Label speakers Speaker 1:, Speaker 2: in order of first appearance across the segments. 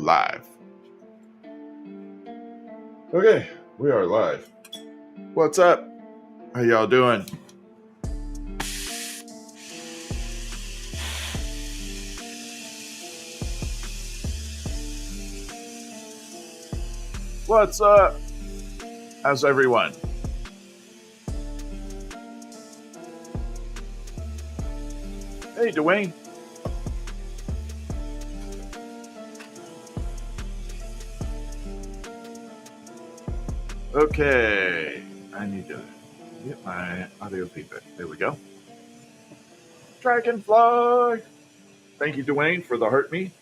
Speaker 1: live. Okay, we are live. What's up? How y'all doing? What's up? How's everyone? Hey, Dwayne. Okay, I need to get my audio feedback. There we go. Dragonfly. Thank you, Dwayne, for the heart me.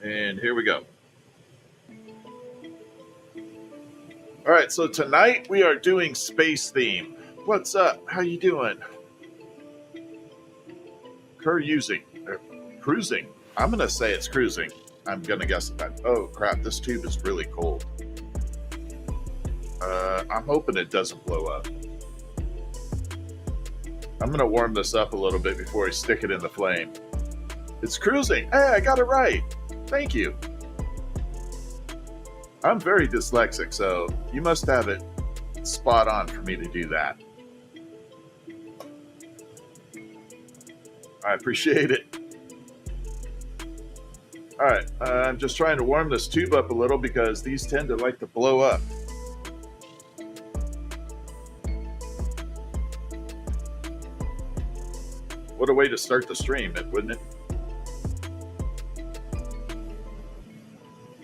Speaker 1: And here we go. All right, so tonight we are doing space theme. What's up? How you doing? Cruising. I'm gonna say it's cruising. I'm gonna guess that. Oh crap! This tube is really cold. I'm hoping it doesn't blow up. I'm gonna warm this up a little bit before I stick it in the flame. It's cruising. Hey, I got it right. Thank you. I'm very dyslexic, so you must have it spot on for me to do that. I appreciate it. All right, I'm just trying to warm this tube up a little because these tend to like to blow up. What a way to start the stream, wouldn't it?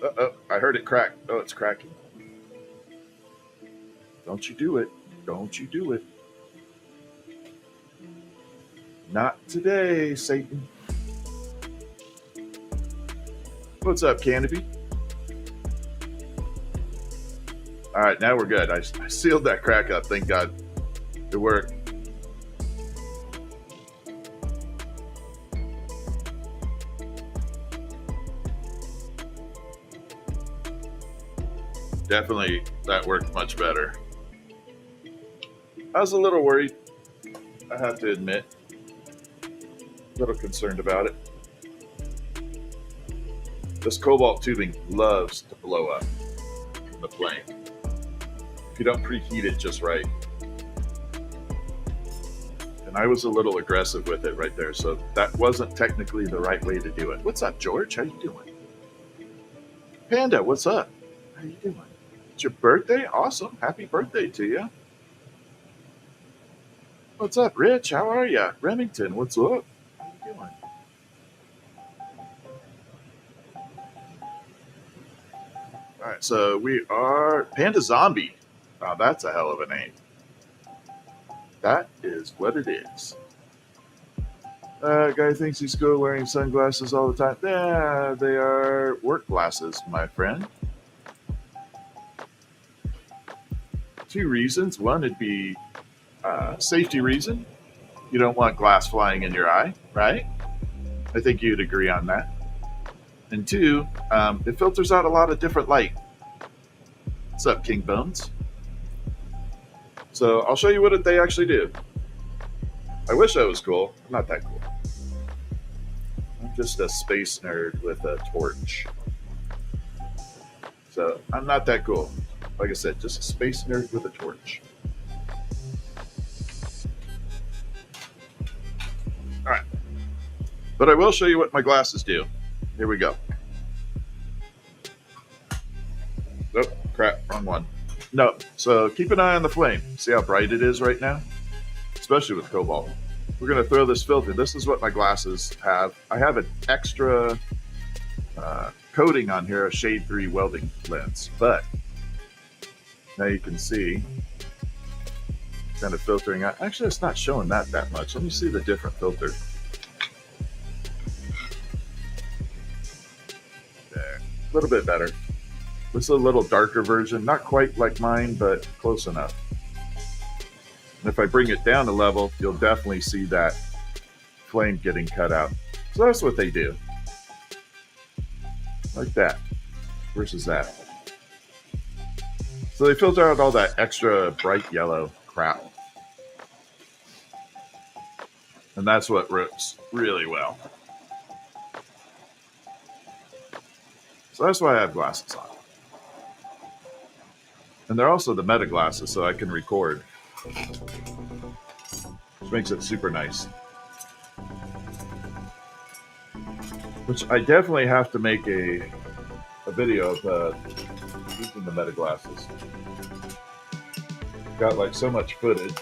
Speaker 1: Uh-oh, I heard it crack. Oh, it's cracking. Don't you do it. Don't you do it. Not today, Satan. What's up, Canopy? All right, now we're good. I sealed that crack up. Thank God. It worked. Definitely, that worked much better. I was a little worried, I have to admit. A little concerned about it. This cobalt tubing loves to blow up in the flame if you don't preheat it just right. And I was a little aggressive with it right there, so that wasn't technically the right way to do it. What's up, George? How you doing? Panda, what's up? How you doing? It's your birthday? Awesome. Happy birthday to you. What's up, Rich? How are you? Remington, what's up? How you doing? All right, so we are Panda Zombie. Wow, that's a hell of a name. That is what it is. Guy thinks he's cool wearing sunglasses all the time. Yeah, they are work glasses, my friend. 2 reasons. One, it'd be safety reason. You don't want glass flying in your eye, right? I think you'd agree on that. And 2, it filters out a lot of different light. What's up, King Bones? So I'll show you what they actually do. I wish I was cool. I'm not that cool. I'm just a space nerd with a torch. So I'm not that cool. Like I said, just a space nerd with a torch. All right. But I will show you what my glasses do. Here we go. Oh, crap. Wrong one. No. So keep an eye on the flame. See how bright it is right now? Especially with cobalt. We're going to throw this filter. This is what my glasses have. I have an extra coating on here, a shade 3 welding lens. But now you can see kind of filtering out. Actually, it's not showing that much. Let me see the different filter. There. A little bit better. This is a little darker version. Not quite like mine, but close enough. And if I bring it down a level, you'll definitely see that flame getting cut out. So that's what they do. Like that. Versus that. So they filter out all that extra bright yellow crap. And that's what works really well. So that's why I have glasses on. And they're also the meta glasses, so I can record, which makes it super nice. Which I definitely have to make a video of using the meta glasses. Got like so much footage.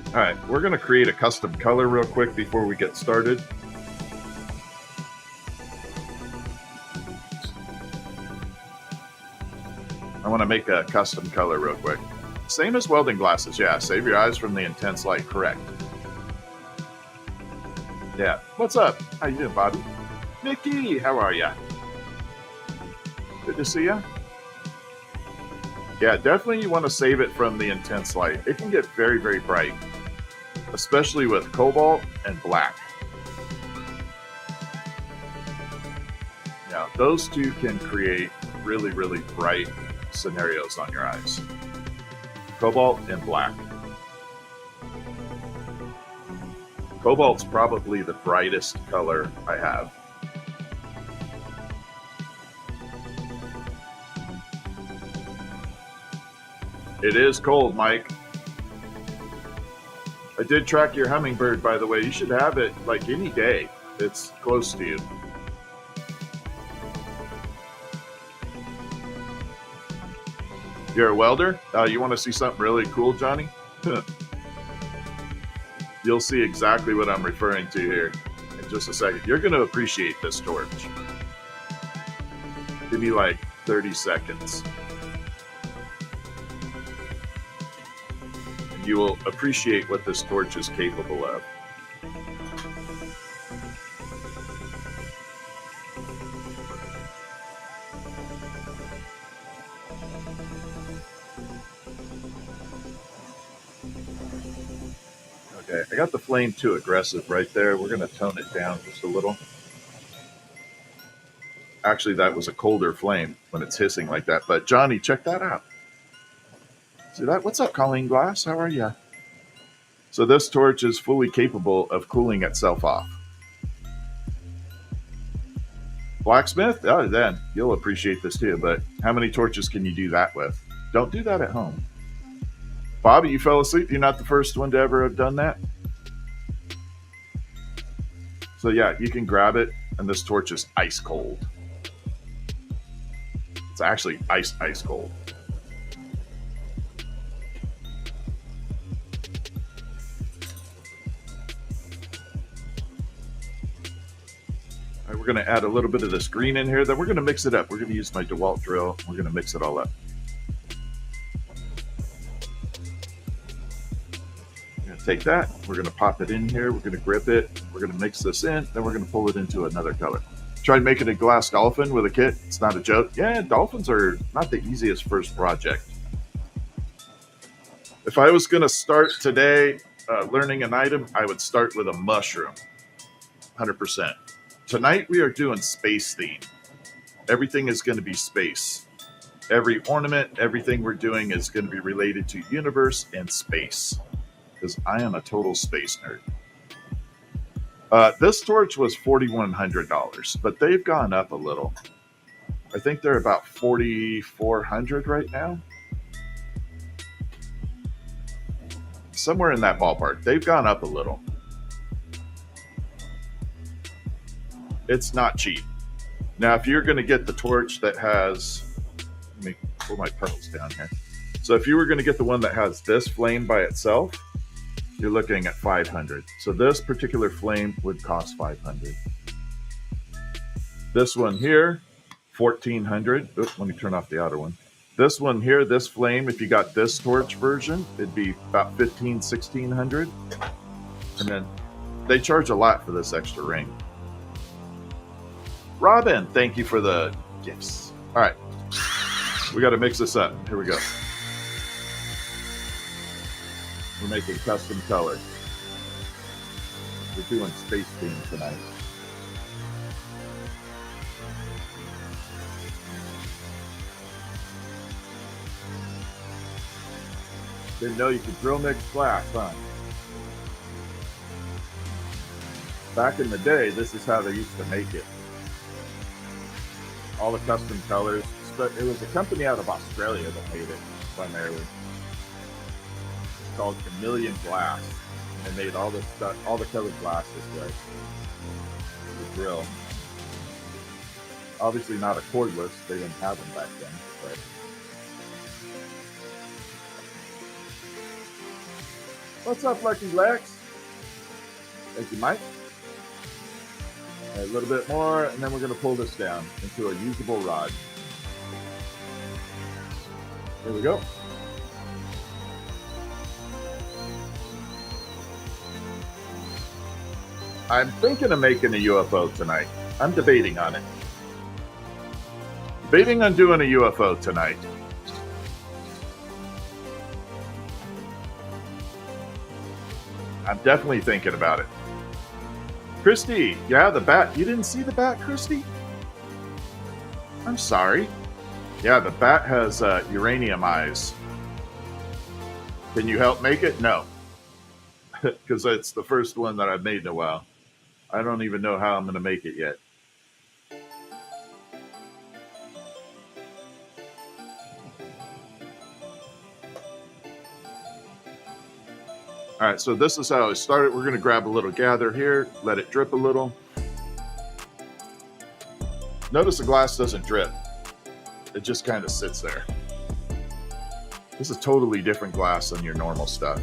Speaker 1: All right, we're gonna create a custom color real quick before we get started. I want to make a custom color real quick. Same as welding glasses, yeah. Save your eyes from the intense light, correct. Yeah, what's up? How you doing, Bobby? Nikki, how are ya? Good to see ya. Yeah, definitely you want to save it from the intense light. It can get very, very bright, especially with cobalt and black. Yeah, those two can create really, really bright scenarios on your eyes. Cobalt and black. Cobalt's probably the brightest color I have. It is cold, Mike. I did track your hummingbird, by the way. You should have it like any day. It's close to you. You're a welder? You want to see something really cool, Johnny? You'll see exactly what I'm referring to here in just a second. You're going to appreciate this torch. Give me like 30 seconds. And you will appreciate what this torch is capable of. Okay, I got the flame too aggressive right there. We're going to tone it down just a little. Actually, that was a colder flame when it's hissing like that. But Johnny, check that out. See that? What's up, Colleen Glass? How are you? So this torch is fully capable of cooling itself off. Blacksmith? Oh, then you'll appreciate this too. But how many torches can you do that with? Don't do that at home. Bobby, you fell asleep. You're not the first one to ever have done that. So yeah, you can grab it, and this torch is ice cold. It's actually ice cold. All right, we're going to add a little bit of this green in here. Then we're going to mix it up. We're going to use my DeWalt drill. We're going to mix it all up. Take that, we're going to pop it in here, we're going to grip it, we're going to mix this in, then we're going to pull it into another color. Try making a glass dolphin with a kit. It's not a joke. Yeah, dolphins are not the easiest first project. If I was going to start today learning an item, I would start with a mushroom, 100%. Tonight we are doing space theme. Everything is going to be space. Every ornament, everything we're doing is going to be related to universe and space. Because I am a total space nerd. This torch was $4,100, but they've gone up a little. I think they're about $4,400 right now. Somewhere in that ballpark. They've gone up a little. It's not cheap. Now, if you're going to get the torch that has... Let me pull my pedals down here. So if you were going to get the one that has this flame by itself, you're looking at $500. So this particular flame would cost $500. This one here, $1,400. Oops, let me turn off the outer one. This one here, this flame, if you got this torch version, it'd be about $1,500, $1,600. And then they charge a lot for this extra ring. Robin, thank you for the gifts. All right, we got to mix this up. Here we go. We're making custom color. We're doing space theme tonight. Didn't know you could drill mix glass, huh? Back in the day, this is how they used to make it. all the custom colors. But it was a company out of Australia that made it primarily. It's called Chameleon Glass. And they made all this stuff, all the colored glass this way. The grill. Obviously not a cordless. They didn't have them back then. But what's up, Lucky Lex? Thank you, Mike. A little bit more, and then we're going to pull this down into a usable rod. There we go. I'm thinking of making a UFO tonight. I'm debating on it. Debating on doing a UFO tonight. I'm definitely thinking about it. Christy, yeah, the bat. You didn't see the bat, Christy? I'm sorry. Yeah, the bat has uranium eyes. Can you help make it? No. Because it's the first one that I've made in a while. I don't even know how I'm going to make it yet. All right, so this is how I started. We're going to grab a little gather here, let it drip a little. Notice the glass doesn't drip. It just kind of sits there. This is totally different glass than your normal stuff.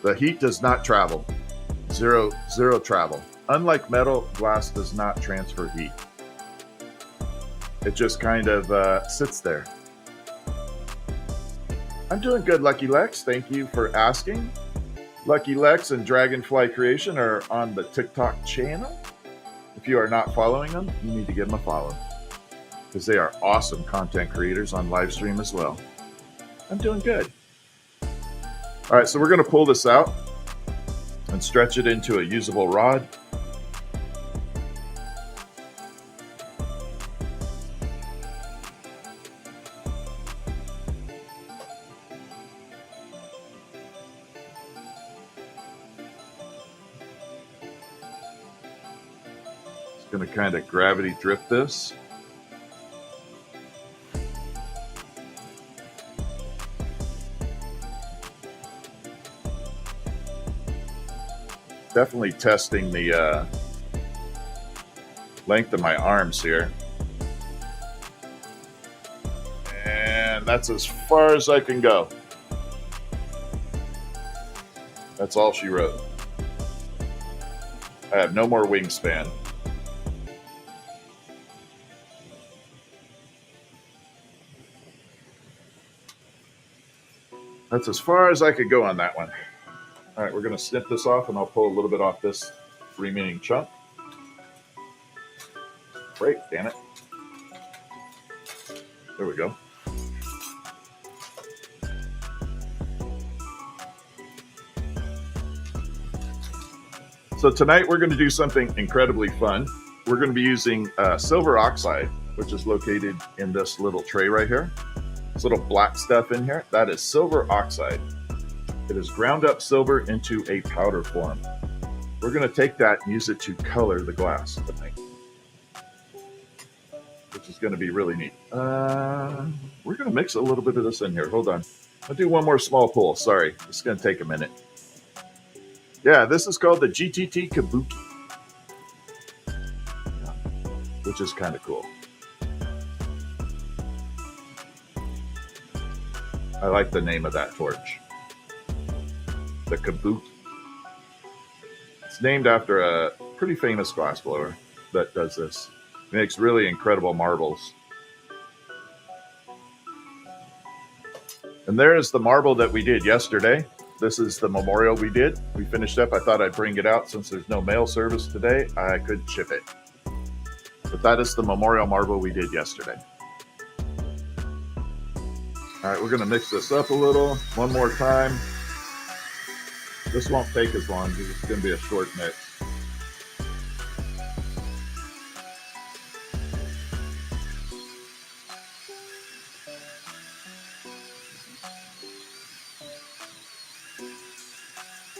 Speaker 1: The heat does not travel. Zero travel. Unlike metal, glass does not transfer heat. It just kind of sits there. I'm doing good, Lucky Lex. Thank you for asking. Lucky Lex and Dragonfly Creation are on the TikTok channel. If you are not following them, you need to give them a follow, because they are awesome content creators on live stream as well. I'm doing good. All right, so we're going to pull this out and stretch it into a usable rod. Going to kind of gravity drip this. Definitely testing the length of my arms here. And that's as far as I can go. That's all she wrote. I have no more wingspan. That's as far as I could go on that one. All right, we're going to snip this off, and I'll pull a little bit off this remaining chunk. Great, damn it. There we go. So tonight we're going to do something incredibly fun. We're going to be using silver oxide, which is located in this little tray right here. This little black stuff in here, that is silver oxide. It is ground up silver into a powder form. We're going to take that and use it to color the glass tonight, which is going to be really neat. We're going to mix a little bit of this in here. Hold on. I'll do one more small pull. Sorry, it's going to take a minute. Yeah, this is called the GTT Kabuki, which is kind of cool. I like the name of that torch. The Kabuki. It's named after a pretty famous glassblower that does this. It makes really incredible marbles. And there's the marble that we did yesterday. This is the memorial we did. We finished up. I thought I'd bring it out since there's no mail service today. I couldn't ship it. But that is the memorial marble we did yesterday. All right, we're going to mix this up a little. One more time. This won't take as long because it's going to be a short mix.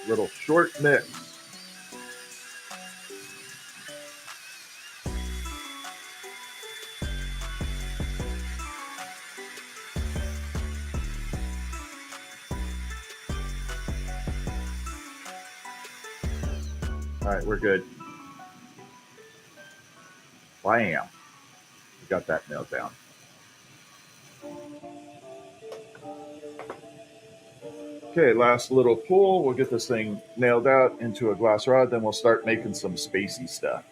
Speaker 1: Little short mix. All right, we're good. Bam. We got that nailed down. Okay, last little pull. We'll get this thing nailed out into a glass rod, then we'll start making some spacey stuff.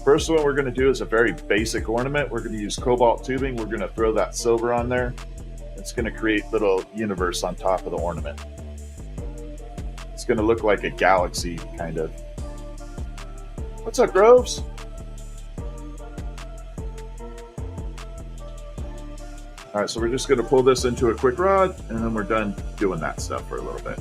Speaker 1: First one we're going to do is a very basic ornament. We're going to use cobalt tubing. We're going to throw that silver on there. It's going to create little universe on top of the ornament. It's going to look like a galaxy, kind of. What's up, Groves? All right, so we're just going to pull this into a quick rod, and then we're done doing that stuff for a little bit.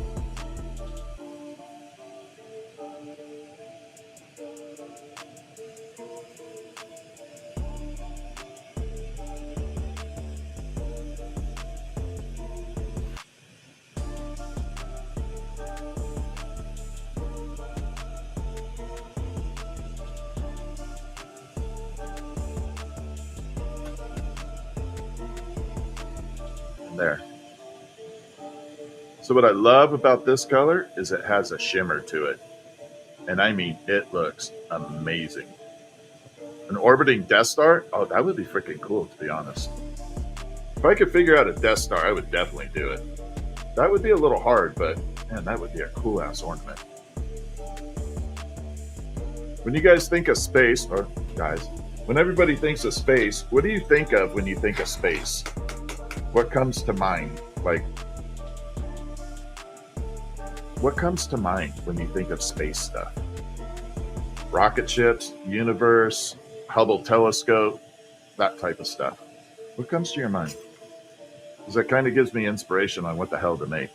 Speaker 1: There. So what I love about this color is it has a shimmer to it. And I mean, it looks amazing. An orbiting Death Star? Oh, that would be freaking cool, to be honest. If I could figure out a Death Star, I would definitely do it. That would be a little hard, but man, that would be a cool ass ornament. When you guys think of space, or guys, when everybody thinks of space, what do you think of when you think of space? What comes to mind? Like, what comes to mind when you think of space stuff? Rocket ships, universe, Hubble telescope, that type of stuff. What comes to your mind? Because that kind of gives me inspiration on what the hell to make.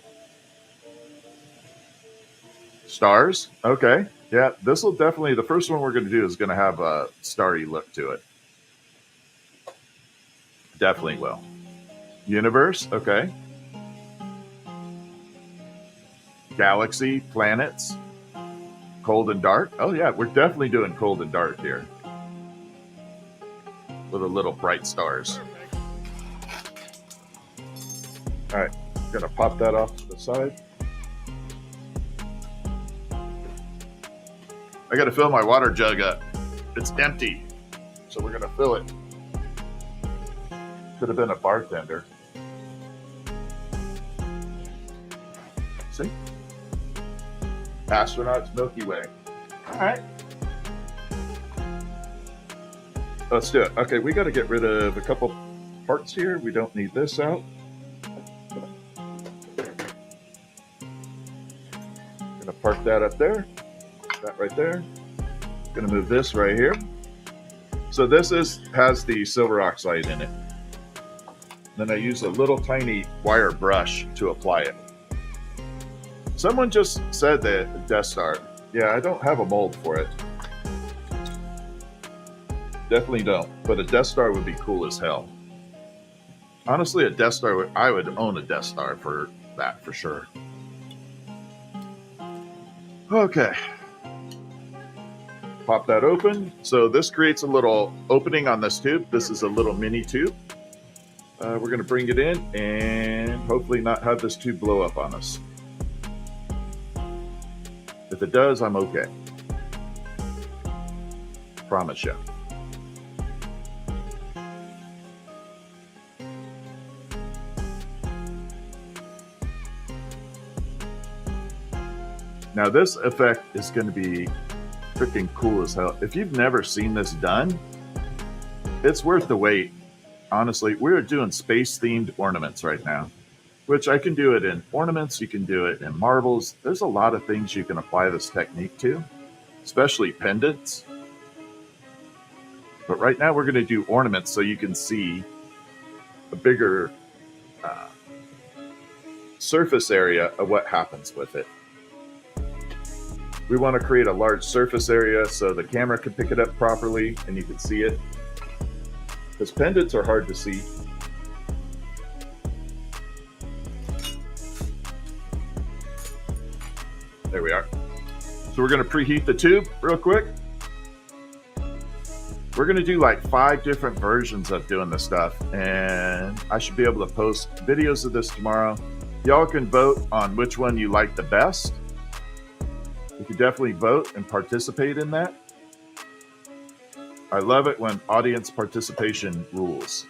Speaker 1: Stars? Okay. Yeah, this will definitely, the first one we're going to do is going to have a starry look to it. Definitely will. Universe, okay. Galaxy, planets, cold and dark. Oh yeah, we're definitely doing cold and dark here. With a little bright stars. All right, gonna pop that off to the side. I gotta fill my water jug up. It's empty, so we're gonna fill it. Could have been a bartender. See? Astronauts, Milky Way. All right. Let's do it. Okay, we got to get rid of a couple parts here. We don't need this out. Gonna park that up there. That right there. Gonna move this right here. So this has the silver oxide in it. Then I use a little tiny wire brush to apply it. Someone just said that Death Star. Yeah, I don't have a mold for it. Definitely don't. But a Death Star would be cool as hell. Honestly, a Death Star, I would own a Death Star for that, for sure. Okay. Pop that open. So this creates a little opening on this tube. This is a little mini tube. We're going to bring it in and hopefully not have this tube blow up on us. If it does, I'm okay. Promise you. Now this effect is going to be freaking cool as hell. If you've never seen this done, it's worth the wait. Honestly, we're doing space-themed ornaments right now, which I can do it in ornaments. You can do it in marbles. There's a lot of things you can apply this technique to, especially pendants. But right now we're going to do ornaments so you can see a bigger surface area of what happens with it. We want to create a large surface area so the camera can pick it up properly and you can see it. Because pendants are hard to see. There we are. So we're going to preheat the tube real quick. We're going to do like 5 different versions of doing this stuff. And I should be able to post videos of this tomorrow. Y'all can vote on which one you like the best. You can definitely vote and participate in that. I love it when audience participation rules.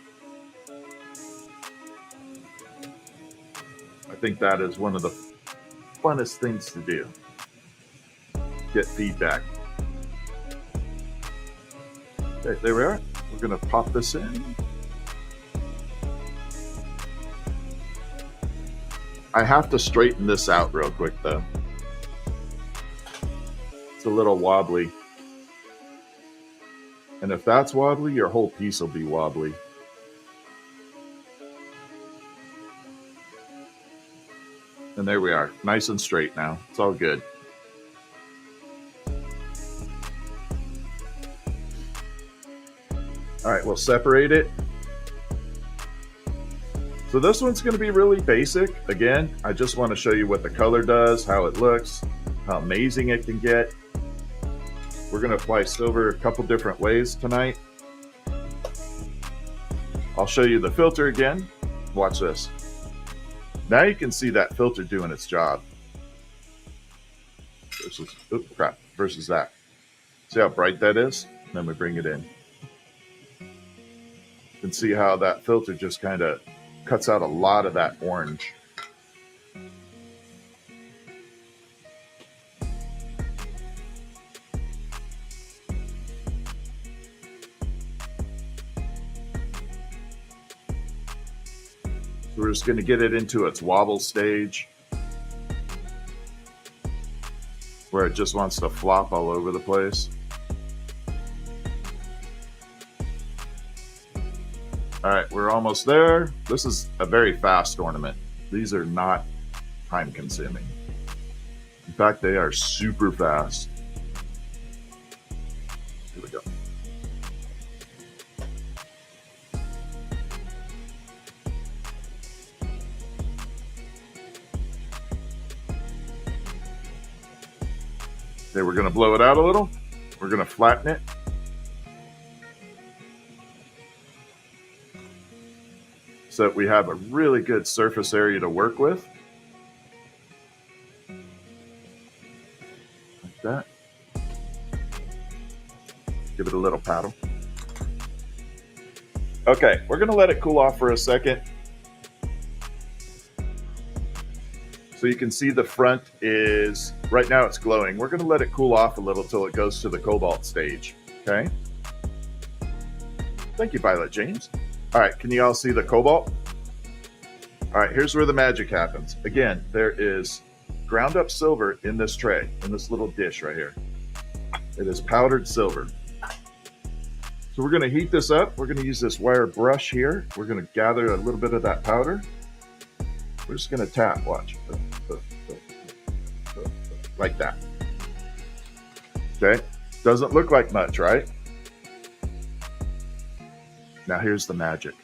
Speaker 1: I think that is one of the funnest things to do. Get feedback. Okay, there we are. We're going to pop this in. I have to straighten this out real quick though. It's a little wobbly. And if that's wobbly, your whole piece will be wobbly. And there we are, nice and straight now. It's all good. All right, we'll separate it. So this one's going to be really basic. Again, I just want to show you what the color does, how it looks, how amazing it can get. We're going to apply silver a couple different ways tonight. I'll show you the filter again. Watch this. Now you can see that filter doing its job. Versus, oops, crap, versus that. See how bright that is? And then we bring it in. You can see how that filter just kind of cuts out a lot of that orange. So we're just going to get it into its wobble stage, where it just wants to flop all over the place. All right, we're almost there. This is a very fast ornament. These are not time consuming. In fact, they are super fast. Here we go. Okay, we're going to blow it out a little. We're going to flatten it. So that we have a really good surface area to work with. Like that. Give it a little paddle. Okay, we're going to let it cool off for a second. So you can see the front is, right now it's glowing. We're going to let it cool off a little till it goes to the cobalt stage. Okay. Thank you, Violet James. All right, can you all see the cobalt? All right, here's where the magic happens. Again, there is ground up silver in this tray, in this little dish right here. It is powdered silver. So we're going to heat this up. We're going to use this wire brush here. We're going to gather a little bit of that powder. We're just going to tap, watch. Like that. Okay, doesn't look like much, right? Now here's the magic.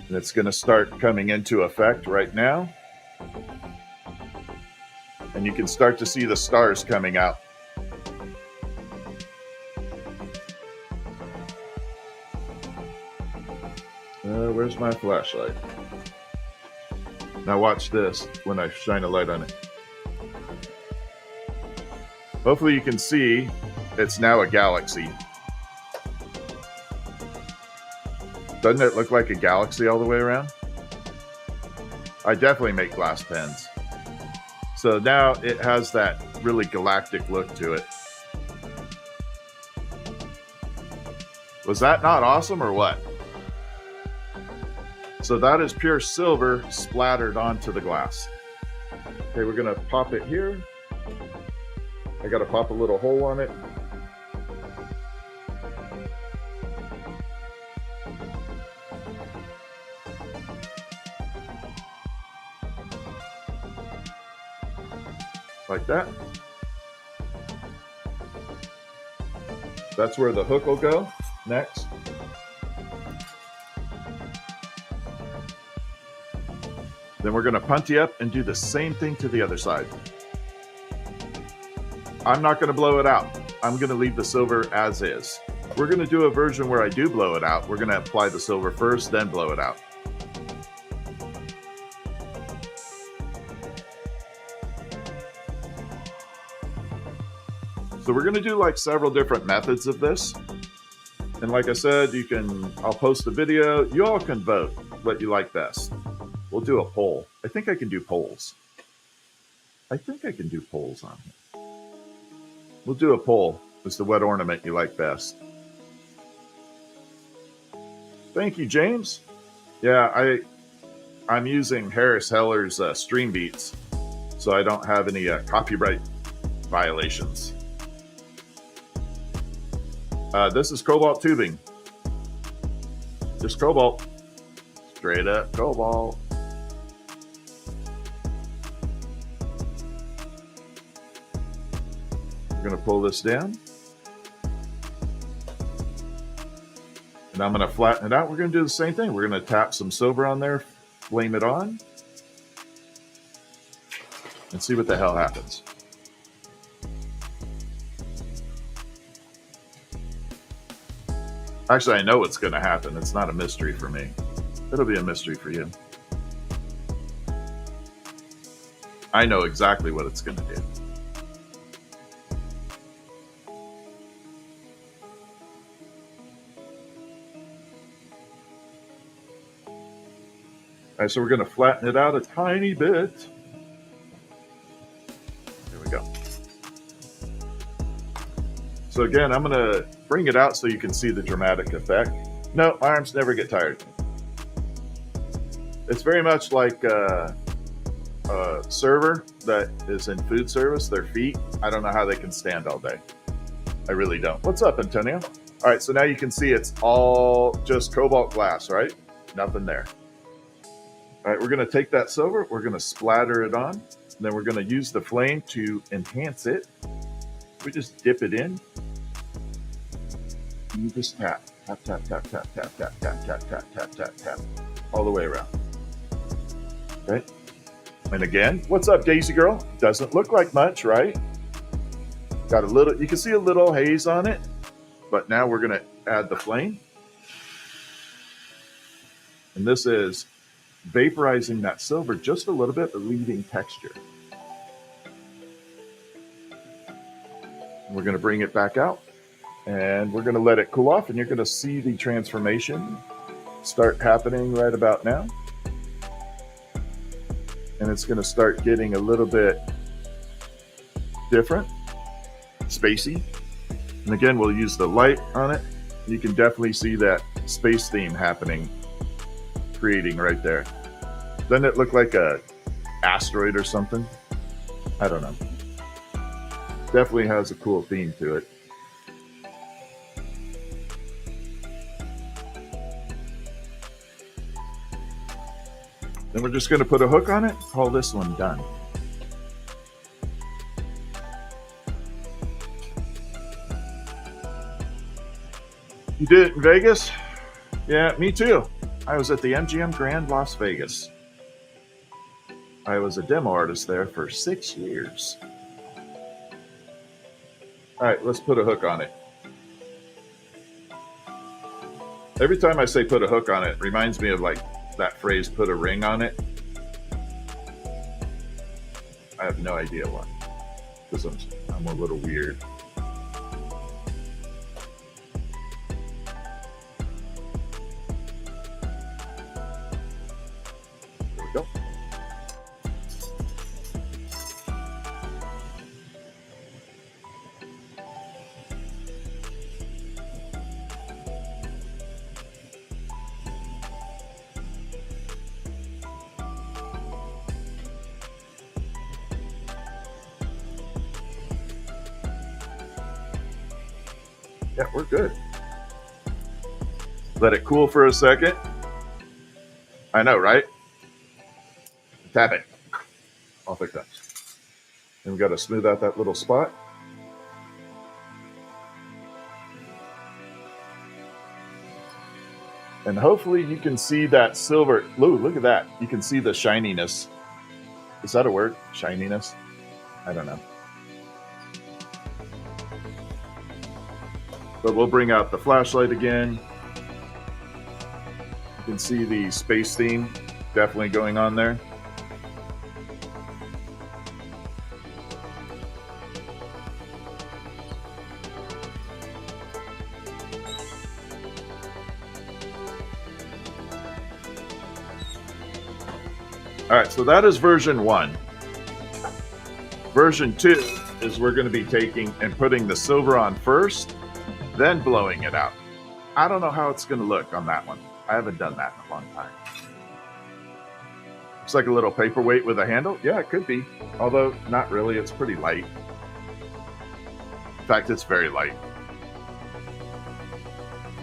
Speaker 1: And it's going to start coming into effect right now. And you can start to see the stars coming out. Where's my flashlight? Now watch this when I shine a light on it. Hopefully you can see it's now a galaxy. Doesn't it look like a galaxy all the way around? I definitely make glass pens. So now it has that really galactic look to it. Was that not awesome or what? So that is pure silver splattered onto the glass. Okay, we're gonna pop it here. I gotta pop a little hole on it. Like that. That's where the hook will go next. Then we're going to punty up and do the same thing to the other side. I'm not going to blow it out. I'm going to leave the silver as is. We're going to do a version where I do blow it out. We're going to apply the silver first, then blow it out. So we're going to do like several different methods of this. And like I said, I'll post a video. You all can vote what you like best. We'll do a poll. I think I can do polls. I think I can do polls on here. We'll do a poll as to what ornament you like best. Thank you, James. Yeah, I'm using Harris Heller's StreamBeats, so I don't have any copyright violations. This is cobalt tubing. Just cobalt. Straight up cobalt. We're going to pull this down. And I'm going to flatten it out. We're going to do the same thing. We're going to tap some silver on there, flame it on, and see what the hell happens. Actually, I know what's going to happen. It's not a mystery for me. It'll be a mystery for you. I know exactly what it's going to do. All right, so we're going to flatten it out a tiny bit. There we go. So again, I'm going to bring it out so you can see the dramatic effect. No, my arms never get tired. It's very much like a server that is in food service. Their feet, I don't know how they can stand all day. I really don't. What's up, Antonio? All right, so now you can see it's all just cobalt glass, right? Nothing there. All right, we're going to take that silver, we're going to splatter it on, and then we're going to use the flame to enhance it. We just dip it in. You just tap, tap, tap, tap, tap, tap, tap, tap, tap, tap, tap, tap, tap, all the way around. Okay. And again, what's up, Daisy Girl? Doesn't look like much, right? Got a little, you can see a little haze on it, but now we're going to add the flame. And this is vaporizing that silver just a little bit, but leaving texture. We're going to bring it back out and we're going to let it cool off, and you're going to see the transformation start happening right about now. And it's going to start getting a little bit different, spacey. And again, we'll use the light on it. You can definitely see that space theme happening, creating right there. Doesn't it look like a asteroid or something? I don't know. Definitely has a cool theme to it. Then we're just going to put a hook on it, call this one done. You did it in Vegas? Yeah, me too. I was at the MGM Grand Las Vegas. I was a demo artist there for 6 years. All right, let's put a hook on it. Every time I say put a hook on it, it reminds me of like that phrase, put a ring on it. I have no idea why, because I'm a little weird. There we go. Yeah, we're good. Let it cool for a second. I know, right? Tap it. I'll fix that. And we've got to smooth out that little spot. And hopefully you can see that silver. Ooh, look at that. You can see the shininess. Is that a word? Shininess? I don't know. But we'll bring out the flashlight again. You can see the space theme definitely going on there. All right, so that is version 1. Version 2 is we're going to be taking and putting the silver on first, then blowing it out. I don't know how it's going to look on that one. I haven't done that in a long time. Looks like a little paperweight with a handle. Yeah, it could be. Although, not really. It's pretty light. In fact, it's very light.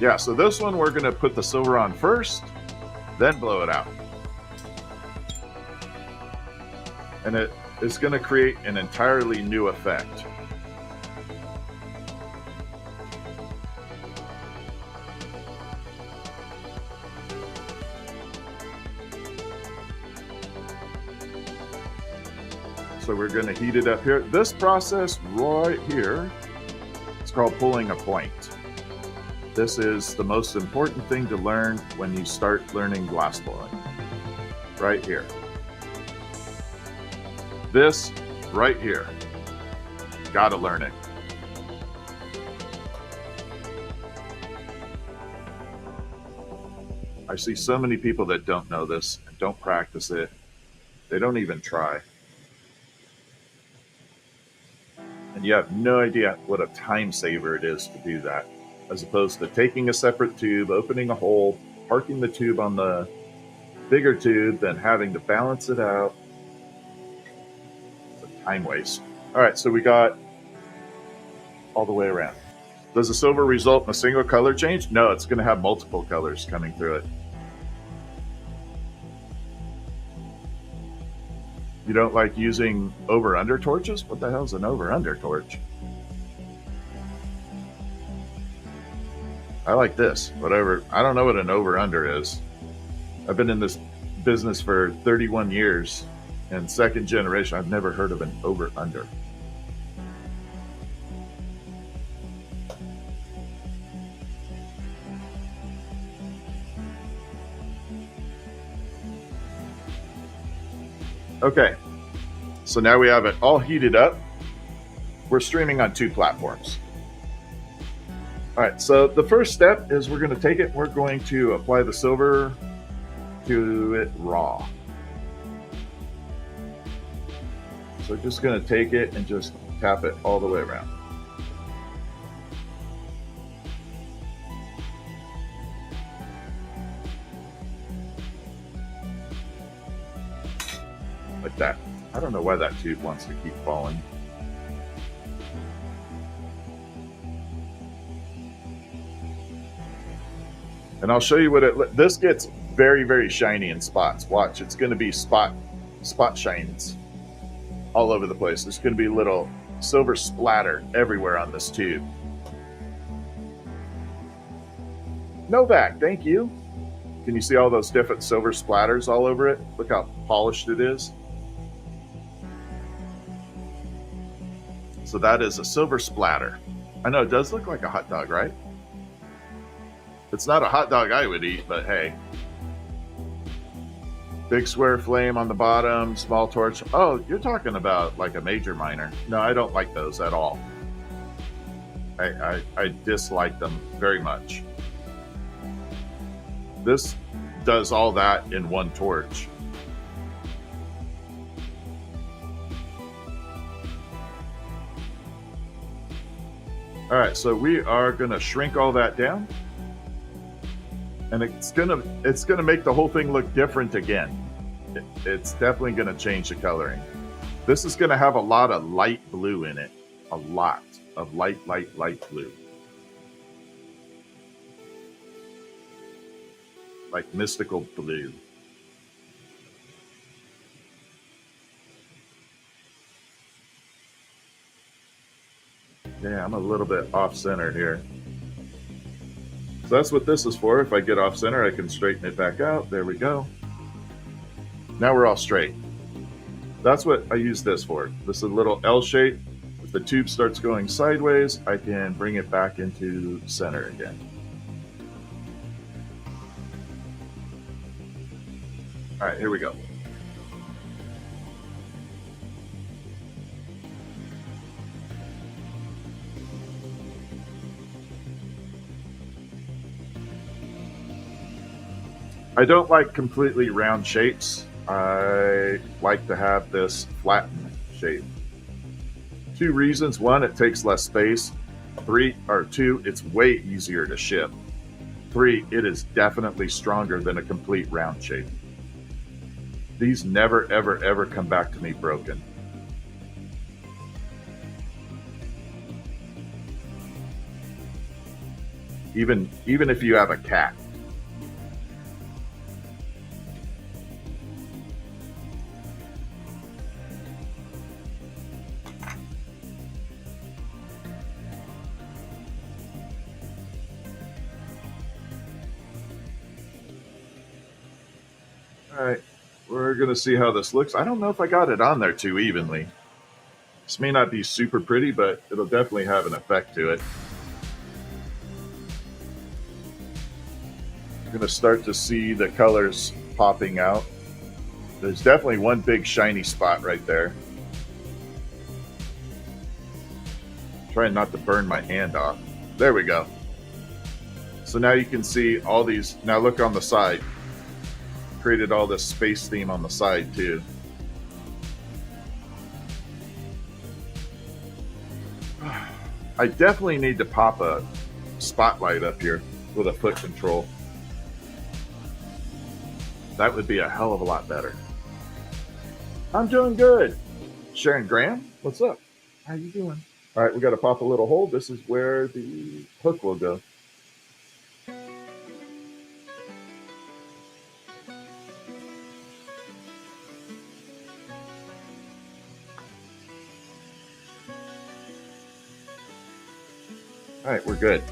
Speaker 1: Yeah, so this one we're going to put the silver on first, then blow it out. And it is going to create an entirely new effect. So we're going to heat it up here. This process right here is called pulling a point. This is the most important thing to learn when you start learning glassblowing. Right here. This right here. Gotta learn it. I see so many people that don't know this and don't practice it. They don't even try. And you have no idea what a time saver it is to do that, as opposed to taking a separate tube, opening a hole, parking the tube on the bigger tube, then having to balance it out. It's a time waste. All right, so we got all the way around. Does the silver result in a single color change? No, it's going to have multiple colors coming through it. You don't like using over-under torches? What the hell is an over-under torch? I like this. Whatever. I don't know what an over-under is. I've been in this business for 31 years, and second generation, I've never heard of an over-under. Okay, so now we have it all heated up. We're streaming on 2 platforms. All right, so the first step is we're going to take it, we're going to apply the silver to it raw. So we're just going to take it and just tap it all the way around. Like that. I don't know why that tube wants to keep falling. And I'll show you what this gets very, very shiny in spots. Watch, it's going to be spot shines all over the place. There's going to be little silver splatter everywhere on this tube. Novak, thank you. Can you see all those different silver splatters all over it? Look how polished it is. So that is a silver splatter. I know it does look like a hot dog, right? It's not a hot dog I would eat, but hey. Big square flame on the bottom, small torch. Oh, you're talking about like a major miner. No, I don't like those at all. I dislike them very much. This does all that in one torch. All right, so we are gonna shrink all that down. And it's gonna make the whole thing look different again. It's definitely gonna change the coloring. This is gonna have a lot of light blue in it. A lot of light blue. Like mystical blue. Yeah, I'm a little bit off center here. So that's what this is for. If I get off center, I can straighten it back out. There we go. Now we're all straight. That's what I use this for. This is a little L shape. If the tube starts going sideways, I can bring it back into center again. All right, here we go. I don't like completely round shapes. I like to have this flattened shape. Two reasons. One, it takes less space. Two, it's way easier to ship. Three, it is definitely stronger than a complete round shape. These never, ever, ever come back to me broken. Even if you have a cat. All right, we're going to see how this looks. I don't know if I got it on there too evenly. This may not be super pretty, but it'll definitely have an effect to it. You're going to start to see the colors popping out. There's definitely one big shiny spot right there. Trying not to burn my hand off. There we go. So now you can see all these. Now look on the side. Created all this space theme on the side too. I definitely need to pop a spotlight up here with a foot control. That would be a hell of a lot better. I'm doing good. Sharon Graham, what's up? How you doing? All right, we got to pop a little hole. This is where the hook will go. All right, we're good.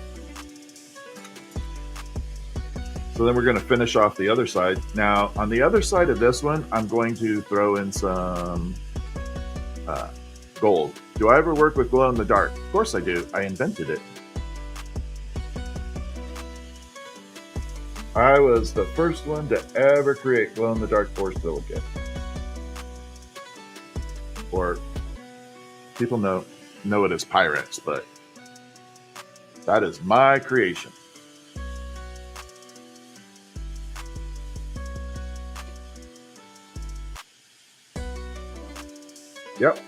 Speaker 1: So then we're going to finish off the other side. Now, on the other side of this one, I'm going to throw in some gold. Do I ever work with glow in the dark? Of course I do. I invented it. I was the first one to ever create glow in the dark boresilicate. Or people know it as Pyrex, but that is my creation. Yep.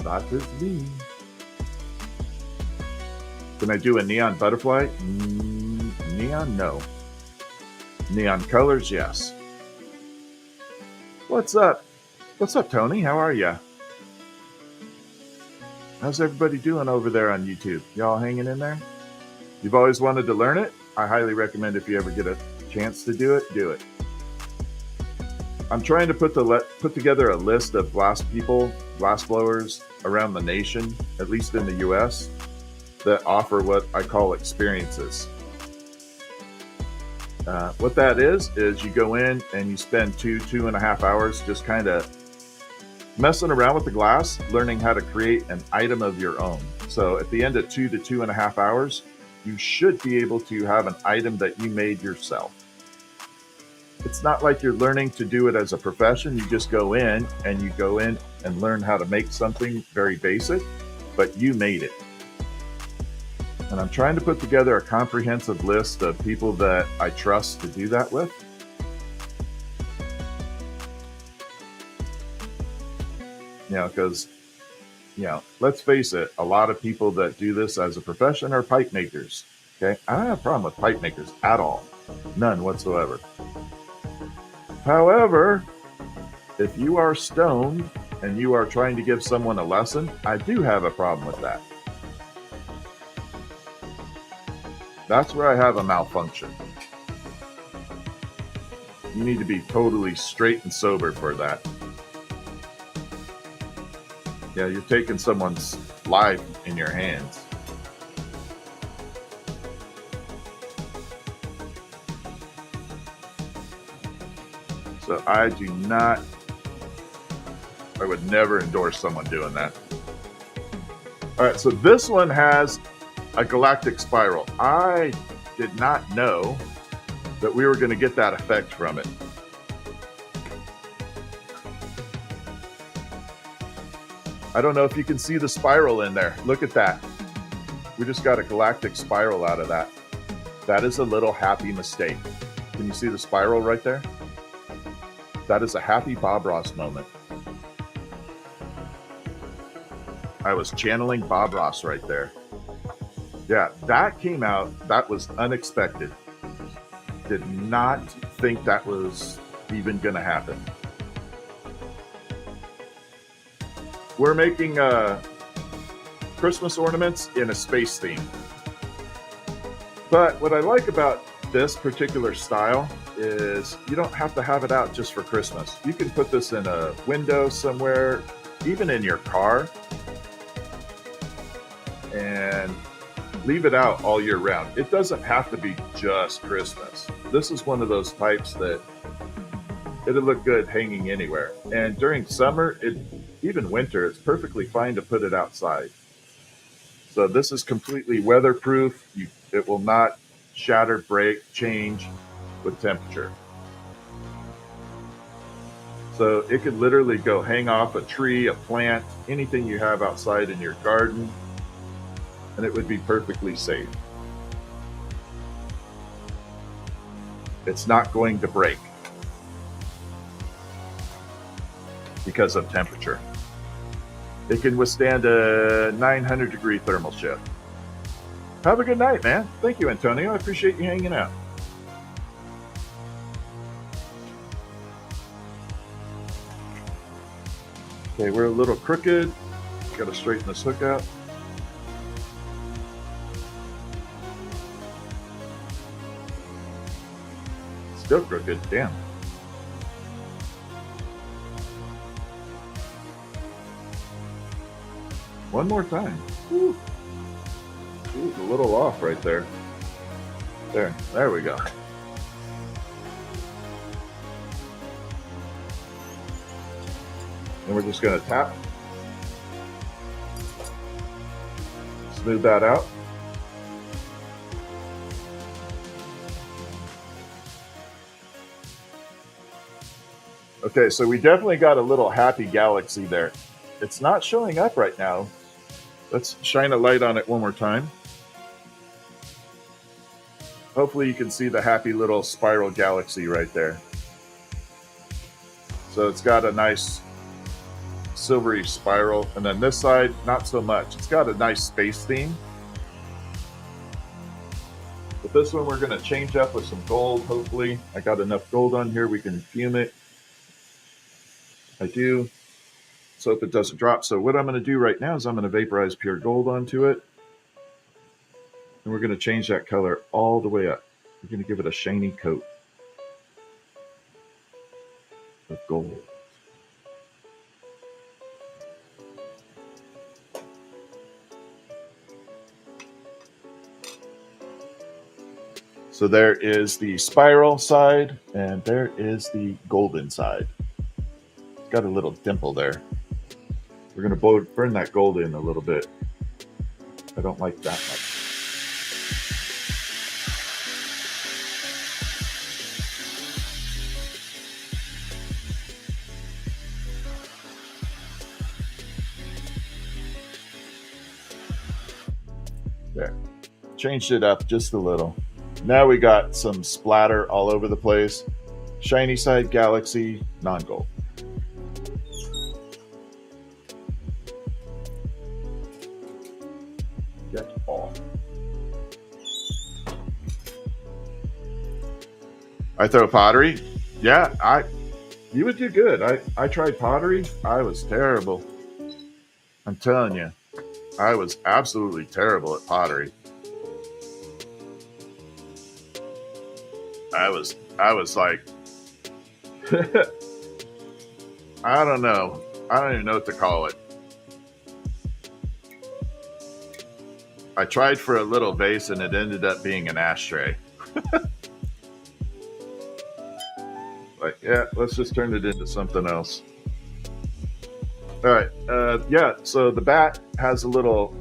Speaker 1: That is me. Can I do a neon butterfly? Neon, no. Neon colors, yes. What's up? What's up, Tony? How are ya? How's everybody doing over there on YouTube? Y'all hanging in there? You've always wanted to learn it? I highly recommend if you ever get a chance to do it, do it. I'm trying to put together a list of glass blowers around the nation, at least in the US, that offer what I call experiences. What that is you go in and you spend 2.5 hours just kind of messing around with the glass, learning how to create an item of your own. So at the end of 2 to 2.5 hours, you should be able to have an item that you made yourself. It's not like you're learning to do it as a profession. You just go in and learn how to make something very basic, but you made it. And I'm trying to put together a comprehensive list of people that I trust to do that with. Because, let's face it, a lot of people that do this as a profession are pipe makers. Okay, I don't have a problem with pipe makers at all. None whatsoever. However, if you are stoned and you are trying to give someone a lesson, I do have a problem with that. That's where I have a malfunction. You need to be totally straight and sober for that. Yeah, you're taking someone's life in your hands. So I would never endorse someone doing that. All right, so this one has a galactic spiral. I did not know that we were going to get that effect from it. I don't know if you can see the spiral in there. Look at that. We just got a galactic spiral out of that. That is a little happy mistake. Can you see the spiral right there? That is a happy Bob Ross moment. I was channeling Bob Ross right there. Yeah, that came out. That was unexpected. Did not think that was even going to happen. We're making Christmas ornaments in a space theme. But what I like about this particular style is you don't have to have it out just for Christmas. You can put this in a window somewhere, even in your car, and leave it out all year round. It doesn't have to be just Christmas. This is one of those types that it'll look good hanging anywhere. And during summer, even winter, it's perfectly fine to put it outside. So this is completely weatherproof. It will not shatter, break, change with temperature. So it could literally go hang off a tree, a plant, anything you have outside in your garden, and it would be perfectly safe. It's not going to break because of temperature. It can withstand a 900-degree thermal shift. Have a good night, man. Thank you, Antonio. I appreciate you hanging out. Okay, we're a little crooked. Got to straighten this hook out. Still crooked, damn. One more time. Woo. Ooh, a little off right there. There we go. And we're just going to tap. Smooth that out. Okay, so we definitely got a little happy galaxy there. It's not showing up right now. Let's shine a light on it one more time. Hopefully you can see the happy little spiral galaxy right there. So it's got a nice silvery spiral, and then this side, not so much. It's got a nice space theme. But this one we're going to change up with some gold, hopefully. I got enough gold on here, we can fume it. I do. So if it doesn't drop. So what I'm going to do right now is I'm going to vaporize pure gold onto it. And we're going to change that color all the way up. We're going to give it a shiny coat of gold. So there is the spiral side, and there is the golden side. It's got a little dimple there. We're going to burn that gold in a little bit. I don't like that much. There. Changed it up just a little. Now we got some splatter all over the place. Shiny side galaxy, non-gold. Get off. I throw pottery. Yeah, you would do good. I tried pottery. I was terrible. I'm telling you, I was absolutely terrible at pottery. I was like, I don't know. I don't even know what to call it. I tried for a little vase and it ended up being an ashtray. Like, yeah, let's just turn it into something else. All right. Yeah, so the bat has a little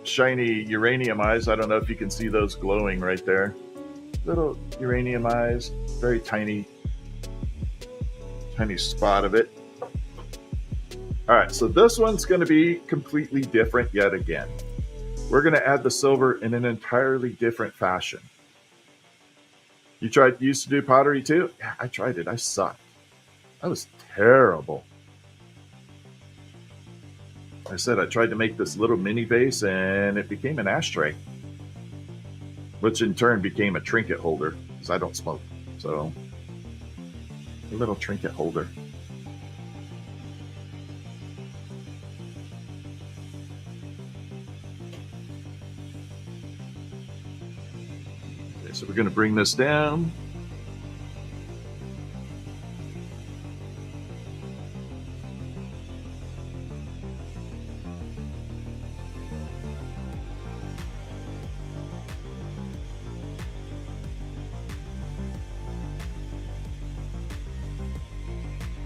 Speaker 1: shiny uranium eyes. I don't know if you can see those glowing right there. Little uranium eyes, very tiny spot of it. All right, so this one's going to be completely different yet again. We're going to add the silver in an entirely different fashion. You used to do pottery too? Yeah, I tried it. I sucked. I was terrible. I said I tried to make this little mini vase and it became an ashtray, which in turn became a trinket holder because I don't smoke. So, a little trinket holder. Okay, so we're going to bring this down.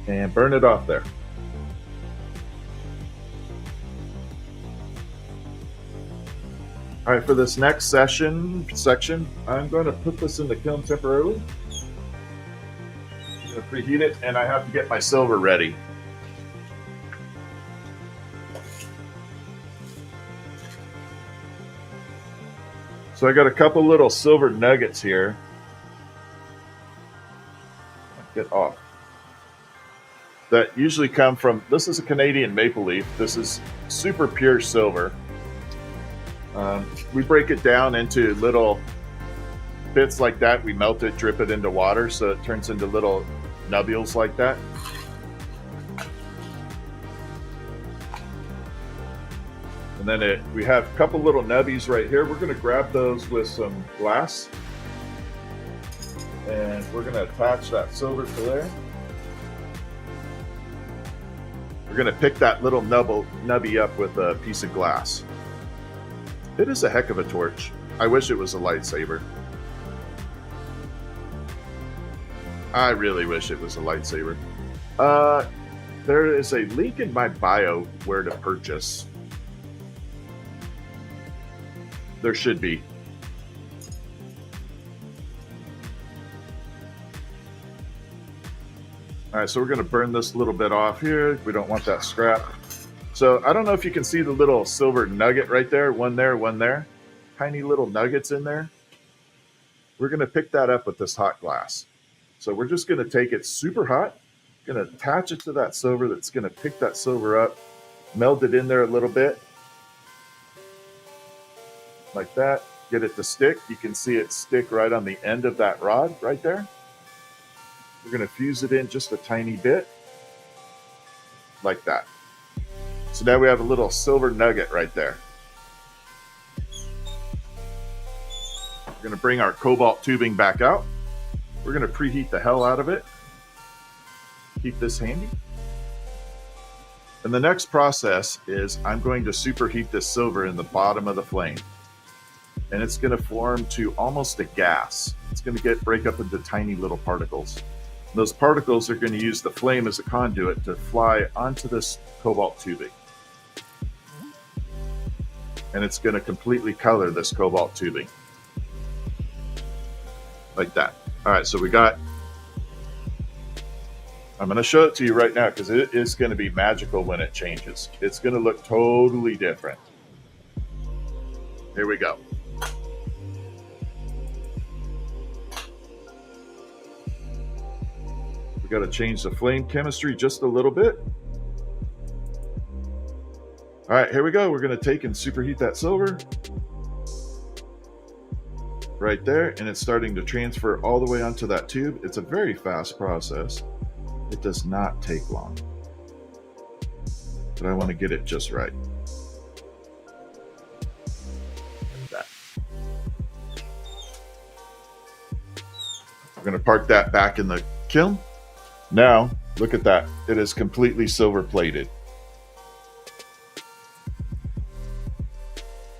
Speaker 1: And burn it off there. All right, for this next section, I'm going to put this in the kiln temporarily. I'm going to preheat it, and I have to get my silver ready. So I got a couple little silver nuggets here. Get off. That usually come from, this is a Canadian maple leaf. This is super pure silver. We break it down into little bits like that. We melt it, drip it into water, so it turns into little nubules like that. And then we have a couple little nubbies right here. We're going to grab those with some glass. And we're going to attach that silver to there. We're going to pick that little nubby up with a piece of glass. It is a heck of a torch. I wish it was a lightsaber. I really wish it was a lightsaber. There is a link in my bio where to purchase. There should be. All right, so we're going to burn this little bit off here. We don't want that scrap. So I don't know if you can see the little silver nugget right there. One there, one there. Tiny little nuggets in there. We're going to pick that up with this hot glass. So we're just going to take it super hot. Going to attach it to that silver. That's going to pick that silver up. Meld it in there a little bit. Like that. Get it to stick. You can see it stick right on the end of that rod right there. We're going to fuse it in just a tiny bit. Like that. So now we have a little silver nugget right there. We're going to bring our cobalt tubing back out. We're going to preheat the hell out of it. Keep this handy. And the next process is I'm going to superheat this silver in the bottom of the flame. And it's going to form to almost a gas. It's going to break up into tiny little particles. And those particles are going to use the flame as a conduit to fly onto this cobalt tubing. And it's going to completely color this cobalt tubing. Like that. All right, so I'm going to show it to you right now because it is going to be magical when it changes. It's going to look totally different. Here we go. We got to change the flame chemistry just a little bit. All right, here we go. We're going to take and superheat that silver right there, and it's starting to transfer all the way onto that tube. It's a very fast process. It does not take long, but I want to get it just right. Like that. We're going to park that back in the kiln. Now, look at that. It is completely silver plated.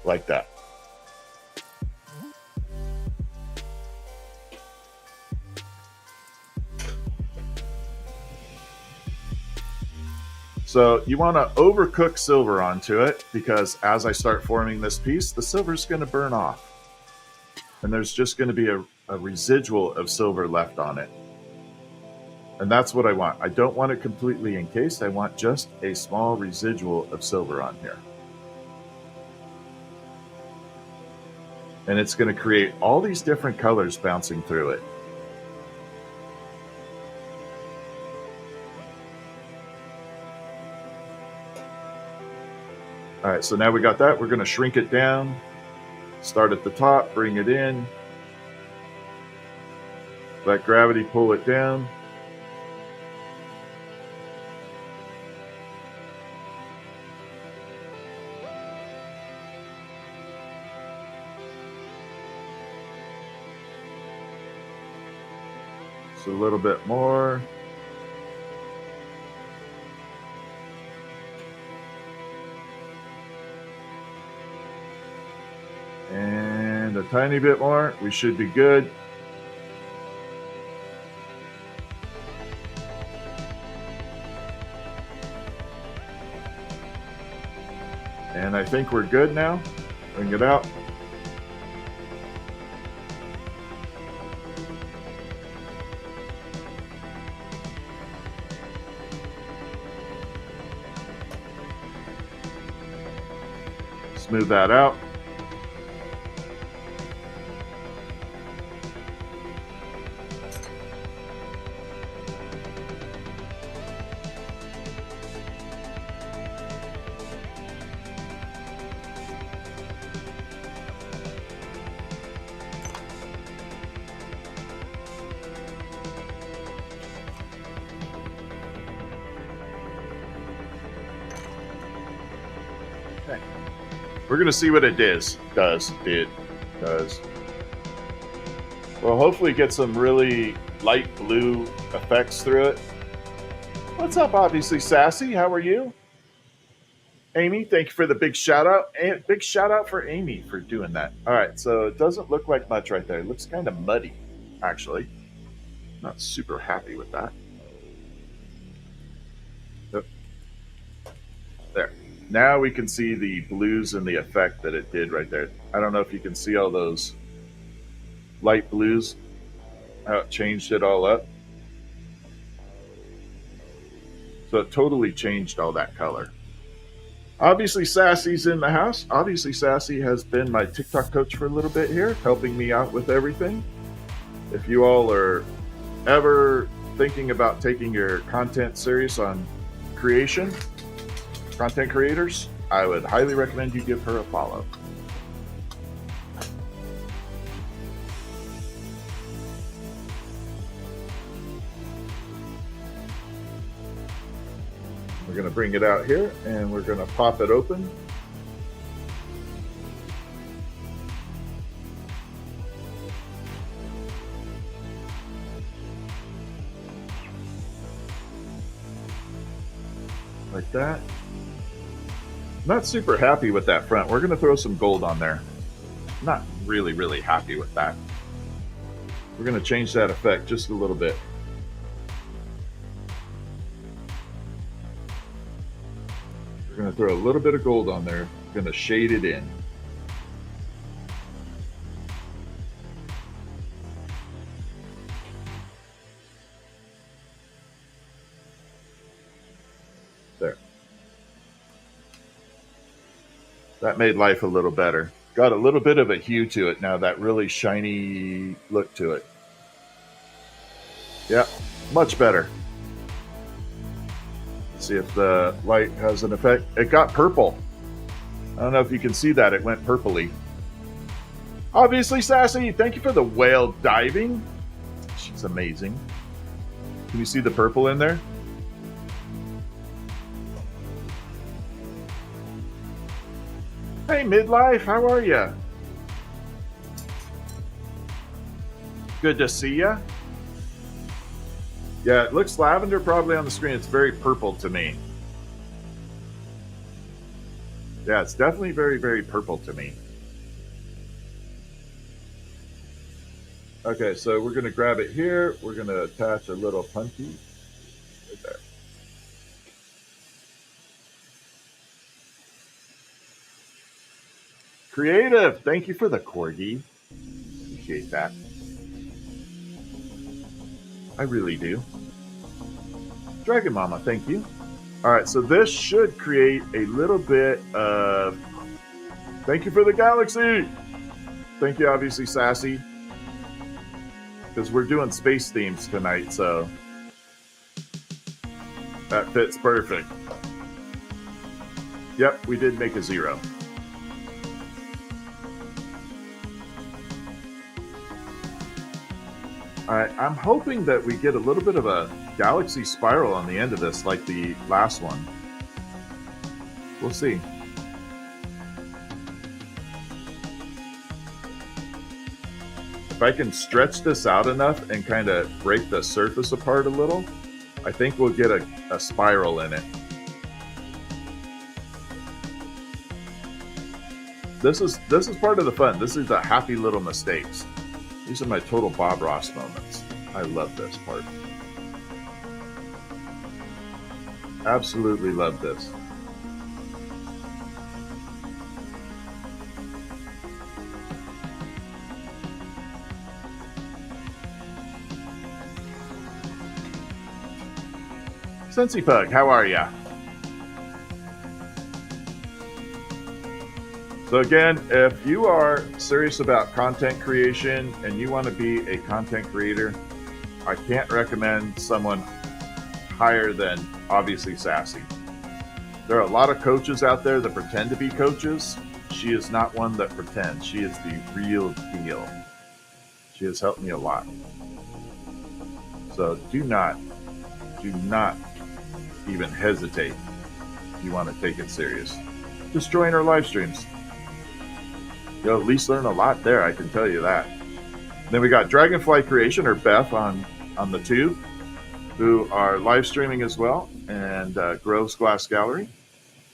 Speaker 1: Like that. So you want to overcook silver onto it, because as I start forming this piece, the silver is going to burn off. And there's just going to be a residual of silver left on it. And that's what I want. I don't want it completely encased. I want just a small residual of silver on here. And it's going to create all these different colors bouncing through it. All right, so now we got that. We're going to shrink it down. Start at the top, bring it in. Let gravity pull it down. Just a little bit more. And a tiny bit more. We should be good. And I think we're good now. Bring it out. Smooth that out. Okay. We're going to see what it does. Well, hopefully get some really light blue effects through it. What's up, obviously Sassy? How are you? Amy, thank you for the big shout out. And big shout out for Amy for doing that. All right, so it doesn't look like much right there. It looks kind of muddy, actually. Not super happy with that. Yep. There. Now we can see the blues and the effect that it did right there. I don't know if you can see all those light blues, how it changed it all up. So it totally changed all that color. Obviously, Sassy's in the house. Obviously, Sassy has been my TikTok coach for a little bit here, helping me out with everything. If you all are ever thinking about taking your content serious on creation, content creators, I would highly recommend you give her a follow. We're going to bring it out here and we're going to pop it open. Like that. Not super happy with that front. We're going to throw some gold on there. Not really happy with that. We're going to change that effect just a little bit. We're going to throw a little bit of gold on there. We're going to shade it in. There. That made life a little better. Got a little bit of a hue to it now, that really shiny look to it. Yeah, much better. Let's see if the light has an effect. It got purple. I don't know if you can see that. It went purpley. Obviously, Sassy, thank you for the whale diving. She's amazing. Can you see the purple in there? Hey, Midlife, how are you? Good to see ya. Yeah, it looks lavender probably on the screen. It's very purple to me. Yeah, it's definitely very purple to me. Okay, so we're going to grab it here. We're going to attach a little punky right there. Creative, thank you for the corgi. Appreciate that. I really do. Dragon Mama, thank you. All right, so this should create a little bit of... Thank you for the galaxy. Thank you, obviously, Sassy. Because we're doing space themes tonight, so that fits perfect. Yep, we did make a 0. All right, I'm hoping that we get a little bit of a galaxy spiral on the end of this, like the last one. We'll see. If I can stretch this out enough and kind of break the surface apart a little, I think we'll get a spiral in it. This is part of the fun. This is the happy little mistakes. These are my total Bob Ross moments. I love this part. Absolutely love this. Sensi Pug, how are ya? So again, if you are serious about content creation and you want to be a content creator, I can't recommend someone higher than obviously Sassy. There are a lot of coaches out there that pretend to be coaches. She is not one that pretends. She is the real deal. She has helped me a lot. So do not even hesitate if you want to take it serious. Just join our live streams. You'll at least learn a lot there, I can tell you that. Then we got Dragonfly Creation, or Beth on the tube, who are live streaming as well, and Grove's Glass Gallery.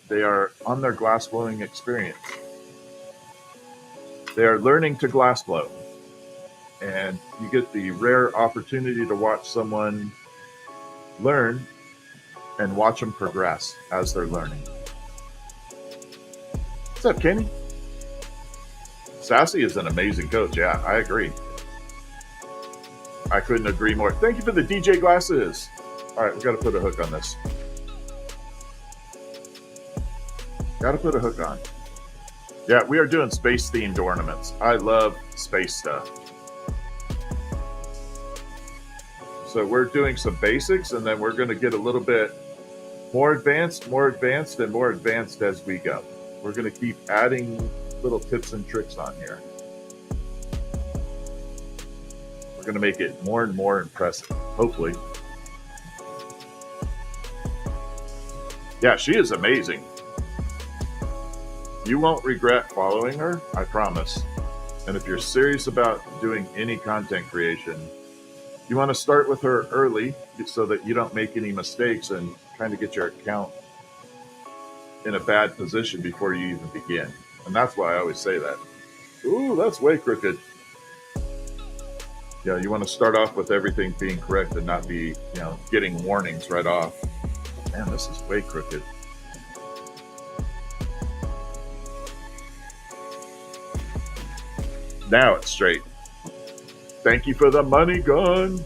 Speaker 1: They are on their glass blowing experience. They are learning to glass blow. And you get the rare opportunity to watch someone learn and watch them progress as they're learning. What's up, Kenny? Sassy is an amazing coach. Yeah, I agree. I couldn't agree more. Thank you for the DJ glasses. All right, we got to put a hook on this. Got to put a hook on. Yeah, we are doing space-themed ornaments. I love space stuff. So we're doing some basics, and then we're going to get a little bit more advanced, and more advanced as we go. We're going to keep adding little tips and tricks on here. We're going to make it more and more impressive, hopefully. Yeah, she is amazing. You won't regret following her, I promise. And if you're serious about doing any content creation, you want to start with her early so that you don't make any mistakes and kind of get your account in a bad position before you even begin. And that's why I always say that. Ooh, that's way crooked. Yeah, you want to start off with everything being correct and not be, getting warnings right off. Man, this is way crooked. Now it's straight. Thank you for the money gun.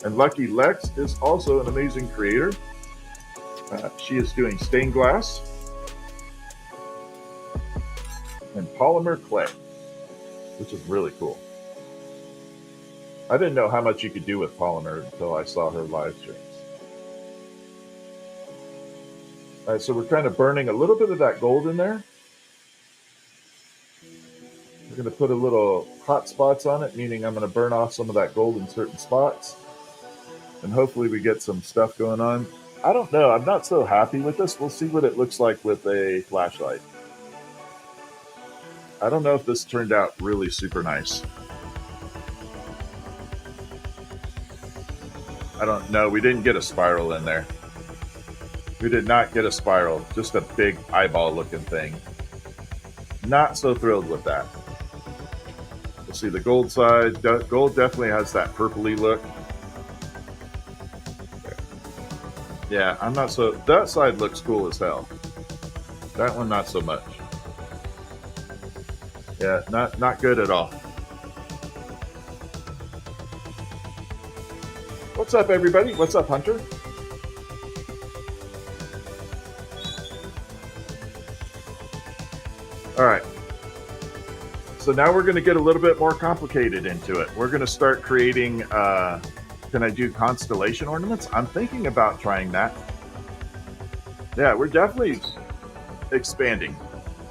Speaker 1: And Lucky Lex is also an amazing creator. She is doing stained glass and polymer clay, which is really cool. I didn't know how much you could do with polymer until I saw her live streams. All right, so we're kind of burning a little bit of that gold in there. We're going to put a little hot spots on it, meaning I'm going to burn off some of that gold in certain spots. And hopefully we get some stuff going on. I don't know. I'm not so happy with this. We'll see what it looks like with a flashlight. I don't know if this turned out really super nice. I don't know. We didn't get a spiral in there. We did not get a spiral. Just a big eyeball looking thing. Not so thrilled with that. We'll see the gold side. Gold definitely has that purpley look. Yeah, I'm not so... That side looks cool as hell. That one, not so much. Yeah, not good at all. What's up, everybody? What's up, Hunter? All right. So now we're going to get a little bit more complicated into it. We're going to start creating, can I do constellation ornaments? I'm thinking about trying that. Yeah, we're definitely expanding.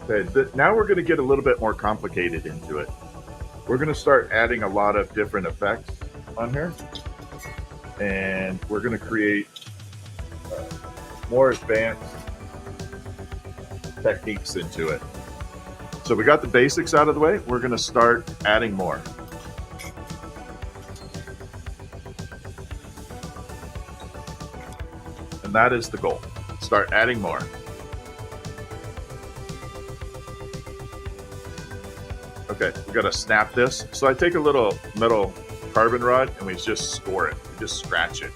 Speaker 1: Okay, now we're going to get a little bit more complicated into it. We're going to start adding a lot of different effects on here. And we're going to create more advanced techniques into it. So we got the basics out of the way. We're going to start adding more. And that is the goal. Start adding more. Okay, we got to snap this. So I take a little metal carbon rod and we just score it. We just scratch it.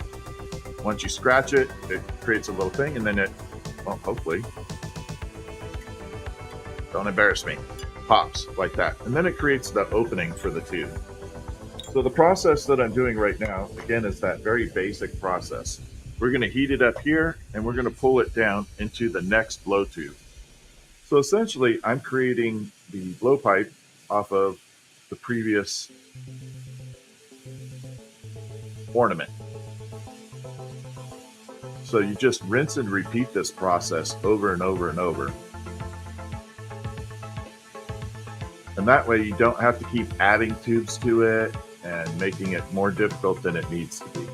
Speaker 1: Once you scratch it, it creates a little thing, and then it, well, hopefully, don't embarrass me, pops like that. And then it creates the opening for the tube. So the process that I'm doing right now, again, is that very basic process. We're going to heat it up here, and we're going to pull it down into the next blow tube. So essentially, I'm creating the blowpipe off of the previous ornament. So you just rinse and repeat this process over and over and over. And that way you don't have to keep adding tubes to it and making it more difficult than it needs to be.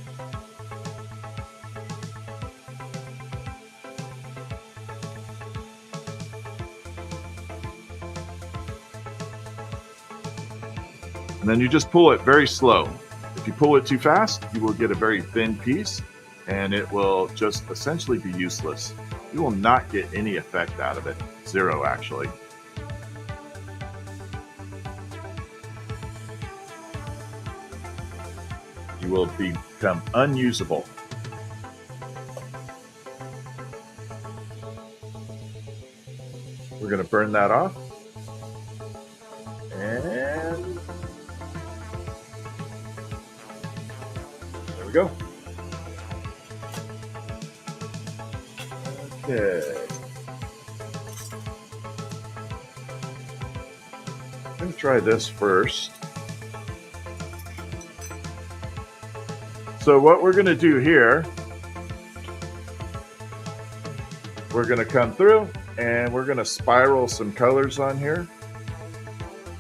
Speaker 1: And then you just pull it very slow. If you pull it too fast, you will get a very thin piece and it will just essentially be useless. You will not get any effect out of it. Zero, actually. You will become unusable. We're going to burn that off. And there we go. Okay. I'm going to try this first. So what we're going to do here, we're going to come through and we're going to spiral some colors on here.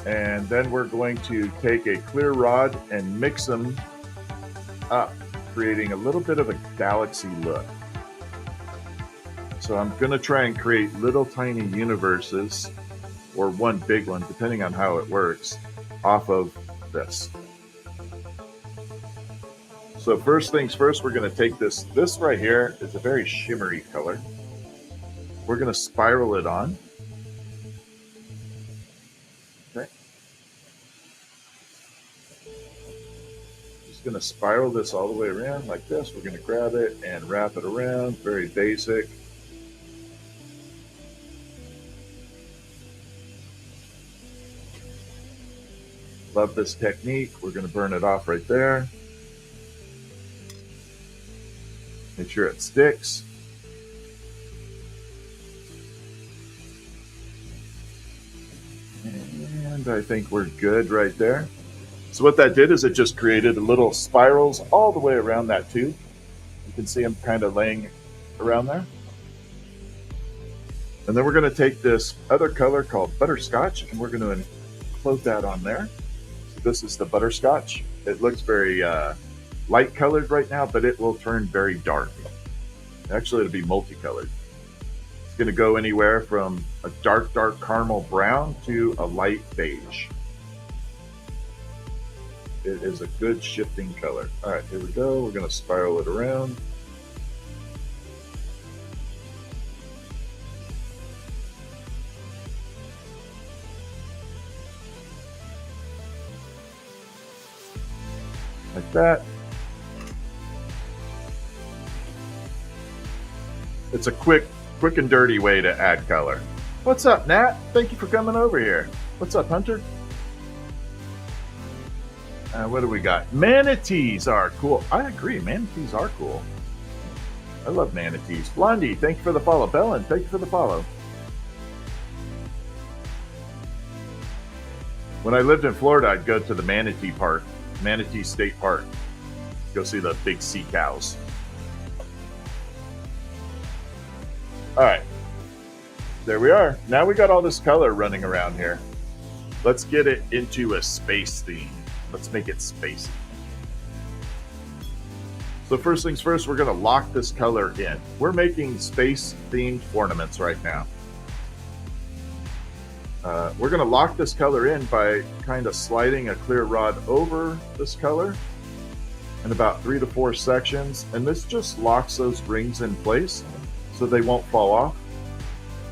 Speaker 1: And then we're going to take a clear rod and mix them up, creating a little bit of a galaxy look. So I'm going to try and create little tiny universes, or one big one, depending on how it works, off of this. So first things first, we're going to take this. This right here is a very shimmery color. We're going to spiral it on. Okay. Just going to spiral this all the way around like this. We're going to grab it and wrap it around. Very basic. Love this technique. We're going to burn it off right there. Make sure it sticks. And I think we're good right there. So what that did is it just created little spirals all the way around that tube. You can see them kind of laying around there. And then we're going to take this other color called butterscotch and we're going to float that on there. So this is the butterscotch. It looks very light colored right now, but it will turn very dark. Actually, it'll be multicolored. It's going to go anywhere from a dark caramel brown to a light beige. It is a good shifting color. All right, here we go. We're going to spiral it around. Like that. It's a quick and dirty way to add color. What's up, Nat? Thank you for coming over here. What's up, Hunter? What do we got? Manatees are cool. I agree. Manatees are cool. I love manatees. Blondie, thank you for the follow. Bellin, thank you for the follow. When I lived in Florida, I'd go to the Manatee Park, Manatee State Park. Go see the big sea cows. All right. There we are. Now we got all this color running around here. Let's get it into a space theme. Let's make it spacey. So first things first, we're going to lock this color in. We're making space-themed ornaments right now. We're going to lock this color in by kind of sliding a clear rod over this color in about 3 to 4 sections. And this just locks those rings in place so they won't fall off,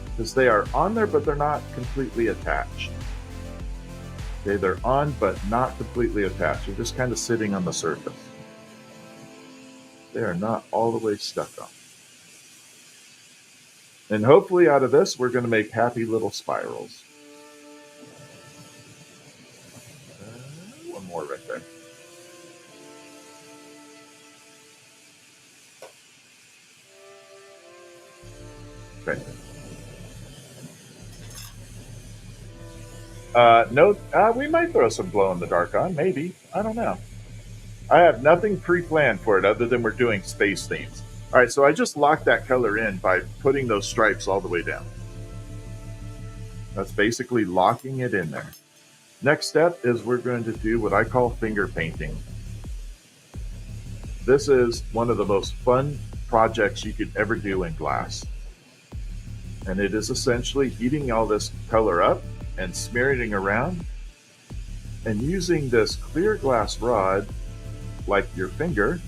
Speaker 1: because they are on there, but they're not completely attached. Okay, they're on, but not completely attached. They're just kind of sitting on the surface. They are not all the way stuck on. And hopefully out of this, we're going to make happy little spirals. One more right there. Okay. No, we might throw some glow in the dark on, maybe. I don't know. I have nothing pre-planned for it other than we're doing space themes. All right, so I just locked that color in by putting those stripes all the way down. That's basically locking it in there. Next step is we're going to do what I call finger painting. This is one of the most fun projects you could ever do in glass. And it is essentially heating all this color up and smearing it around and using this clear glass rod like your finger,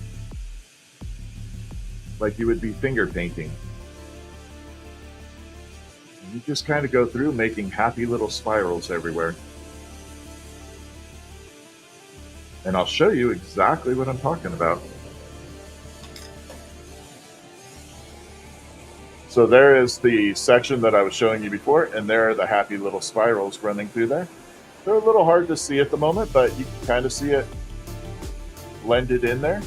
Speaker 1: like you would be finger painting. And you just kind of go through making happy little spirals everywhere. And I'll show you exactly what I'm talking about. So there is the section that I was showing you before, and there are the happy little spirals running through there. They're a little hard to see at the moment, but you can kind of see it blended in there.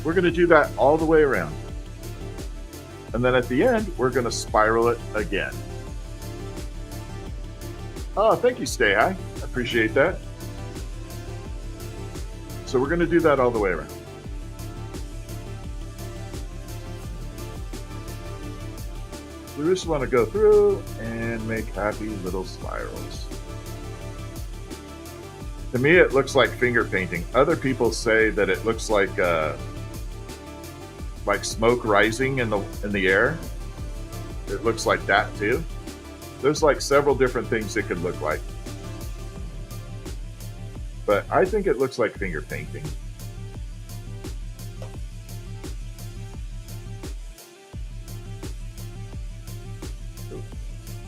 Speaker 1: We're going to do that all the way around. And then at the end, we're going to spiral it again. Oh, thank you, Stay High. I appreciate that. So we're going to do that all the way around. We just want to go through and make happy little spirals. To me, it looks like finger painting. Other people say that it looks like smoke rising in the air. It looks like that too. There's like several different things it could look like. But I think it looks like finger painting.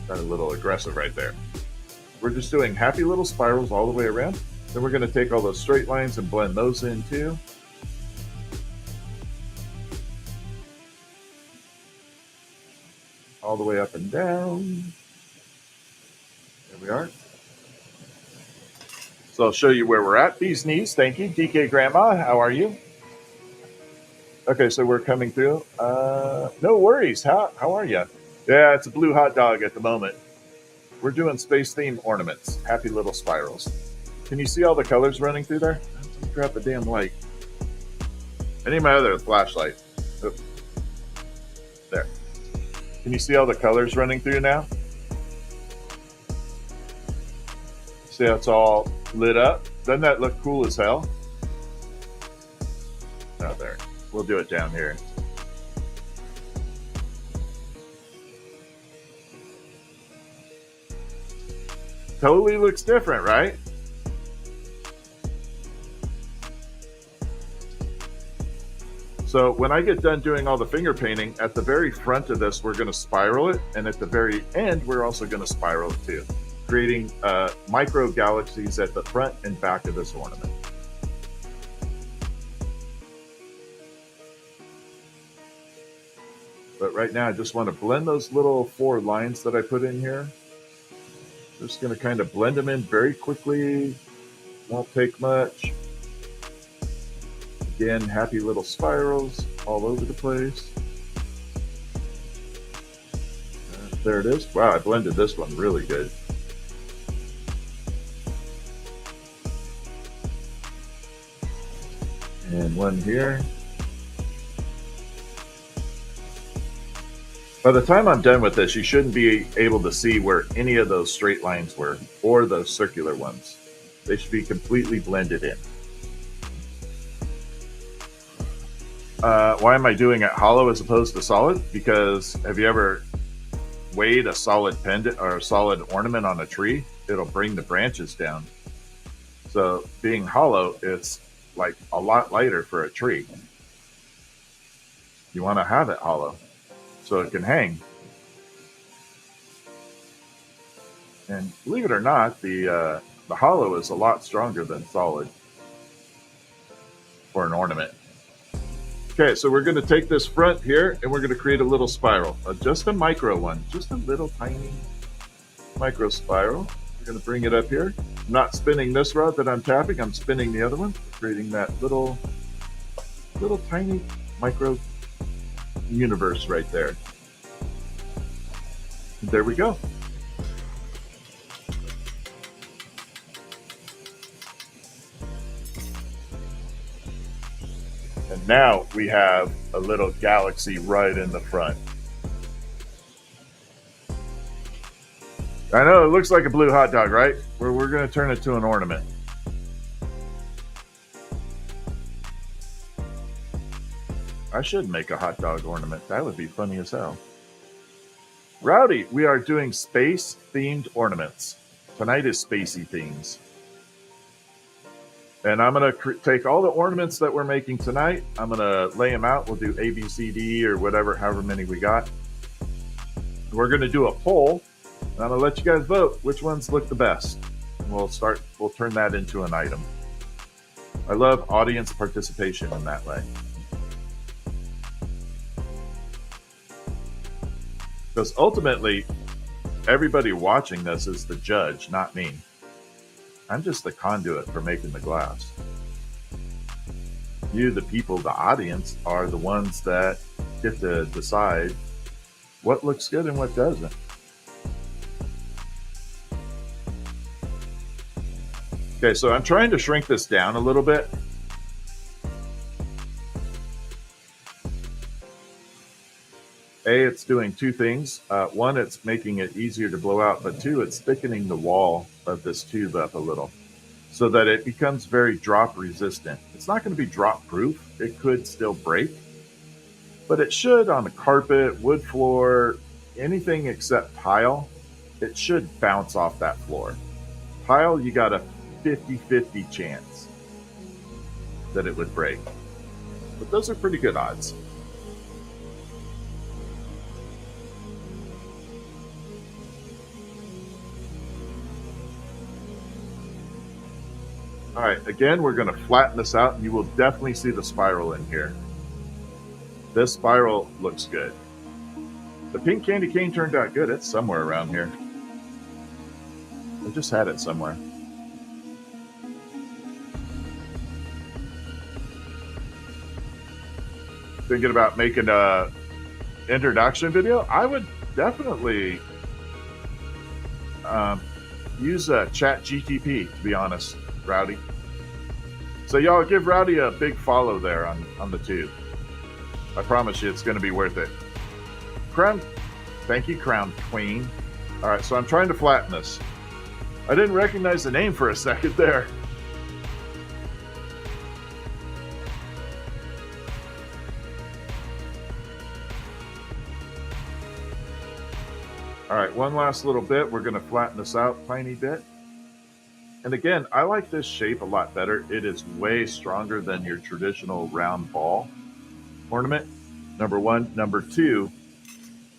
Speaker 1: Got a little aggressive right there. We're just doing happy little spirals all the way around. Then we're going to take all those straight lines and blend those in too. All the way up and down. There we are. So I'll show you where we're at. Bee's Knees, thank you. DK Grandma, how are you? Okay, so we're coming through. No worries. How are you? Yeah, it's a blue hot dog at the moment. We're doing space theme ornaments. Happy little spirals. Can you see all the colors running through there? Let me grab the damn light. I need my other flashlight. Oh. There. Can you see all the colors running through now? See how it's all lit up? Doesn't that look cool as hell? Oh, there. We'll do it down here. Totally looks different, right? So when I get done doing all the finger painting, at the very front of this, we're going to spiral it. And at the very end, we're also going to spiral it too, creating micro galaxies at the front and back of this ornament. But right now, I just want to blend those little 4 lines that I put in here. Just going to kind of blend them in very quickly. Won't take much. Again, happy little spirals all over the place. There it is. Wow, I blended this one really good. And one here. By the time I'm done with this, you shouldn't be able to see where any of those straight lines were or those circular ones. They should be completely blended in. Why am I doing it hollow as opposed to solid? Because have you ever weighed a solid pendant or a solid ornament on a tree? It'll bring the branches down. So being hollow, it's like a lot lighter for a tree. You want to have it hollow so it can hang. And believe it or not, the hollow is a lot stronger than solid for an ornament. Okay, so we're going to take this front here and we're going to create a little spiral, just a micro one, just a little tiny micro spiral. We're going to bring it up here. I'm not spinning this rod that I'm tapping, I'm spinning the other one, creating that little tiny micro universe right there. And there we go. And now we have a little galaxy right in the front. I know it looks like a blue hot dog, right? We're going to turn it to an ornament. I should make a hot dog ornament. That would be funny as hell. Rowdy, we are doing space-themed ornaments. Tonight is spacey themes. And I'm going to take all the ornaments that we're making tonight. I'm going to lay them out. We'll do A, B, C, D, or whatever, however many we got. We're going to do a poll. And I'm going to let you guys vote which ones look the best. And we'll turn that into an item. I love audience participation in that way. Because ultimately, everybody watching this is the judge, not me. I'm just the conduit for making the glass. You, the people, the audience, are the ones that get to decide what looks good and what doesn't. Okay, so I'm trying to shrink this down a little bit. It's doing two things. One, it's making it easier to blow out, but two, it's thickening the wall of this tube up a little so that it becomes very drop resistant. It's not going to be drop proof. It could still break, but it should on the carpet, wood floor, anything except tile, it should bounce off that floor. Tile, you got a 50-50 chance that it would break, but those are pretty good odds. All right, again, we're going to flatten this out, and you will definitely see the spiral in here. This spiral looks good. The pink candy cane turned out good. It's somewhere around here. I just had it somewhere. Thinking about making a introduction video? I would definitely use ChatGTP, to be honest, Rowdy. So y'all give Rowdy a big follow there on the tube. I promise you it's going to be worth it. Crown, thank you, Crown Queen. All right, so I'm trying to flatten this. I didn't recognize the name for a second there. All right, one last little bit. We're going to flatten this out a tiny bit. And again, I like this shape a lot better. It is way stronger than your traditional round ball ornament, number one. Number two,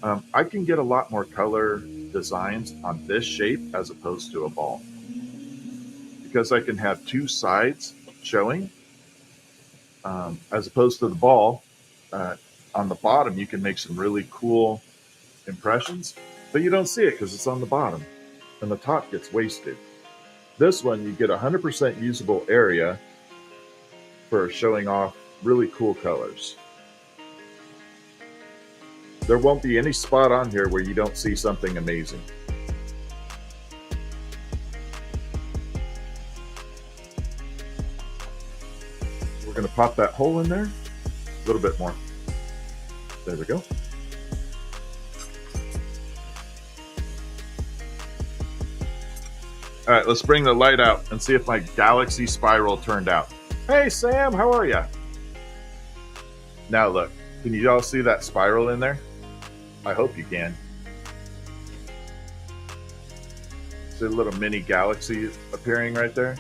Speaker 1: I can get a lot more color designs on this shape as opposed to a ball, because I can have two sides showing as opposed to the ball. On the bottom, you can make some really cool impressions, but you don't see it because it's on the bottom. and the top gets wasted. This one, you get 100% usable area for showing off really cool colors. There won't be any spot on here where you don't see something amazing. We're going to pop that hole in there a little bit more. There we go. All right, let's bring the light out and see if my galaxy spiral turned out. Hey, Sam, how are you? Now look, can you all see that spiral in there? I hope you can. See a little mini galaxy appearing right there?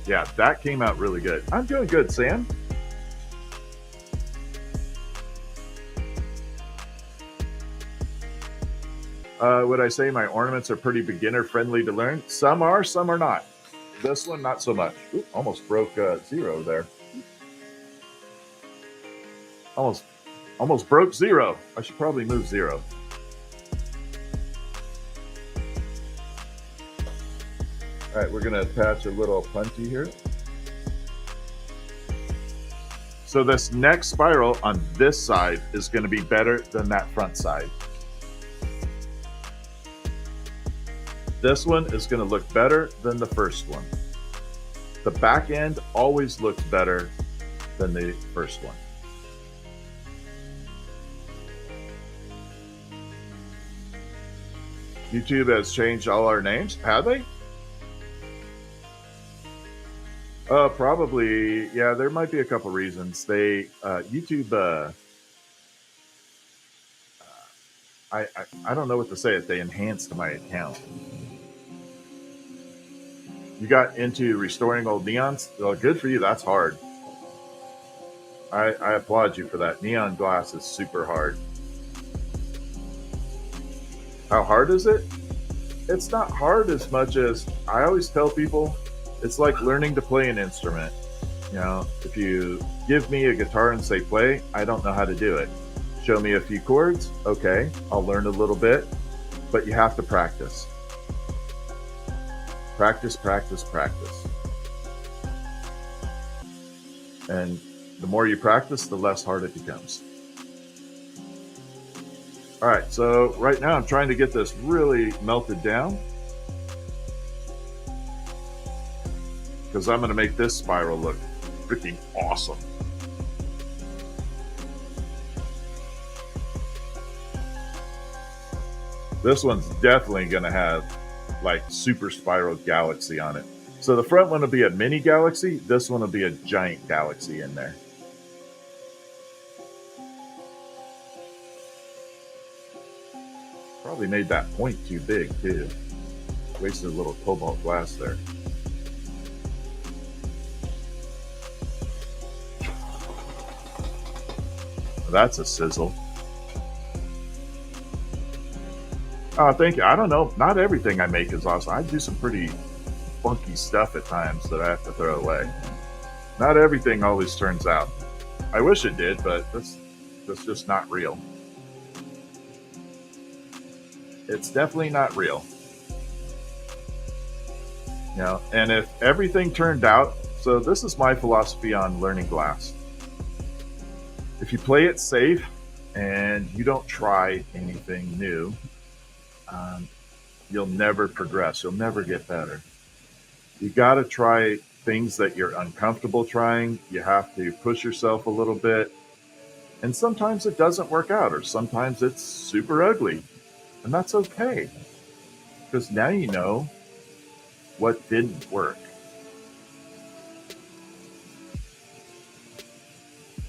Speaker 1: Yeah, that came out really good. I'm doing good, Sam. Would I say my ornaments are pretty beginner friendly to learn? Some are not. This one, not so much. Ooh, almost broke zero there. Almost broke zero. I should probably move zero. All right, we're gonna attach a little punchy here. So this next spiral on this side is gonna be better than that front side. This one is going to look better than the first one. The back end always looks better than the first one. YouTube has changed all our names. Have they? Probably. Yeah, there might be a couple reasons. YouTube, I don't know what to say. They enhanced my account. You got into restoring old neons? Well, good for you. That's hard. I applaud you for that. Neon glass is super hard. How hard is it? It's not hard as much as I always tell people, it's like learning to play an instrument. You know, if you give me a guitar and say play, I don't know how to do it. Show me a few chords, okay, I'll learn a little bit, but you have to practice. Practice, practice, practice. And the more you practice, the less hard it becomes. All right, so right now I'm trying to get this really melted down because I'm going to make this spiral look freaking awesome. This one's definitely going to have like super spiral galaxy on it. So the front one will be a mini galaxy. This one will be a giant galaxy in there. Probably made that point too big too. Wasted a little cobalt glass there. That's a sizzle. Oh, thank you. I don't know. Not everything I make is awesome. I do some pretty funky stuff at times that I have to throw away. Not everything always turns out. I wish it did, but that's just not real. It's definitely not real. You know, and if everything turned out, so this is my philosophy on learning glass. If you play it safe and you don't try anything new, you'll never progress. You'll never get better. You got to try things that you're uncomfortable trying. You have to push yourself a little bit. And sometimes it doesn't work out, or sometimes it's super ugly. And that's okay. Because now you know what didn't work.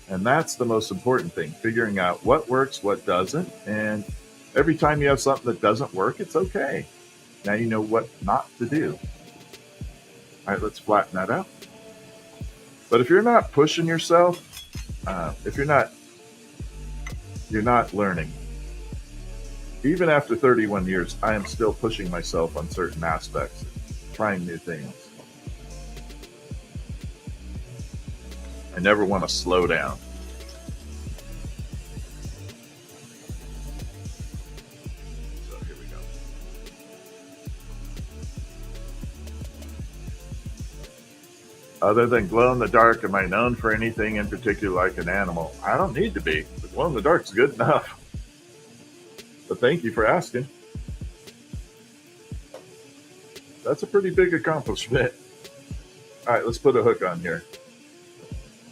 Speaker 1: And that's the most important thing, figuring out what works, what doesn't. And every time you have something that doesn't work, it's okay. Now you know what not to do. All right, let's flatten that out. But if you're not pushing yourself, if you're not learning. Even after 31 years, I am still pushing myself on certain aspects, trying new things. I never want to slow down. Other than glow in the dark, am I known for anything in particular like an animal? I don't need to be. The glow in the dark's good enough. But thank you for asking. That's a pretty big accomplishment. All right, let's put a hook on here.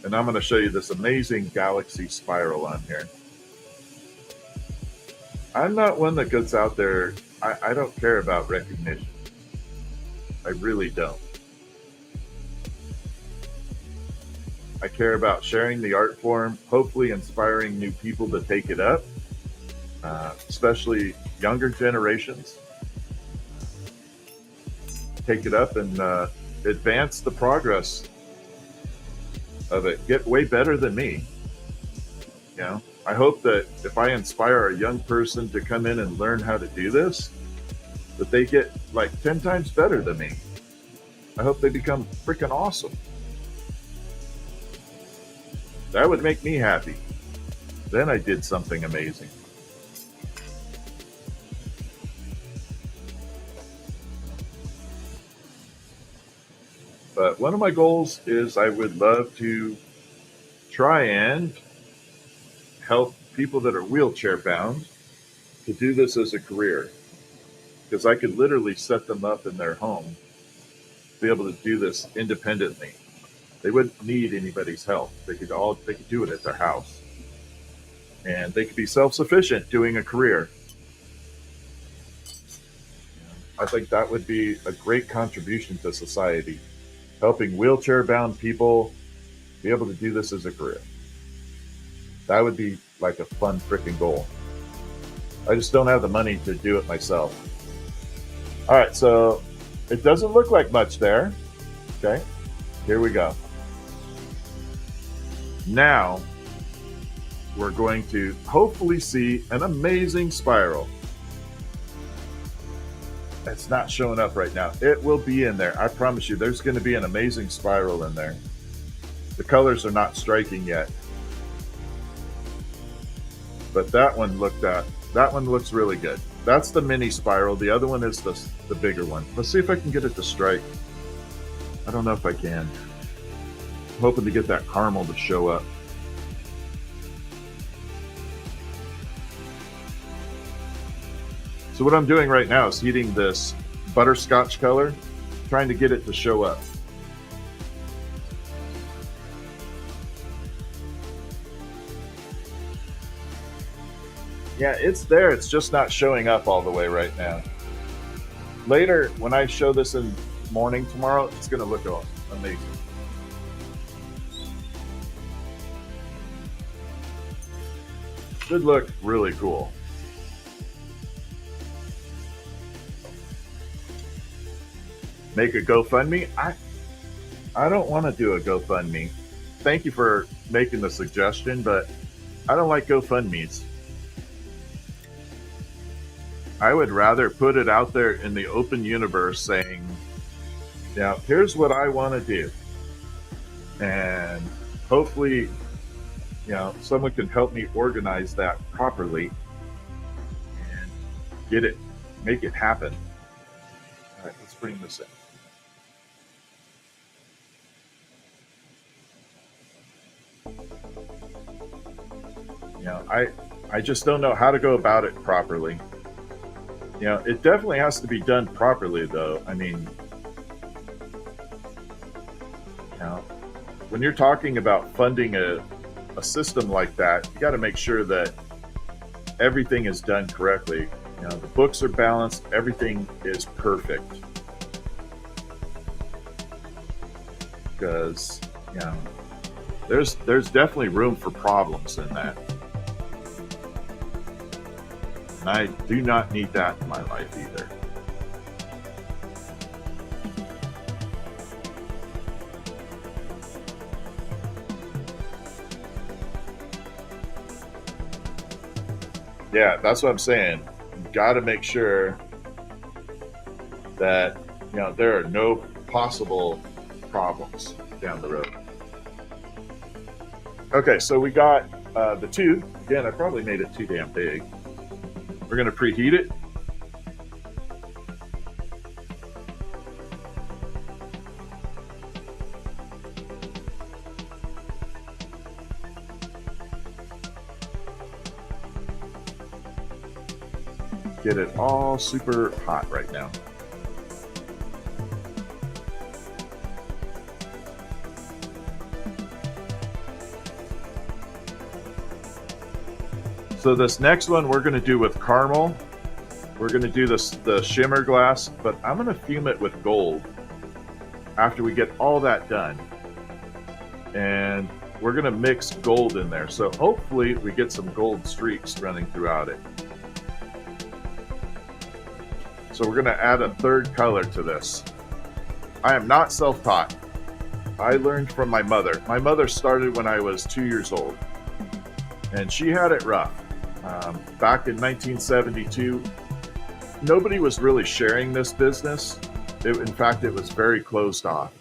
Speaker 1: And I'm going to show you this amazing galaxy spiral on here. I'm not one that gets out there. I don't care about recognition. I really don't. I care about sharing the art form, hopefully inspiring new people to take it up, especially younger generations. Take it up and advance the progress of it. Get way better than me. You know, I hope that if I inspire a young person to come in and learn how to do this, that they get like 10 times better than me. I hope they become freaking awesome. That would make me happy. Then I did something amazing. But one of my goals is I would love to try and help people that are wheelchair bound to do this as a career. Because I could literally set them up in their home, be able to do this independently. They wouldn't need anybody's help. They could do it at their house. And they could be self-sufficient doing a career. I think that would be a great contribution to society, helping wheelchair-bound people be able to do this as a career. That would be like a fun freaking goal. I just don't have the money to do it myself. All right, so it doesn't look like much there. Okay, here we go. Now we're going to hopefully see an amazing spiral. It's not showing up right now. It will be in there. I promise you, there's going to be an amazing spiral in there. The colors are not striking yet. But that one looks really good. That's the mini spiral. The other one is the bigger one. Let's see if I can get it to strike. I don't know if I can. I'm hoping to get that caramel to show up. So what I'm doing right now is heating this butterscotch color, trying to get it to show up. Yeah, it's there. It's just not showing up all the way right now. Later, when I show this in morning tomorrow, it's going to look amazing. Should look really cool. Make a GoFundMe? I don't want to do a GoFundMe. Thank you for making the suggestion, but I don't like GoFundMes. I would rather put it out there in the open universe saying, now, here's what I want to do. And hopefully, someone can help me organize that properly and make it happen. All right, let's bring this in. I just don't know how to go about it properly. It definitely has to be done properly, though. I mean, when you're talking about funding a system like that, you got to make sure that everything is done correctly. The books are balanced, everything is perfect. Because, there's definitely room for problems in that. And I do not need that in my life either. Yeah, that's what I'm saying. You've got to make sure that, there are no possible problems down the road. Okay, so we got the tube. Again, I probably made it too damn big. We're going to preheat it. get it all super hot right now. So this next one we're going to do with caramel. We're going to do the shimmer glass, but I'm going to fume it with gold after we get all that done. And we're going to mix gold in there. So hopefully we get some gold streaks running throughout it. So we're going to add a third color to this. I am not self-taught. I learned from my mother. My mother started when I was 2 years old, and she had it rough. Back in 1972, nobody was really sharing this business. In fact, it was very closed off.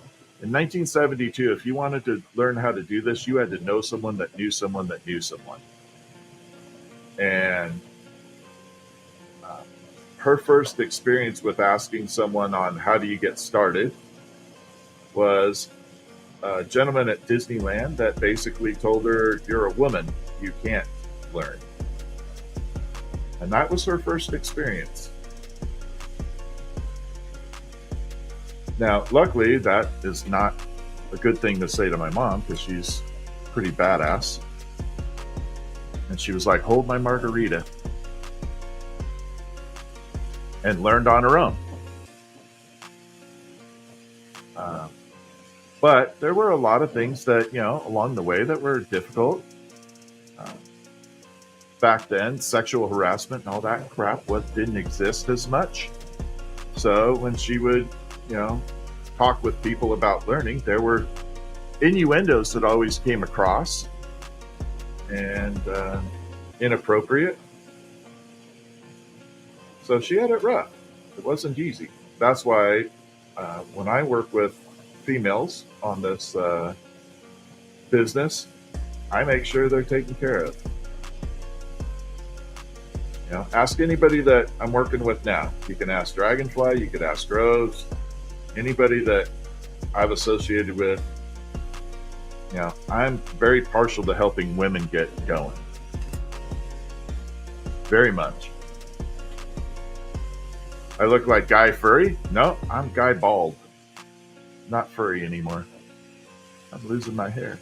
Speaker 1: In 1972, if you wanted to learn how to do this, you had to know someone that knew someone that knew someone. And her first experience with asking someone on how do you get started was a gentleman at Disneyland that basically told her, "You're a woman, you can't learn." And that was her first experience. Now, luckily, that is not a good thing to say to my mom because she's pretty badass. And she was like, "Hold my margarita," and learned on her own. But there were a lot of things that, along the way that were difficult. Back then, sexual harassment and all that crap didn't exist as much. So when she would, talk with people about learning, there were innuendos that always came across and inappropriate. So she had it rough. It wasn't easy. That's why when I work with females on this business, I make sure they're taken care of. Ask anybody that I'm working with now. You can ask Dragonfly, you could ask Rose, anybody that I've associated with. I'm very partial to helping women get going. Very much. I look like Guy Furry? No, I'm Guy Bald. Not furry anymore. I'm losing my hair.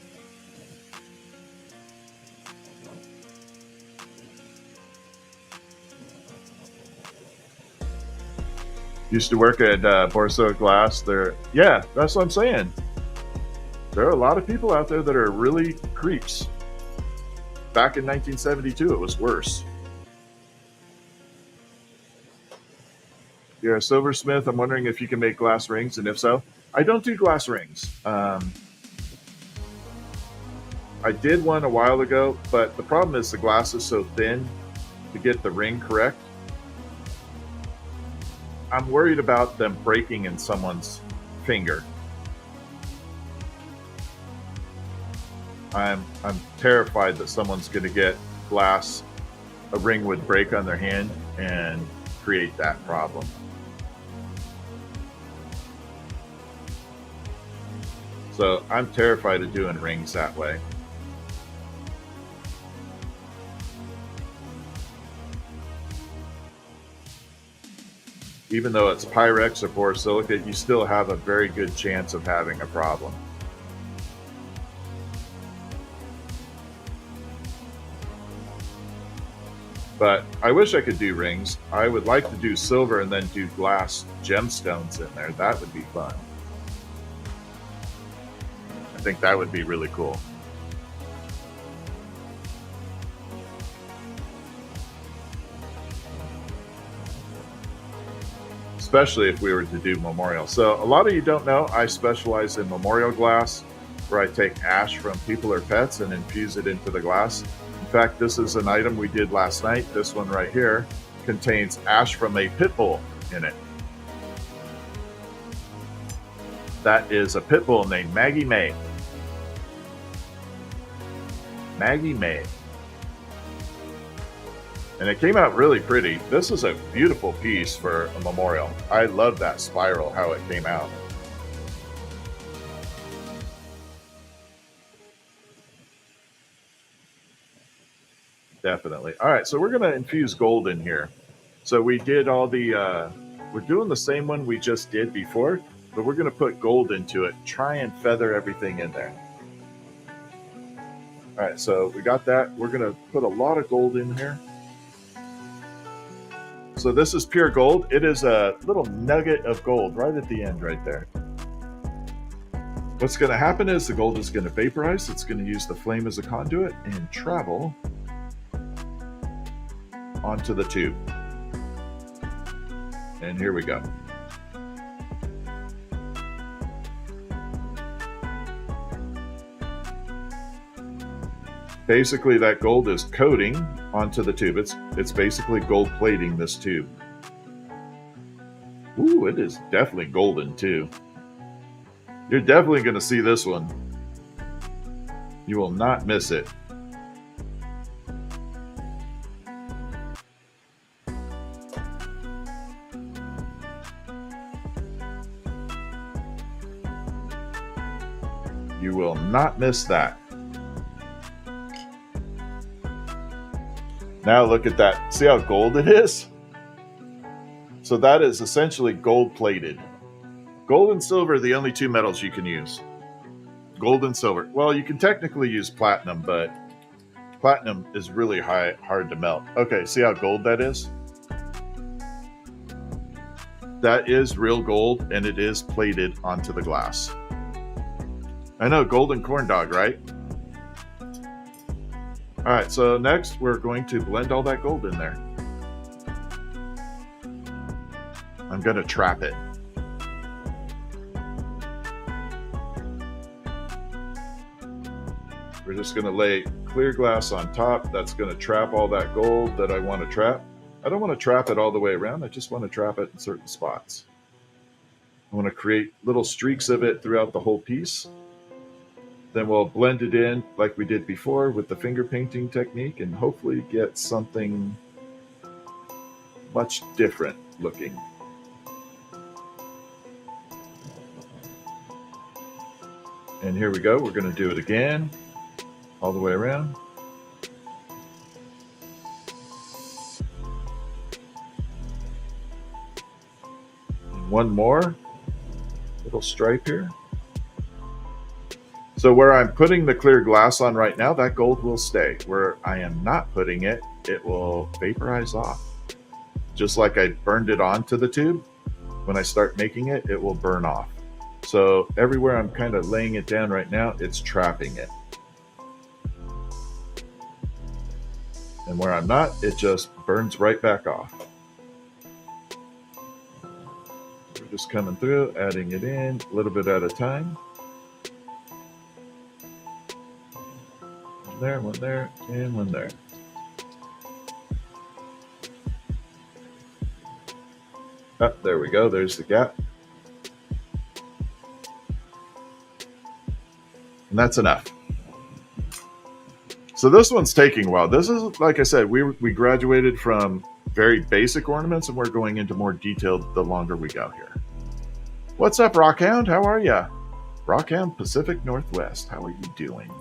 Speaker 1: Used to work at Borso Glass. Yeah, that's what I'm saying. There are a lot of people out there that are really creeps. Back in 1972, it was worse. You're a silversmith. I'm wondering if you can make glass rings, and if so, I don't do glass rings. I did one a while ago, but the problem is the glass is so thin to get the ring correct. I'm worried about them breaking in someone's finger. I'm terrified that someone's going to get glass, a ring would break on their hand and create that problem. So I'm terrified of doing rings that way. Even though it's Pyrex or borosilicate, you still have a very good chance of having a problem. But I wish I could do rings. I would like to do silver and then do glass gemstones in there. That would be fun. I think that would be really cool. Especially if we were to do memorial. So a lot of you don't know, I specialize in memorial glass, where I take ash from people or pets and infuse it into the glass. In fact, this is an item we did last night. This one right here contains ash from a pit bull in it. That is a pit bull named Maggie May. Maggie May. And it came out really pretty. This is a beautiful piece for a memorial. I love that spiral, how it came out. Definitely. All right, so we're going to infuse gold in here. So we did all the, we're doing the same one we just did before, but we're going to put gold into it, try and feather everything in there. All right, so we got that. We're going to put a lot of gold in here. So this is pure gold. It is a little nugget of gold right at the end right there. What's going to happen is the gold is going to vaporize. It's going to use the flame as a conduit and travel onto the tube. And here we go. Basically, that gold is coating onto the tube. It's basically gold plating this tube. Ooh, it is definitely golden too. You're definitely going to see this one. You will not miss it. You will not miss that. Now look at that. See how gold it is? So that is essentially gold plated. Gold and silver are the only two metals you can use. Gold and silver. Well, you can technically use platinum, but platinum is really hard to melt. Okay, see how gold that is? That is real gold, and it is plated onto the glass. I know, golden corn dog, right? All right, so next we're going to blend all that gold in there. I'm going to trap it. We're just going to lay clear glass on top. That's going to trap all that gold that I want to trap. I don't want to trap it all the way around. I just want to trap it in certain spots. I want to create little streaks of it throughout the whole piece. Then we'll blend it in like we did before with the finger painting technique and hopefully get something much different looking. And here we go. We're going to do it again all the way around. And one more little stripe here. So where I'm putting the clear glass on right now, that gold will stay. Where I am not putting it, it will vaporize off. Just like I burned it onto the tube, when I start making it, it will burn off. So everywhere I'm kind of laying it down right now, it's trapping it. And where I'm not, it just burns right back off. We're just coming through, adding it in a little bit at a time. One there, and one there. Oh, there we go. There's the gap. And that's enough. So this one's taking a while. This is, like I said, we graduated from very basic ornaments, and we're going into more detailed the longer we go here. What's up, Rockhound? How are ya? Rockhound Pacific Northwest. How are you doing?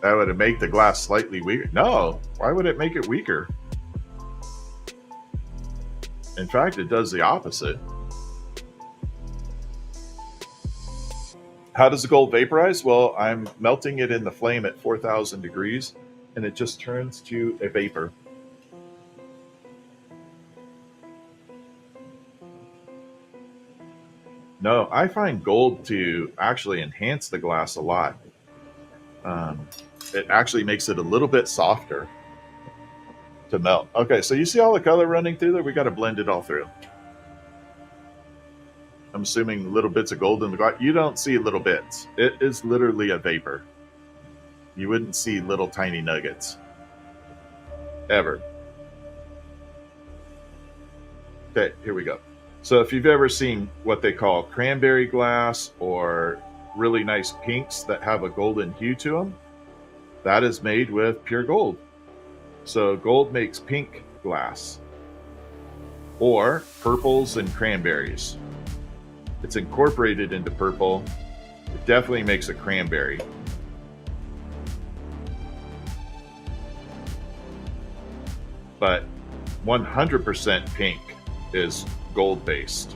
Speaker 1: That would make the glass slightly weaker. No, why would it make it weaker? In fact, it does the opposite. How does the gold vaporize? Well, I'm melting it in the flame at 4,000 degrees, and it just turns to a vapor. No, I find gold to actually enhance the glass a lot. It actually makes it a little bit softer to melt. Okay, so you see all the color running through there? We got to blend it all through. I'm assuming little bits of gold in the glass. You don't see little bits. It is literally a vapor. You wouldn't see little tiny nuggets. Ever. Okay, here we go. So if you've ever seen what they call cranberry glass or really nice pinks that have a golden hue to them, that is made with pure gold. So gold makes pink glass, or purples and cranberries. It's incorporated into purple. It definitely makes a cranberry. but 100% pink is gold based.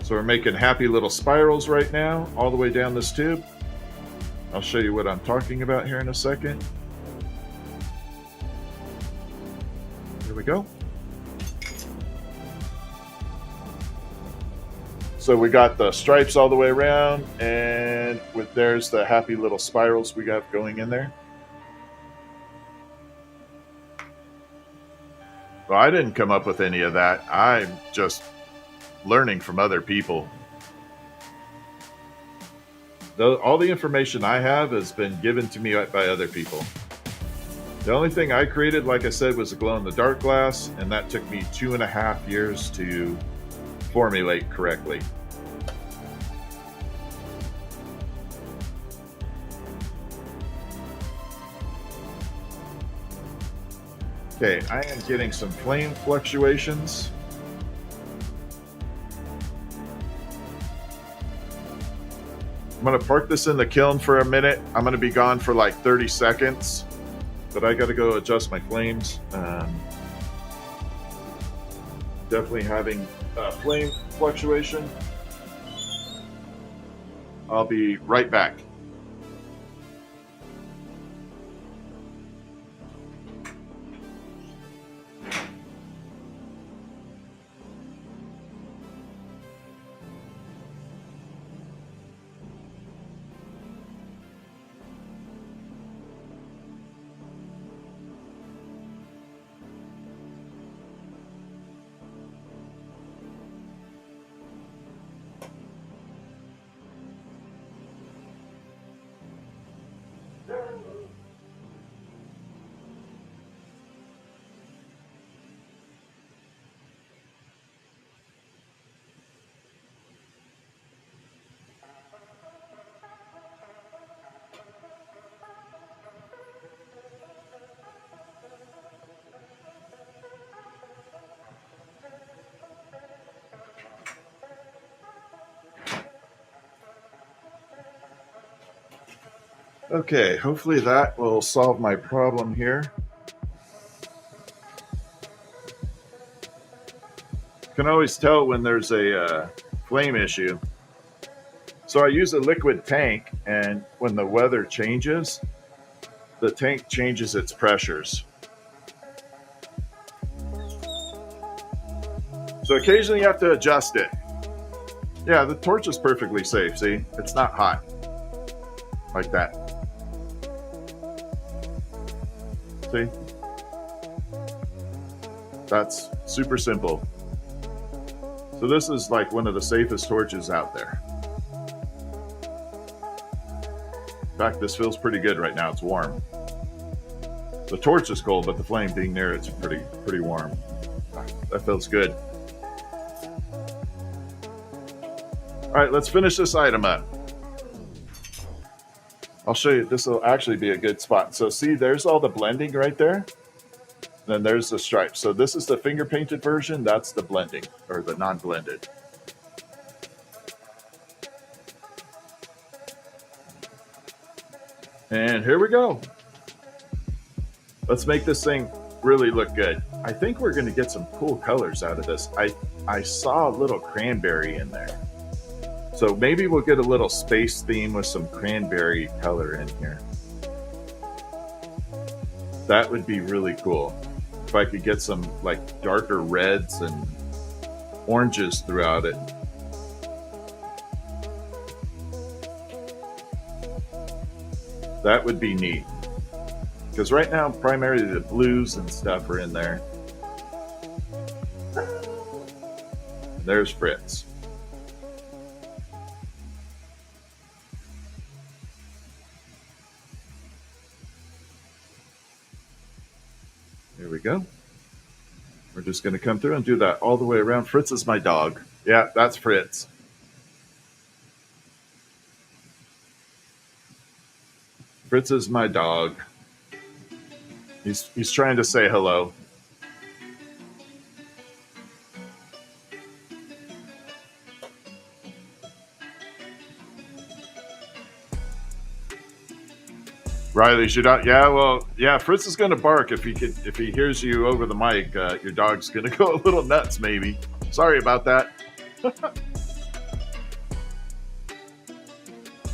Speaker 1: So we're making happy little spirals right now, all the way down this tube. I'll show you what I'm talking about here in a second. Here we go. So we got the stripes all the way around, and there's the happy little spirals we got going in there. Well, I didn't come up with any of that. I'm just learning from other people. All the information I have has been given to me by other people. The only thing I created, like I said, was a glow-in-the-dark glass, and that took me 2.5 years to formulate correctly. Okay, I am getting some flame fluctuations. I'm going to park this in the kiln for a minute. I'm going to be gone for like 30 seconds, but I got to go adjust my flames. Definitely having flame fluctuation. I'll be right back. Okay, hopefully that will solve my problem here. You can always tell when there's a flame issue. So I use a liquid tank, and when the weather changes, the tank changes its pressures. So occasionally you have to adjust it. Yeah, the torch is perfectly safe, see? It's not hot. Like that. See? That's super simple. So this is like one of the safest torches out there. In fact, this feels pretty good right now. It's warm. The torch is cold, but the flame being near it's pretty warm. That feels good. All right, let's finish this item up. I'll show you. This will actually be a good spot. So see, there's all the blending right there. Then there's the stripes. So this is the finger painted version. That's the blending, or the non-blended. And here we go. Let's make this thing really look good. I think we're going to get some cool colors out of this. I saw a little cranberry in there. So maybe we'll get a little space theme with some cranberry color in here. That would be really cool. If I could get some like darker reds and oranges throughout it. That would be neat. Because right now, primarily the blues and stuff are in there. There's Fritz. There we go. We're just going to come through and do that all the way around. Fritz is my dog. Yeah, that's Fritz. Fritz is my dog. He's trying to say hello. Riley, should I? Yeah, well, yeah. Fritz is gonna bark if he hears you over the mic. Your dog's gonna go a little nuts, maybe. Sorry about that.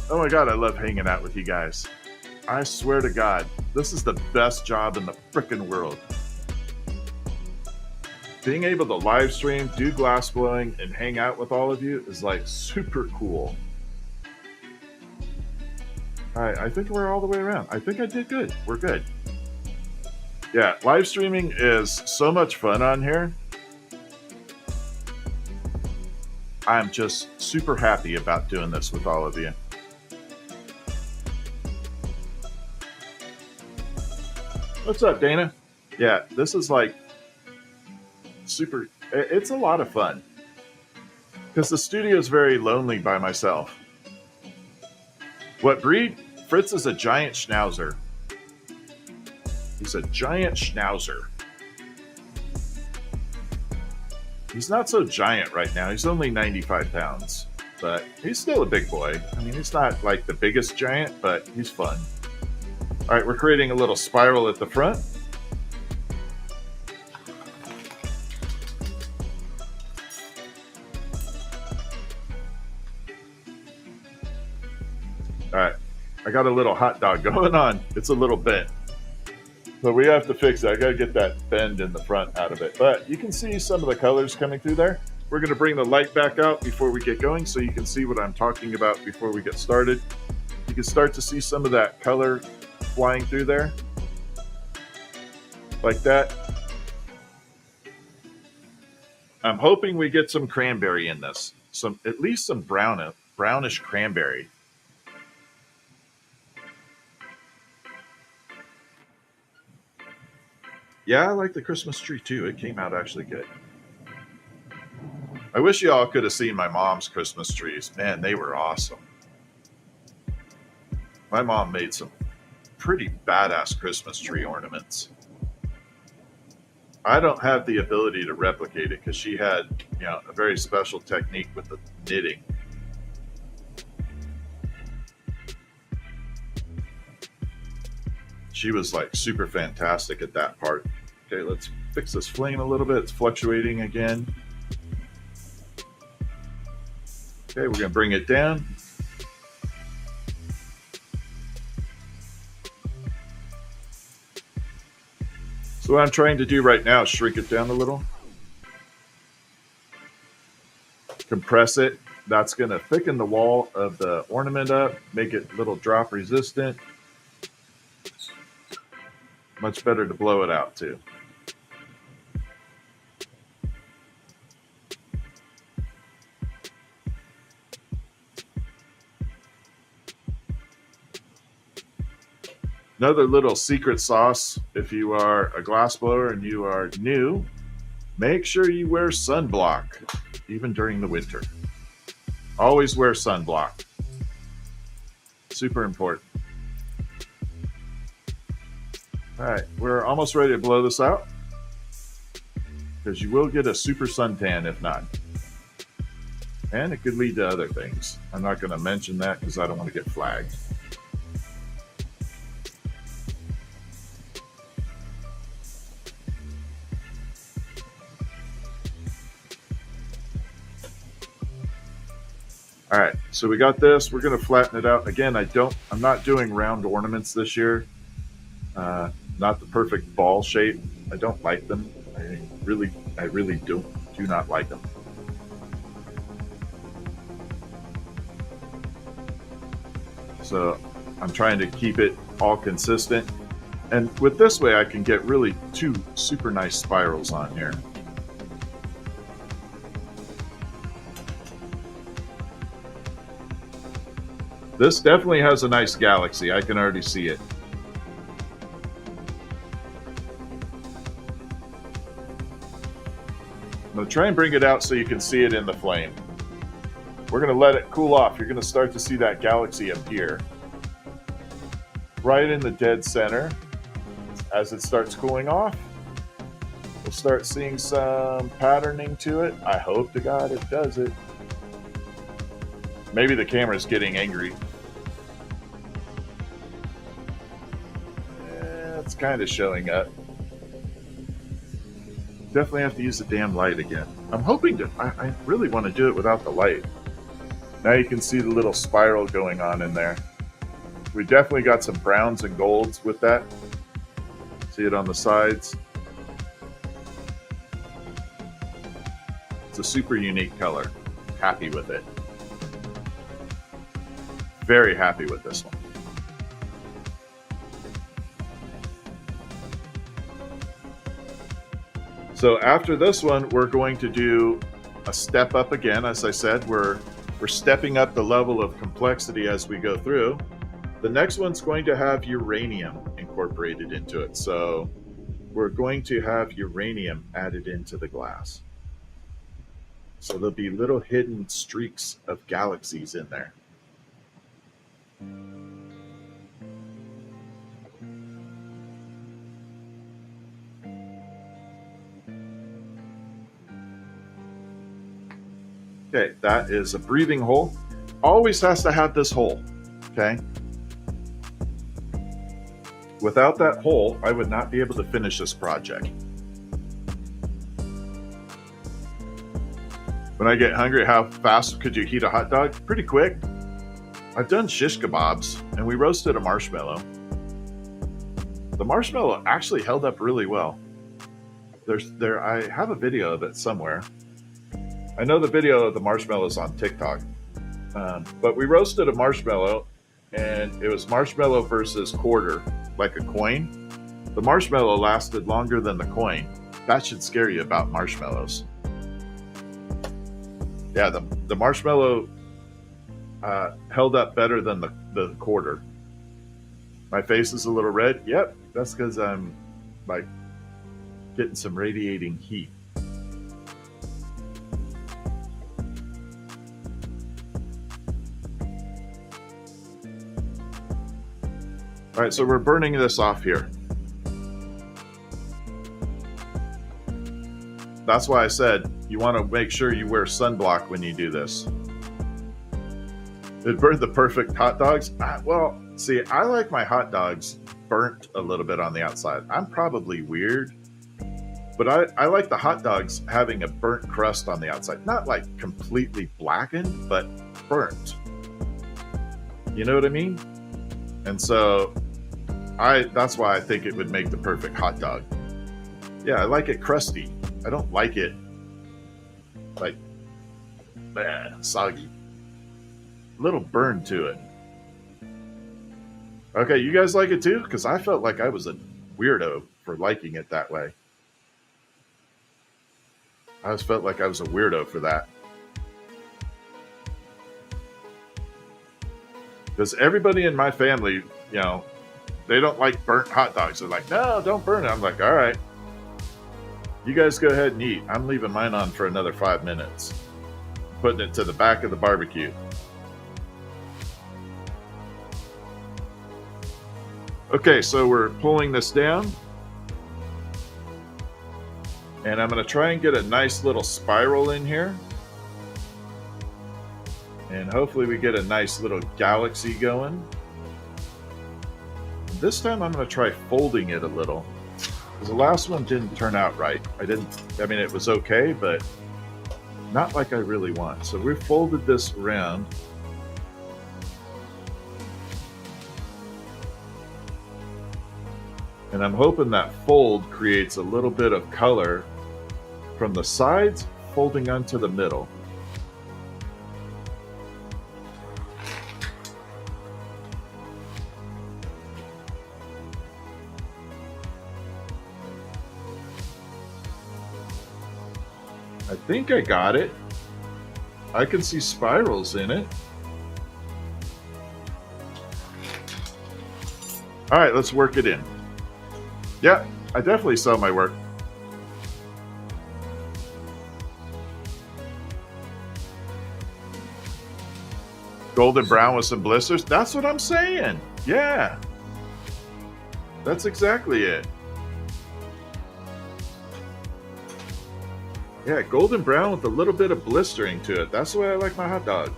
Speaker 1: Oh my god, I love hanging out with you guys. I swear to God, this is the best job in the frickin' world. Being able to live stream, do glass blowing, and hang out with all of you is like super cool. All right, I think we're all the way around. I think I did good. We're good. Yeah, live streaming is so much fun on here. I'm just super happy about doing this with all of you. What's up, Dana? Yeah, this is like super. It's a lot of fun because the studio is very lonely by myself. What breed? Fritz is a giant schnauzer. He's a giant schnauzer. He's not so giant right now. He's only 95 pounds, but he's still a big boy. I mean, he's not like the biggest giant, but he's fun. All right, we're creating a little spiral at the front. All right, I got a little hot dog going on. It's a little bent. So we have to fix it. I got to get that bend in the front out of it. But you can see some of the colors coming through there. We're going to bring the light back out before we get going so you can see what I'm talking about before we get started. You can start to see some of that color flying through there. Like that. I'm hoping we get some cranberry in this. At least some brownish cranberry. Yeah, I like the Christmas tree too. It came out actually good. I wish y'all could have seen my mom's Christmas trees. Man, they were awesome. My mom made some pretty badass Christmas tree ornaments. I don't have the ability to replicate it because she had, a very special technique with the knitting. She was like super fantastic at that part. Okay, let's fix this flame a little bit. It's fluctuating again. Okay, we're going to bring it down. So what I'm trying to do right now is shrink it down a little. Compress it. That's going to thicken the wall of the ornament up, make it a little drop resistant. Much better to blow it out too. Another little secret sauce, if you are a glass blower and you are new, make sure you wear sunblock, even during the winter. Always wear sunblock. Super important. All right, we're almost ready to blow this out because you will get a super suntan if not. And it could lead to other things. I'm not going to mention that because I don't want to get flagged. All right, so we got this. We're going to flatten it out. Again, I'm not doing round ornaments this year. Not the perfect ball shape. I don't like them. I really do not like them. So I'm trying to keep it all consistent. And with this way, I can get really two super nice spirals on here. This definitely has a nice galaxy. I can already see it. I'm going to try and bring it out so you can see it in the flame. We're going to let it cool off. You're going to start to see that galaxy appear. Right in the dead center. As it starts cooling off, we'll start seeing some patterning to it. I hope to God it does it. Maybe the camera's getting angry. kind of showing up. Definitely have to use the damn light again. I'm hoping to, I really want to do it without the light. Now you can see the little spiral going on in there. We definitely got some browns and golds with that. See it on the sides. It's a super unique color. Happy with it. Very happy with this one. So after this one, we're going to do a step up again. As I said, we're stepping up the level of complexity as we go through. The next one's going to have uranium incorporated into it. So we're going to have uranium added into the glass. So there'll be little hidden streaks of galaxies in there. Okay, that is a breathing hole. Always has to have this hole, okay? Without that hole, I would not be able to finish this project. When I get hungry, how fast could you heat a hot dog? Pretty quick. I've done shish kebabs, and we roasted a marshmallow. The marshmallow actually held up really well. I have a video of it somewhere. I know the video of the marshmallow is on TikTok. But we roasted a marshmallow, and it was marshmallow versus quarter, like a coin. The marshmallow lasted longer than the coin. That should scare you about marshmallows. Yeah, the marshmallow held up better than the quarter. My face is a little red. Yep, that's because I'm like getting some radiating heat. All right, so we're burning this off here. That's why I said you want to make sure you wear sunblock when you do this. It burned the perfect hot dogs. Well, see, I like my hot dogs burnt a little bit on the outside. I'm probably weird, but I like the hot dogs having a burnt crust on the outside. Not like completely blackened, but burnt. You know what I mean? And so that's why I think it would make the perfect hot dog. Yeah, I like it crusty. I don't like it like soggy. A little burn to it. Okay, you guys like it too? Because I felt like I was a weirdo for liking it that way. I just felt like I was a weirdo for that. Because everybody in my family, you know, they don't like burnt hot dogs. They're like, no, don't burn it. I'm like, all right. You guys go ahead and eat. I'm leaving mine on for another 5 minutes. Putting it to the back of the barbecue. Okay, so we're pulling this down. And I'm going to try and get a nice little spiral in here. And hopefully we get a nice little galaxy going. This time I'm going to try folding it a little. Because the last one didn't turn out right. I mean, it was okay, but not like I really want. So we folded this around. And I'm hoping that fold creates a little bit of color from the sides folding onto the middle. I think I got it. I can see spirals in it. All right, let's work it in. Yeah, I definitely saw my work. Golden brown with some blisters. That's what I'm saying. Yeah. That's exactly it. Yeah, golden brown with a little bit of blistering to it. That's the way I like my hot dog.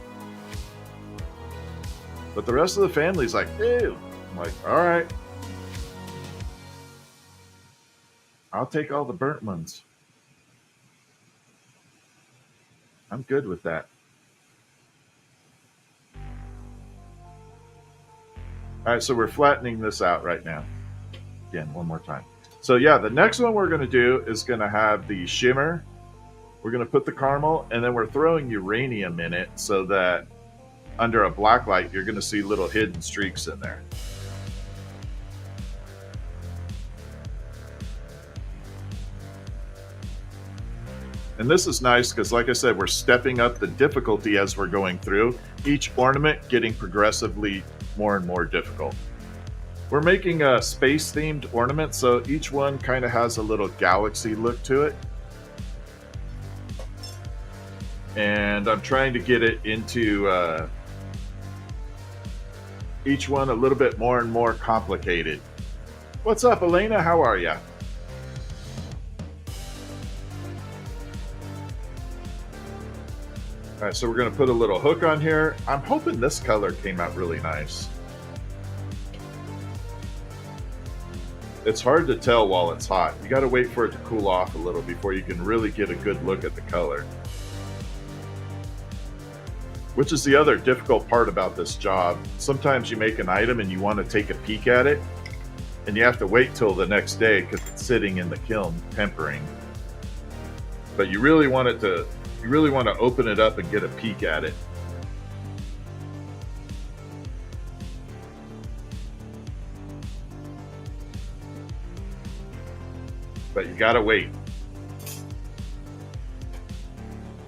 Speaker 1: But the rest of the family's like, ew. I'm like, all right. I'll take all the burnt ones. I'm good with that. All right, so we're flattening this out right now. Again, one more time. So yeah, the next one we're going to do is going to have the shimmer. We're going to put the caramel, and then we're throwing uranium in it so that under a black light, you're going to see little hidden streaks in there. And this is nice because, like I said, we're stepping up the difficulty as we're going through, each ornament getting progressively more and more difficult. We're making a space-themed ornament, so each one kind of has a little galaxy look to it. And I'm trying to get it into each one a little bit more and more complicated. What's up, Elena? How are you? All right, so we're going to put a little hook on here. I'm hoping this color came out really nice. It's hard to tell while it's hot. You got to wait for it to cool off a little before you can really get a good look at the color. Which is the other difficult part about this job. Sometimes you make an item and you want to take a peek at it, and you have to wait till the next day because it's sitting in the kiln tempering. But you really want it to, you really want to open it up and get a peek at it. But you gotta wait,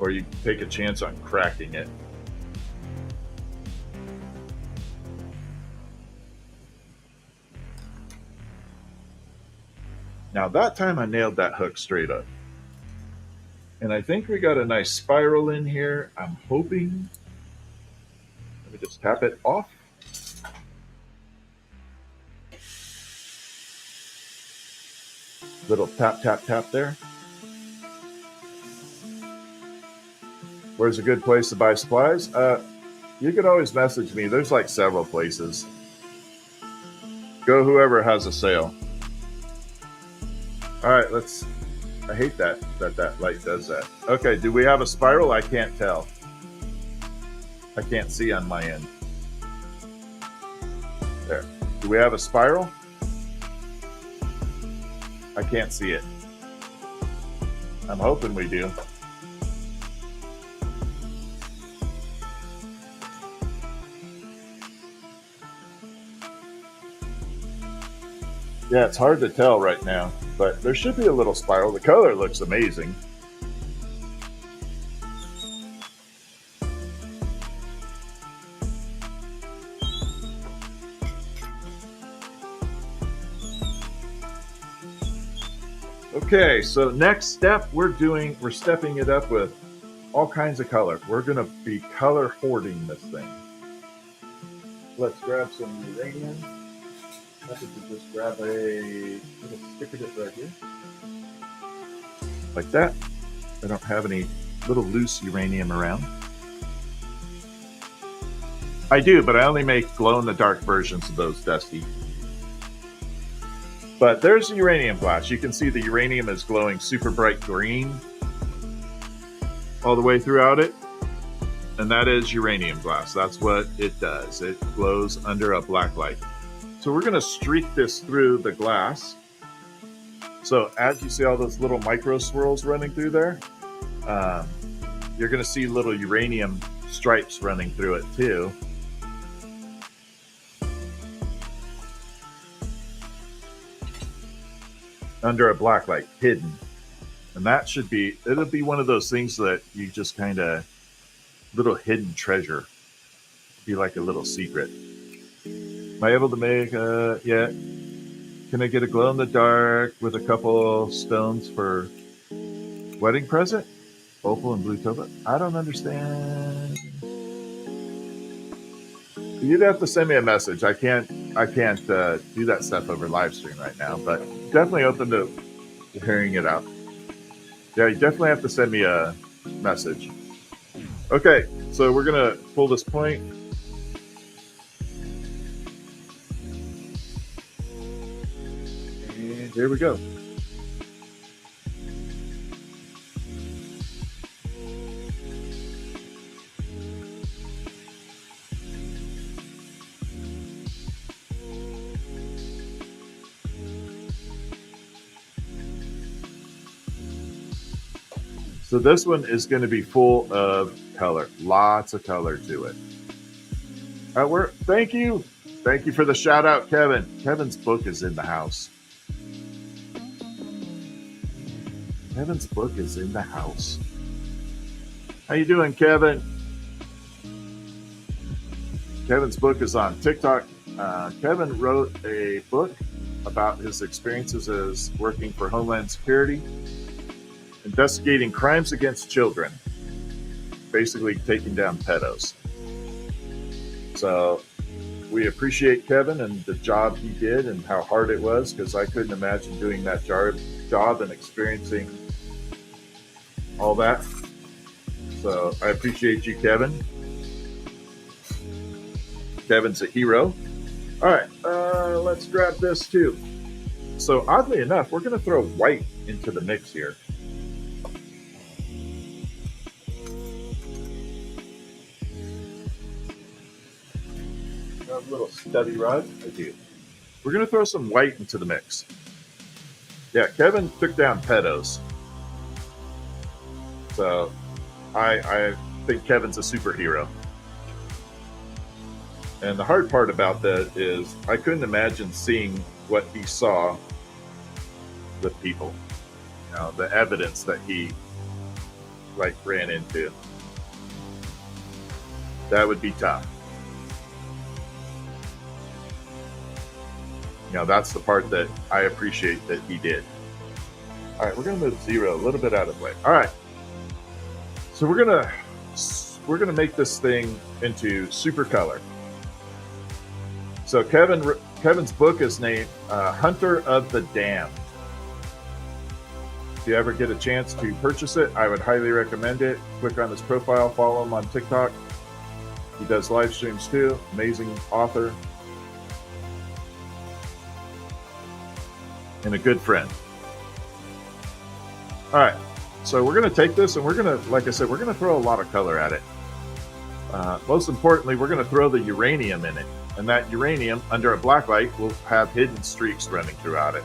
Speaker 1: or you take a chance on cracking it. Now that time I nailed that hook straight up. And I think we got a nice spiral in here. I'm hoping. Let me just tap it off. Little tap, tap, tap there. Where's a good place to buy supplies? You can always message me. There's like several places. Go whoever has a sale. All right, let's. I hate that light does that. Okay, do we have a spiral? I can't tell. I can't see on my end. There. Do we have a spiral? I can't see it. I'm hoping we do. Yeah, it's hard to tell right now, but there should be a little spiral. The color looks amazing. Okay, so next step, we're stepping it up with all kinds of color. We're going to be color hoarding this thing. Let's grab some uranium. I think we just grab a little sticker dip right here. Like that. I don't have any little loose uranium around. I do, but I only make glow-in-the-dark versions of those, Dusty. But there's the uranium glass. You can see the uranium is glowing super bright green all the way throughout it. And that is uranium glass. That's what it does. It glows under a black light. So we're going to streak this through the glass. So as you see all those little micro swirls running through there, you're going to see little uranium stripes running through it too. Under a black light, hidden. And that should be, it'll be one of those things that you just kind of, little hidden treasure. Be like a little secret. Am I able to make, yeah. Can I get a glow in the dark with a couple stones for wedding present? Opal and blue topaz? I don't understand. You'd have to send me a message. I can't do that stuff over live stream right now, but definitely open to hearing it out. Yeah, you definitely have to send me a message. Okay, so we're gonna pull this point. And here we go. So this one is going to be full of color, lots of color to it. Thank you for the shout out, Kevin. Kevin's book is in the house. Kevin's book is in the house. How you doing, Kevin? Kevin's book is on TikTok. Kevin wrote a book about his experiences as working for Homeland Security, investigating crimes against children, basically taking down pedos. So we appreciate Kevin and the job he did and how hard it was, because I couldn't imagine doing that job and experiencing all that. So I appreciate you, Kevin. Kevin's a hero. All right, let's grab this too. So oddly enough, we're going to throw white into the mix here. Got a little study rod. I do. We're going to throw some white into the mix. Yeah, Kevin took down pedos. So I think Kevin's a superhero. And the hard part about that is I couldn't imagine seeing what he saw with people. You know, the evidence that he ran into. That would be tough. You know, that's the part that I appreciate that he did. All right, we're going to move 0 a little bit out of the way. All right. So we're gonna make this thing into super color. So Kevin's book is named Hunter of the Damned. If you ever get a chance to purchase it, I would highly recommend it. Click on his profile, follow him on TikTok. He does live streams too. Amazing author. And a good friend. All right. So we're going to take this and we're going to, like I said, we're going to throw a lot of color at it. Most importantly, we're going to throw the uranium in it. And that uranium, under a black light, will have hidden streaks running throughout it.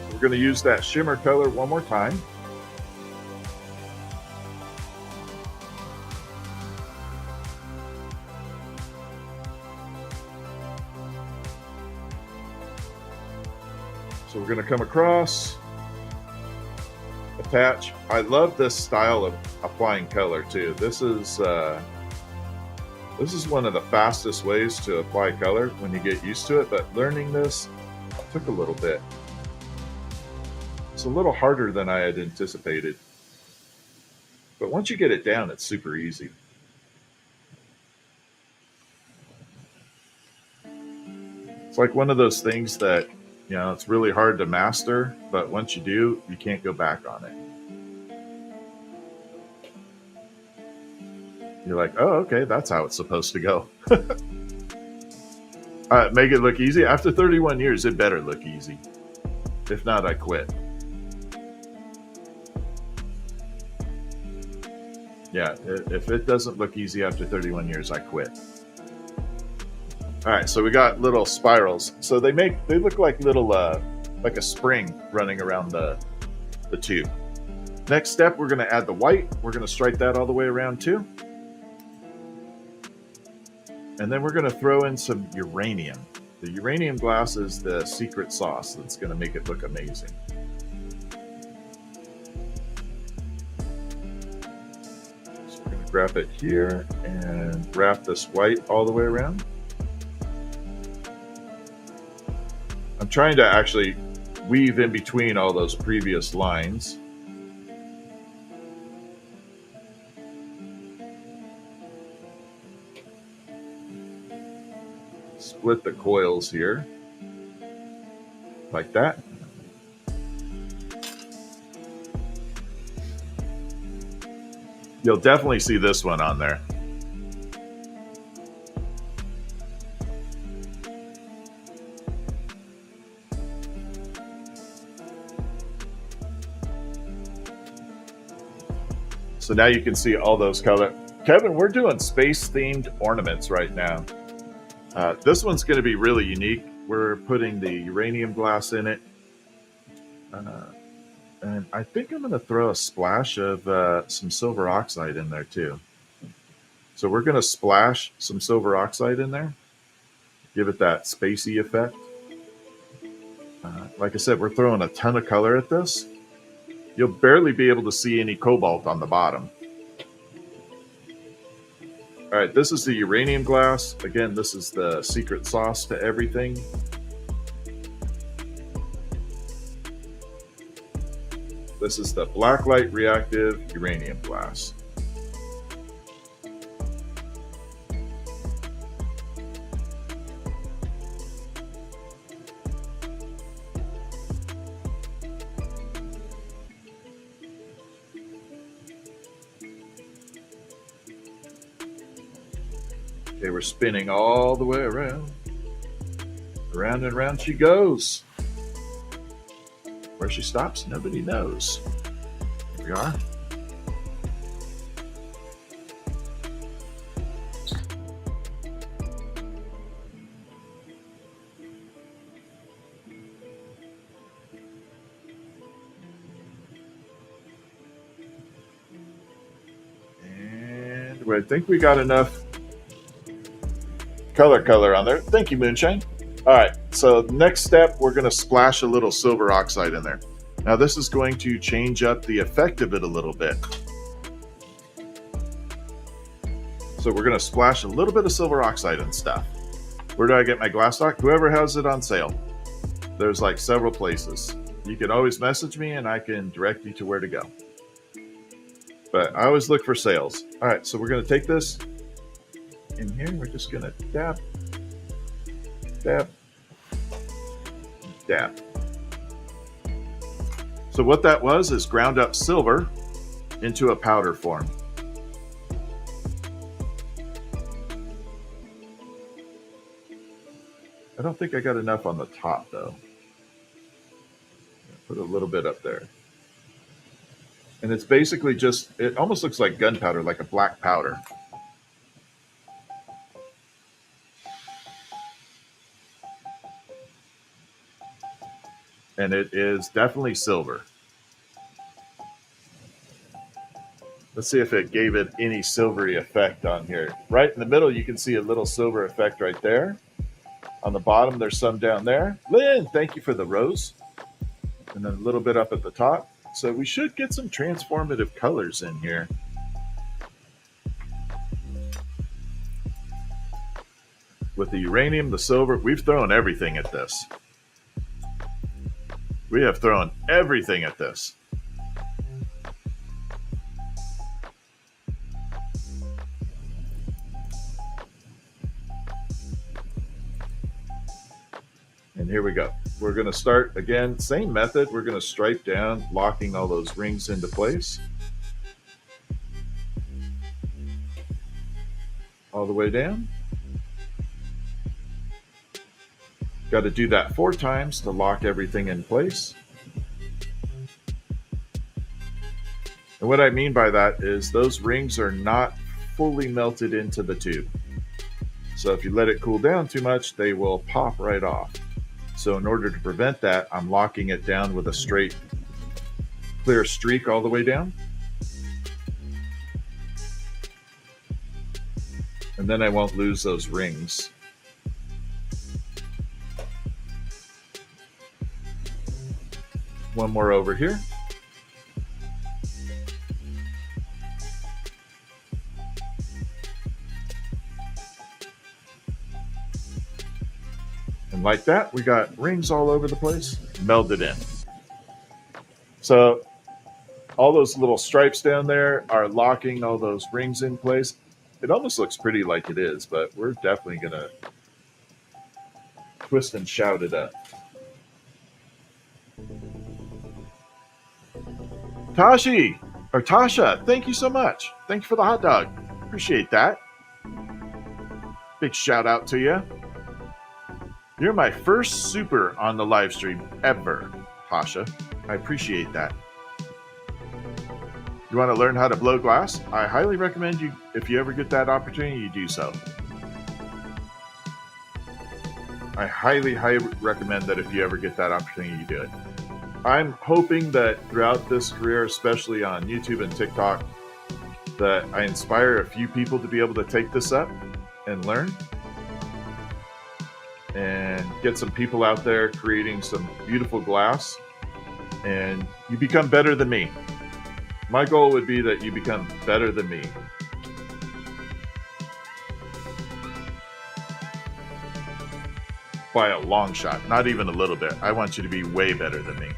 Speaker 1: So we're going to use that shimmer color one more time. So we're going to come across, attach. I love this style of applying color too. This is one of the fastest ways to apply color when you get used to it, but learning this took a little bit. It's a little harder than I had anticipated. But once you get it down, it's super easy. It's like one of those things that, you know, it's really hard to master, but once you do, you can't go back on it. You're like, oh, okay, that's how it's supposed to go. Make it look easy. After 31 years, it better look easy. If not, I quit. Yeah, if it doesn't look easy after 31 years, I quit. All right, so we got little spirals. So they look like little, like a spring running around the tube. Next step, we're going to add the white. We're going to stripe that all the way around too. And then we're going to throw in some uranium. The uranium glass is the secret sauce that's going to make it look amazing. So we're going to grab it here and wrap this white all the way around. I'm trying to actually weave in between all those previous lines. Split the coils here, like that. You'll definitely see this one on there. So now you can see all those colors. Kevin, we're doing space-themed ornaments right now. This one's going to be really unique. We're putting the uranium glass in it. Uh, and I think I'm going to throw a splash of some silver oxide in there too. So we're going to splash some silver oxide in there, give it that spacey effect. Like I said, we're throwing a ton of color at this. You'll barely be able to see any cobalt on the bottom. All right, this is the uranium glass. Again, this is the secret sauce to everything. This is the blacklight reactive uranium glass. Okay, we're spinning all the way around. Around and around she goes. Where she stops, nobody knows. Here we are. And I think we got enough color on there. Thank you, Moonshine. All right, so next step, we're going to splash a little silver oxide in there. Now this is going to change up the effect of it a little bit. So we're going to splash a little bit of silver oxide and stuff. Where do I get my glass stock? Whoever has it on sale. There's like several places. You can always message me and I can direct you to where to go. But I always look for sales. All right, so we're going to take this in here. We're just going to dab, dab, dab. So what that was is ground up silver into a powder form. I don't think I got enough on the top though. Put a little bit up there. And it's basically just, it almost looks like gunpowder, like a black powder. And it is definitely silver. Let's see if it gave it any silvery effect on here. Right in the middle, you can see a little silver effect right there. On the bottom, there's some down there. Lynn, thank you for the rose. And then a little bit up at the top. So we should get some transformative colors in here. With the uranium, the silver, we've thrown everything at this. We have thrown everything at this. And here we go. We're going to start again, same method. We're going to stripe down, locking all those rings into place. All the way down. Got to do that 4 times to lock everything in place. And what I mean by that is those rings are not fully melted into the tube. So if you let it cool down too much, they will pop right off. So in order to prevent that, I'm locking it down with a straight clear streak all the way down. And then I won't lose those rings. One more over here. And like that, we got rings all over the place, melded in. So all those little stripes down there are locking all those rings in place. It almost looks pretty like it is, but we're definitely going to twist and shout it up. Tasha, thank you so much. Thank you for the hot dog. Appreciate that. Big shout out to you. You're my first super on the live stream ever, Tasha. I appreciate that. You want to learn how to blow glass? I highly recommend you, if you ever get that opportunity, you do so. I highly recommend that if you ever get that opportunity, you do it. I'm hoping that throughout this career, especially on YouTube and TikTok, that I inspire a few people to be able to take this up and learn and get some people out there creating some beautiful glass, and you become better than me. My goal would be that you become better than me. By a long shot, not even a little bit. I want you to be way better than me.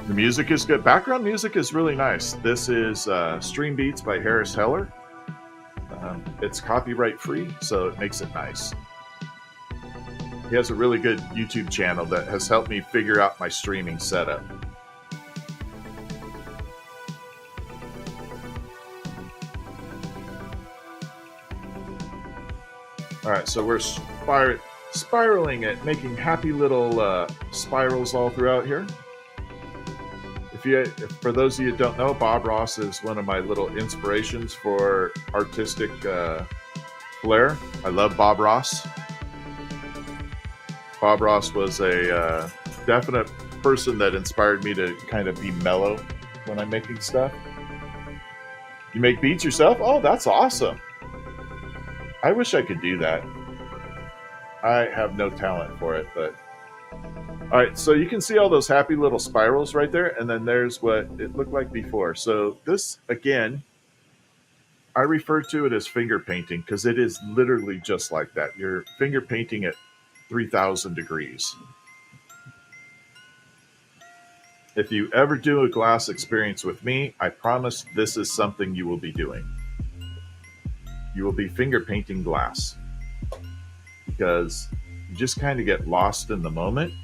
Speaker 1: The music is good. Background music is really nice. This is StreamBeats by Harris Heller. It's copyright free, so it makes it nice. He has a really good YouTube channel that has helped me figure out my streaming setup. All right, so we're spiraling it, making happy little spirals all throughout here. For those of you who don't know, Bob Ross is one of my little inspirations for artistic flair. I love Bob Ross. Bob Ross was a definite person that inspired me to kind of be mellow when I'm making stuff. You make beats yourself? Oh, that's awesome. I wish I could do that. I have no talent for it, but... All right, so you can see all those happy little spirals right there, and then there's what it looked like before. So this, again, I refer to it as finger painting because it is literally just like that. You're finger painting at 3,000 degrees. If you ever do a glass experience with me, I promise this is something you will be doing. You will be finger painting glass because you just kind of get lost in the moment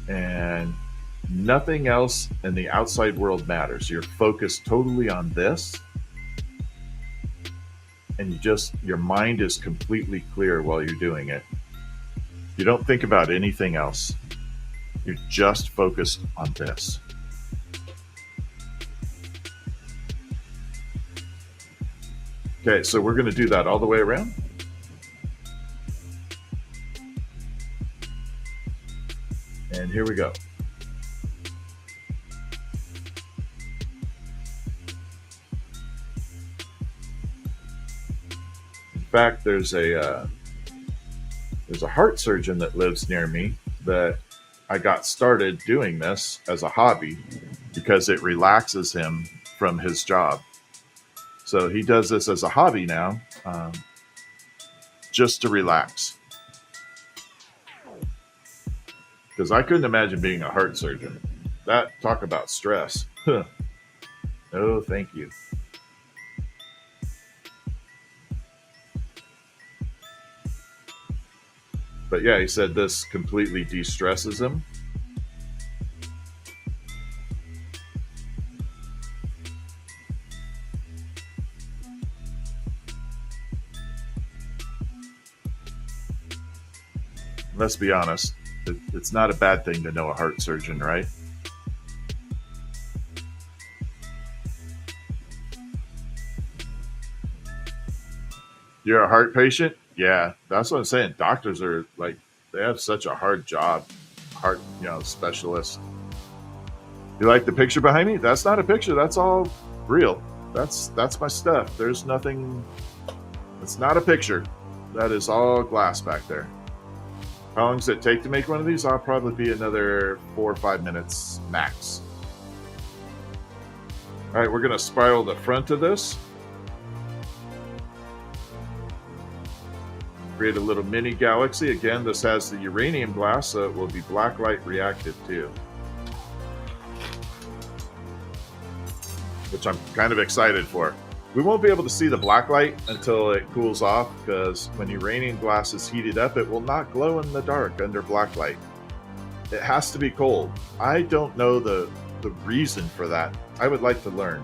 Speaker 1: and nothing else in the outside world matters. You're focused totally on this, and your mind is completely clear while you're doing it. You don't think about anything else. You're just focused on this. Okay, so we're going to do that all the way around. And here we go. In fact, there's a heart surgeon that lives near me that I got started doing this as a hobby because it relaxes him from his job. So he does this as a hobby now, just to relax. Because I couldn't imagine being a heart surgeon. Talk about stress. No, thank you. But yeah, he said this completely de-stresses him. Let's be honest, it's not a bad thing to know a heart surgeon, right? You're a heart patient? Yeah, that's what I'm saying. Doctors are like, they have such a hard job. Heart, specialist. You like the picture behind me? That's not a picture. That's all real. That's my stuff. There's nothing. It's not a picture. That is all glass back there. How long does it take to make one of these? I'll probably be another 4 or 5 minutes max. All right, we're going to spiral the front of this. Create a little mini galaxy. Again, this has the uranium glass, so it will be blacklight reactive too. Which I'm kind of excited for. We won't be able to see the blacklight until it cools off, because when uranium glass is heated up, it will not glow in the dark under blacklight. It has to be cold. I don't know the reason for that. I would like to learn.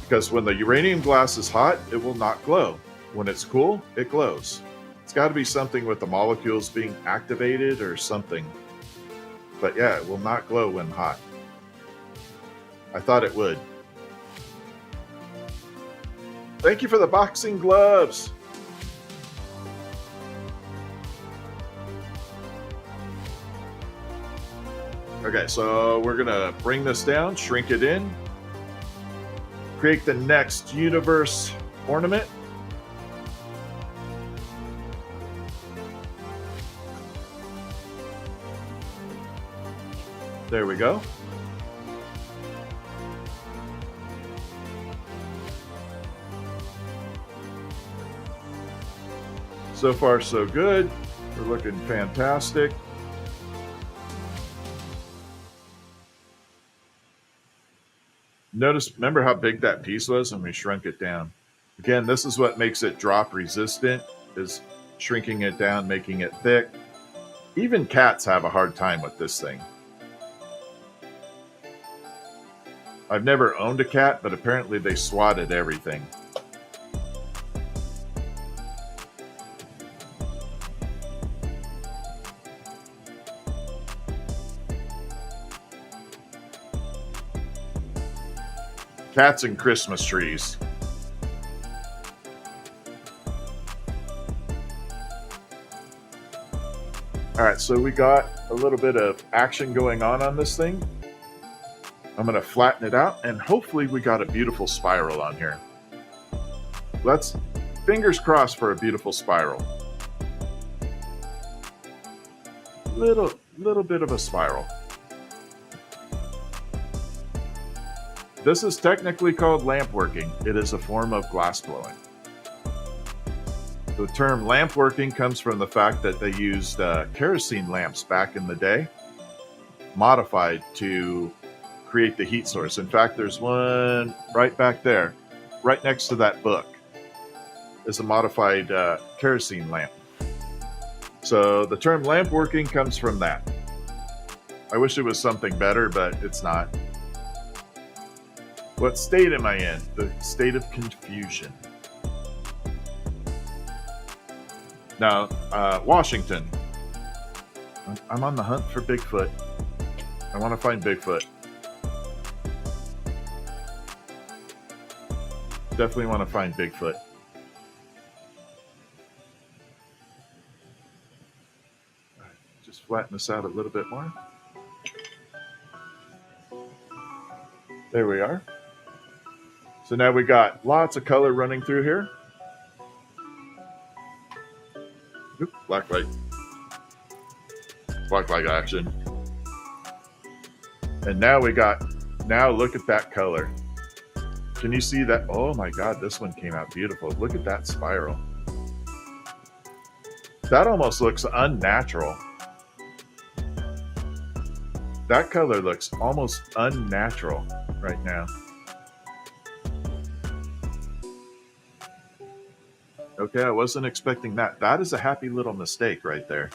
Speaker 1: Because when the uranium glass is hot, it will not glow. When it's cool, it glows. It's got to be something with the molecules being activated or something. But yeah, it will not glow when hot. I thought it would. Thank you for the boxing gloves. Okay, so we're gonna bring this down, shrink it in, create the next universe ornament. There we go. So far, so good. We're looking fantastic. Notice, remember how big that piece was when we shrunk it down? Again, this is what makes it drop resistant, is shrinking it down, making it thick. Even cats have a hard time with this thing. I've never owned a cat, but apparently they swat at everything. Cats and Christmas trees. All right, so we got a little bit of action going on this thing. I'm going to flatten it out, and hopefully we got a beautiful spiral on here. Let's fingers crossed for a beautiful spiral. Little bit of a spiral. This is technically called lamp working. It is a form of glass blowing. The term lamp working comes from the fact that they used kerosene lamps back in the day, modified to create the heat source. In fact, there's one right back there, right next to that book, is a modified kerosene lamp. So the term lamp working comes from that. I wish it was something better, but it's not. What state am I in? The state of confusion. Now, Washington. I'm on the hunt for Bigfoot. I want to find Bigfoot. Definitely want to find Bigfoot. Just flatten this out a little bit more. There we are. So now we got lots of color running through here. Oop, black light. Black light action. And now now look at that color. Can you see that? Oh my God, this one came out beautiful. Look at that spiral. That almost looks unnatural. That color looks almost unnatural right now. Okay, I wasn't expecting that. That is a happy little mistake right there.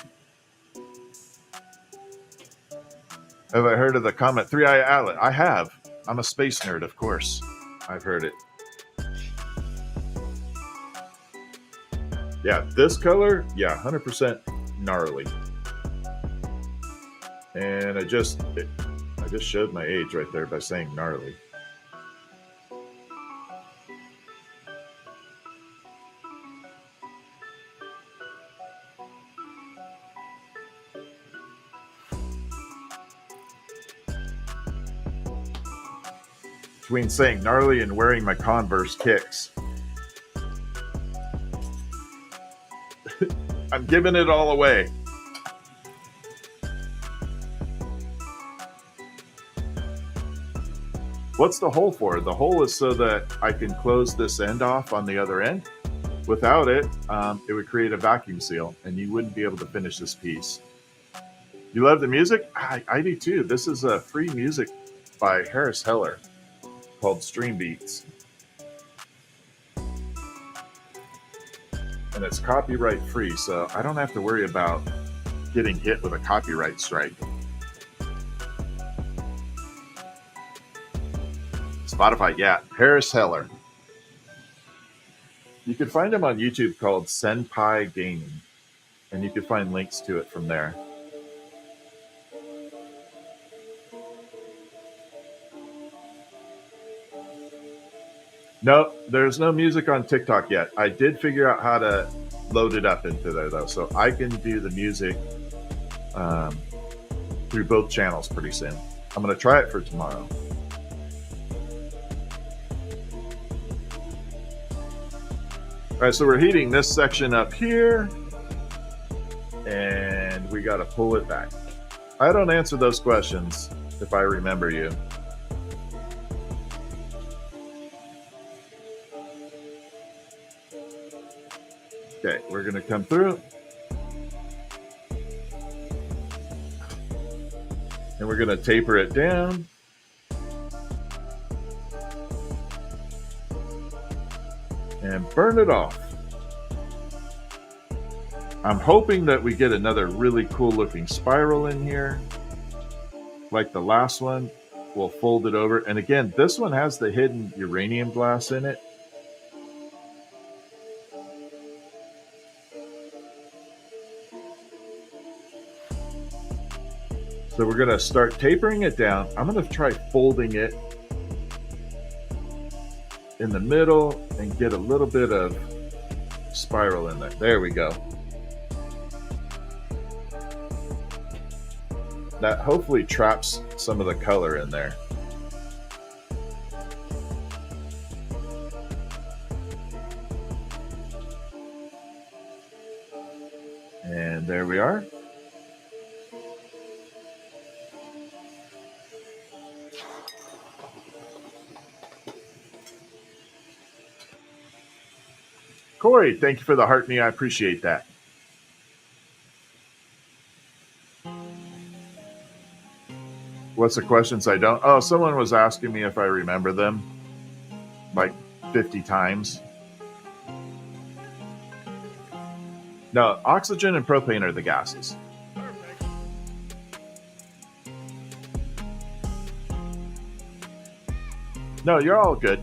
Speaker 1: Have I heard of the Comet 3-Eye Atlas? I have. I'm a space nerd, of course. I've heard it. Yeah, this color, yeah, 100% gnarly. And I just showed my age right there by saying gnarly. Between saying gnarly and wearing my Converse kicks. I'm giving it all away. What's the hole for? The hole is so that I can close this end off on the other end. Without it, it would create a vacuum seal and you wouldn't be able to finish this piece. You love the music? I do too. This is a free music by Harris Heller called StreamBeats. And it's copyright free, so I don't have to worry about getting hit with a copyright strike. Spotify, yeah, Harris Heller. You can find him on YouTube called Senpai Gaming, and you can find links to it from there. No, there's no music on TikTok yet. I did figure out how to load it up into there, though, so I can do the music through both channels pretty soon. I'm going to try it for tomorrow. All right, so we're heating this section up here, and we got to pull it back. I don't answer those questions if I remember you. Okay, we're going to come through. And we're going to taper it down. And burn it off. I'm hoping that we get another really cool looking spiral in here. Like the last one. We'll fold it over. And again, this one has the hidden uranium glass in it. So we're going to start tapering it down. I'm going to try folding it in the middle and get a little bit of spiral in there. There we go. That hopefully traps some of the color in there. And there we are. Corey, thank you for the heart me. I appreciate that. What's the questions I don't? Oh, someone was asking me if I remember them like 50 times. No, oxygen and propane are the gases. Perfect. No, you're all good.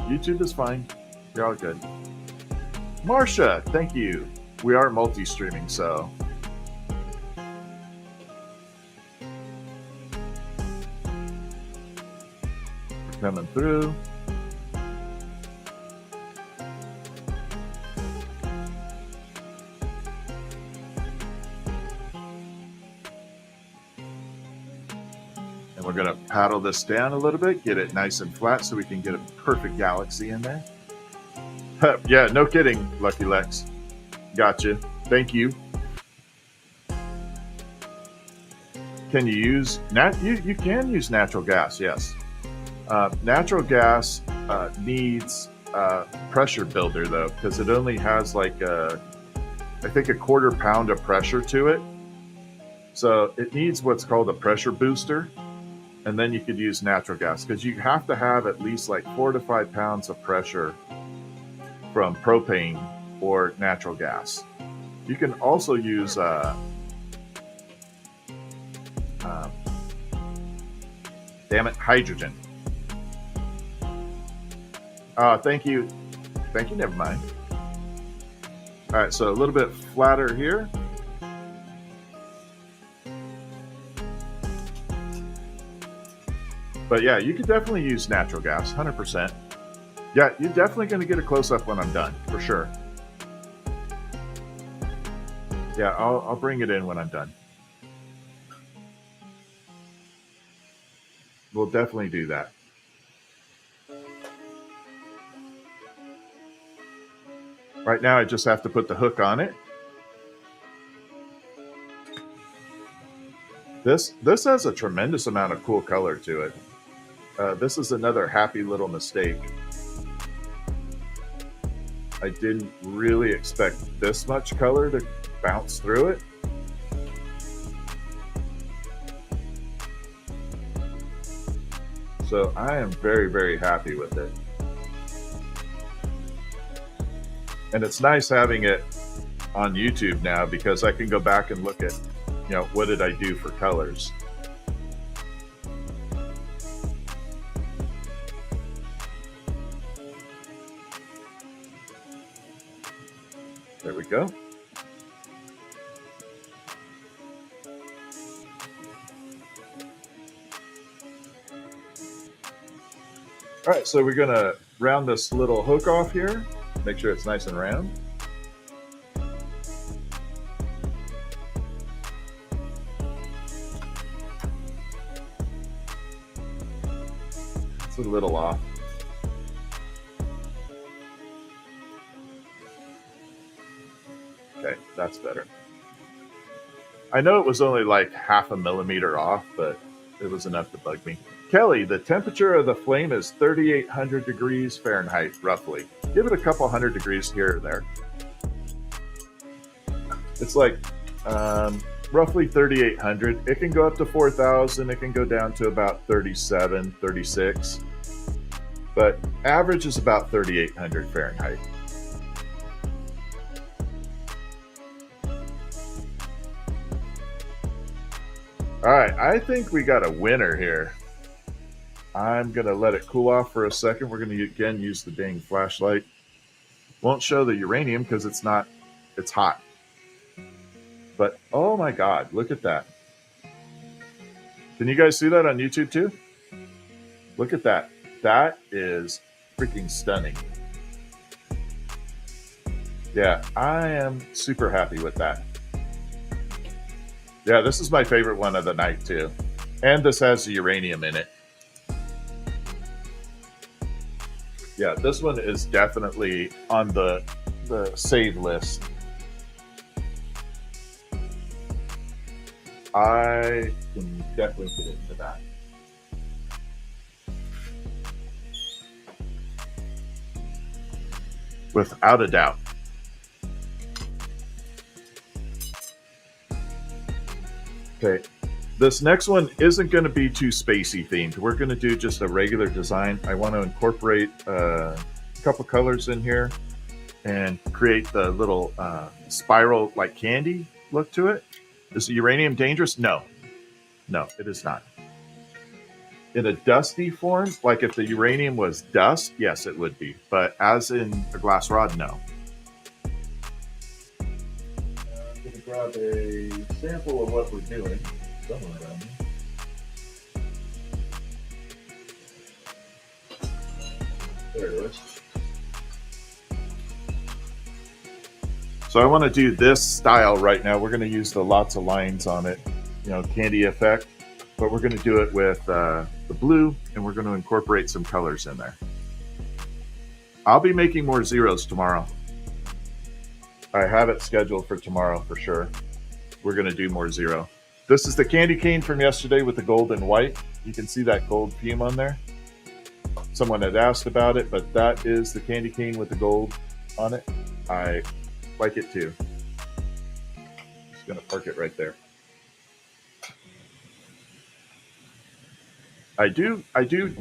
Speaker 1: YouTube is fine. You're all good. Marcia, thank you. We are multi-streaming, so. We're coming through. And we're going to paddle this down a little bit, get it nice and flat so we can get a perfect galaxy in there. Yeah, no kidding, Lucky Lex. Gotcha. Thank you. Can you use you can use natural gas? Yes. Natural gas needs pressure builder though, because it only has like I think a 1/4 pound of pressure to it. So it needs what's called a pressure booster, and then you could use natural gas because you have to have at least like 4 to 5 pounds of pressure from propane or natural gas. You can also use damn it, hydrogen. Thank you. Thank you, never mind. All right, so a little bit flatter here. But yeah, you could definitely use natural gas, 100%. Yeah, you're definitely going to get a close-up when I'm done, for sure. Yeah, I'll bring it in when I'm done. We'll definitely do that. Right now, I just have to put the hook on it. This has a tremendous amount of cool color to it. This is another happy little mistake. I didn't really expect this much color to bounce through it. So I am very, very happy with it. And it's nice having it on YouTube now because I can go back and look at, you know, what did I do for colors? There we go. All right, so we're gonna round this little hook off here. Make sure it's nice and round. It's a little off. Okay, that's better. I know it was only like 0.5 millimeter off, but it was enough to bug me. Kelly, the temperature of the flame is 3,800 degrees Fahrenheit, roughly. Give it a couple hundred degrees here or there. It's like roughly 3,800. It can go up to 4,000. It can go down to about 37, 36. But average is about 3,800 Fahrenheit. All right, I think we got a winner here. I'm going to let it cool off for a second. We're going to, again, use the dang flashlight. Won't show the uranium because it's hot. But, oh my God, look at that. Can you guys see that on YouTube too? Look at that. That is freaking stunning. Yeah, I am super happy with that. Yeah, this is my favorite one of the night too. And this has the uranium in it. Yeah, this one is definitely on the save list. I can definitely get into that. Without a doubt. Okay, this next one isn't going to be too spacey themed. We're going to do just a regular design. I want to incorporate a couple colors in here and create the little spiral like candy look to it. Is the uranium dangerous? No. No, it is not. In a dusty form, like if the uranium was dust, yes, it would be. But as in a glass rod, no. I'm going to grab a sample of what we're doing. Somewhere around here. There it is. So I want to do this style right now. We're going to use the lots of lines on it, you know, candy effect. But we're going to do it with the blue, and we're going to incorporate some colors in there. I'll be making more zeros tomorrow. I have it scheduled for tomorrow for sure. We're going to do more zero. This is the candy cane from yesterday with the gold and white. You can see that gold fume on there. Someone had asked about it, but that is the candy cane with the gold on it. I like it too. Just going to park it right there. I do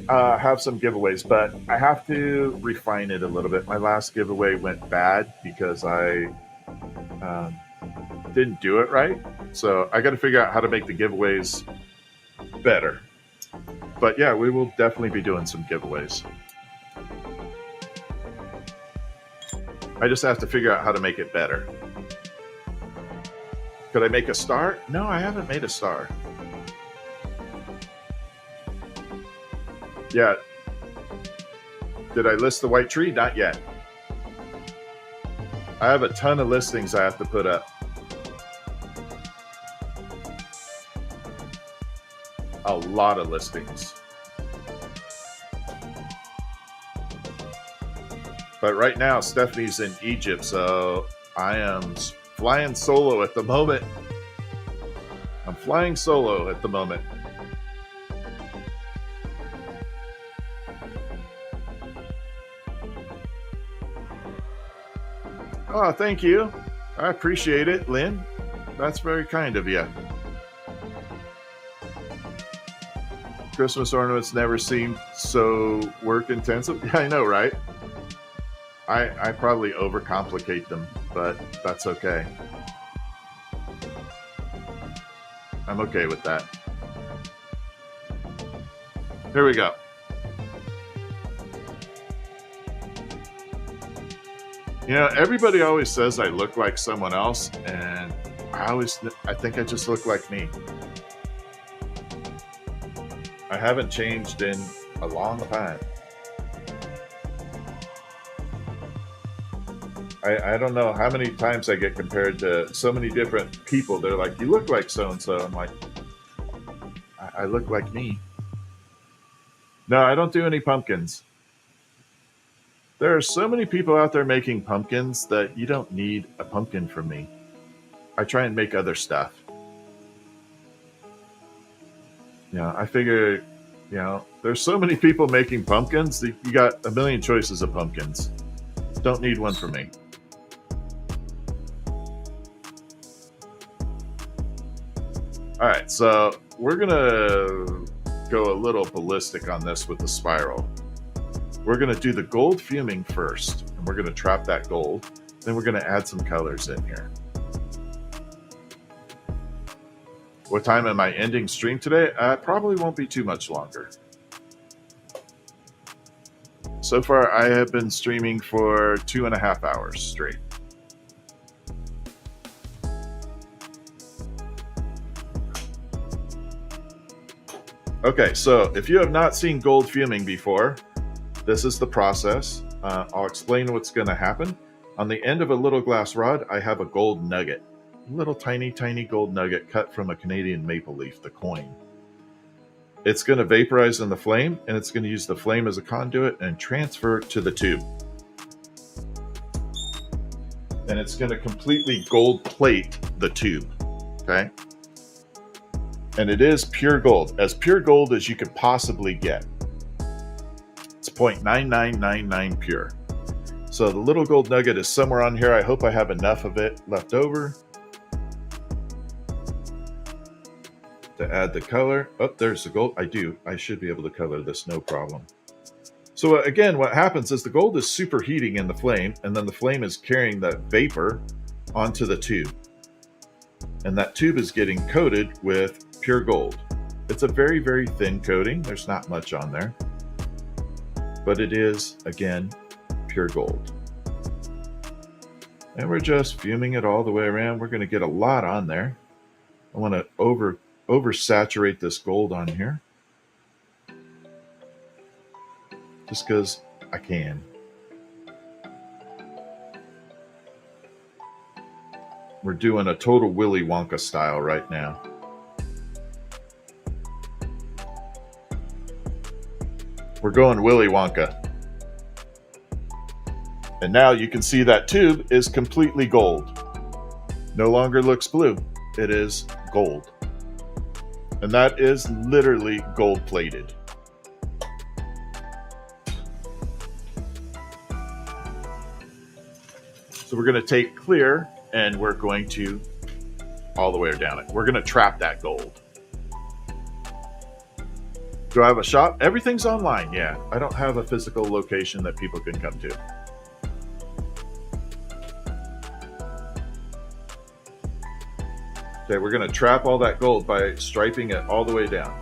Speaker 1: have some giveaways, but I have to refine it a little bit. My last giveaway went bad because I didn't do it right. So I got to figure out how to make the giveaways better. But yeah, we will definitely be doing some giveaways. I just have to figure out how to make it better. Could I make a star? No, I haven't made a star. Yeah. Did I list the white tree? Not yet. I have a ton of listings I have to put up. A lot of listings. But right now, Stephanie's in Egypt, so I am flying solo at the moment. I'm flying solo at the moment. Oh, thank you. I appreciate it, Lynn. That's very kind of you. Christmas ornaments never seem so work intensive. Yeah, I know, right? I probably overcomplicate them, but that's okay. I'm okay with that. Here we go. You know, everybody always says I look like someone else, and I think I just look like me. I haven't changed in a long time. I don't know how many times I get compared to so many different people. They're like, you look like so-and-so. I'm like, I look like me. No, I don't do any pumpkins. There are so many people out there making pumpkins that you don't need a pumpkin from me. I try and make other stuff. I figure, there's so many people making pumpkins that you got a million choices of pumpkins. Don't need one from me. All right, so we're gonna go a little ballistic on this with the spiral. We're gonna do the gold fuming first, and we're gonna trap that gold. Then we're gonna add some colors in here. What time am I ending stream today? Probably won't be too much longer. So far, I have been streaming for 2.5 hours straight. Okay, so if you have not seen gold fuming before, this is the process. I'll explain what's going to happen. On the end of a little glass rod, I have a gold nugget. A little tiny, tiny gold nugget cut from a Canadian maple leaf, the coin. It's going to vaporize in the flame, and it's going to use the flame as a conduit and transfer to the tube. And it's going to completely gold plate the tube, okay? And it is pure gold, as pure gold as you could possibly get. It's 0.9999 pure. So the little gold nugget is somewhere on here. I hope I have enough of it left over to add the color. Oh, there's the gold. I do. I should be able to color this, no problem. So again, what happens is the gold is superheating in the flame, and then the flame is carrying that vapor onto the tube. And that tube is getting coated with pure gold. It's a very, very thin coating. There's not much on there. But it is, again, pure gold. And we're just fuming it all the way around. We're going to get a lot on there. I want to oversaturate this gold on here. Just because I can. We're doing a total Willy Wonka style right now. We're going Willy Wonka. And now you can see that tube is completely gold. No longer looks blue. It is gold. And that is literally gold plated. So we're going to take clear and we're going to all the way down it. We're going to trap that gold. Do I have a shop? Everything's online, yeah. I don't have a physical location that people can come to. Okay, we're going to trap all that gold by striping it all the way down.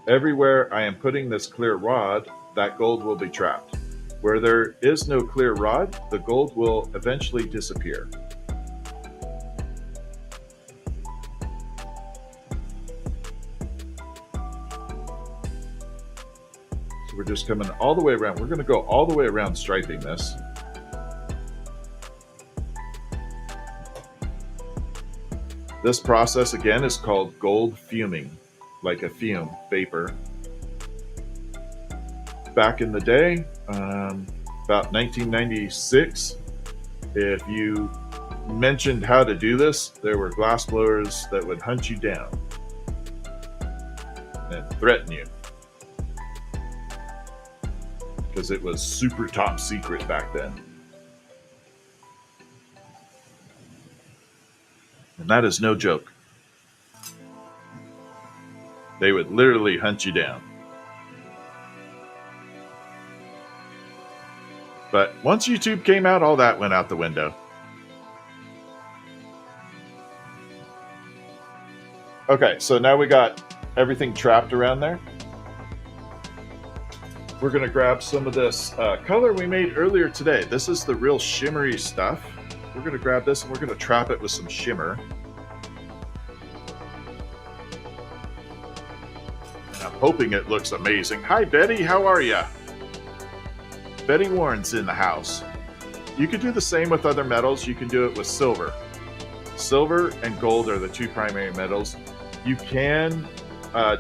Speaker 1: Everywhere I am putting this clear rod, that gold will be trapped. Where there is no clear rod, the gold will eventually disappear. So we're just coming all the way around. We're going to go all the way around striping this. This process again is called gold fuming, like a fume, vapor. Back in the day, about 1996, if you mentioned how to do this, there were glass blowers that would hunt you down and threaten you because it was super top secret back then. And that is no joke. They would literally hunt you down. But once YouTube came out, all that went out the window. Okay, so now we got everything trapped around there. We're going to grab some of this color we made earlier today. This is the real shimmery stuff. We're going to grab this and we're going to trap it with some shimmer. And I'm hoping it looks amazing. Hi, Betty. How are you? Betty Warren's in the house. You could do the same with other metals. You can do it with silver. Silver and gold are the two primary metals. You can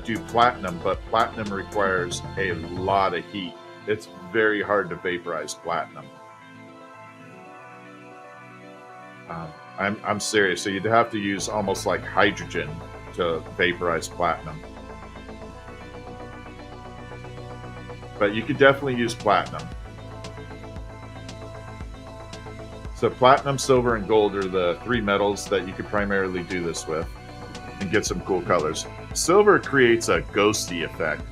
Speaker 1: do platinum, but platinum requires a lot of heat. It's very hard to vaporize platinum. I'm serious. So you'd have to use almost like hydrogen to vaporize platinum. But you could definitely use platinum. So platinum, silver, and gold are the three metals that you could primarily do this with and get some cool colors. Silver creates a ghosty effect.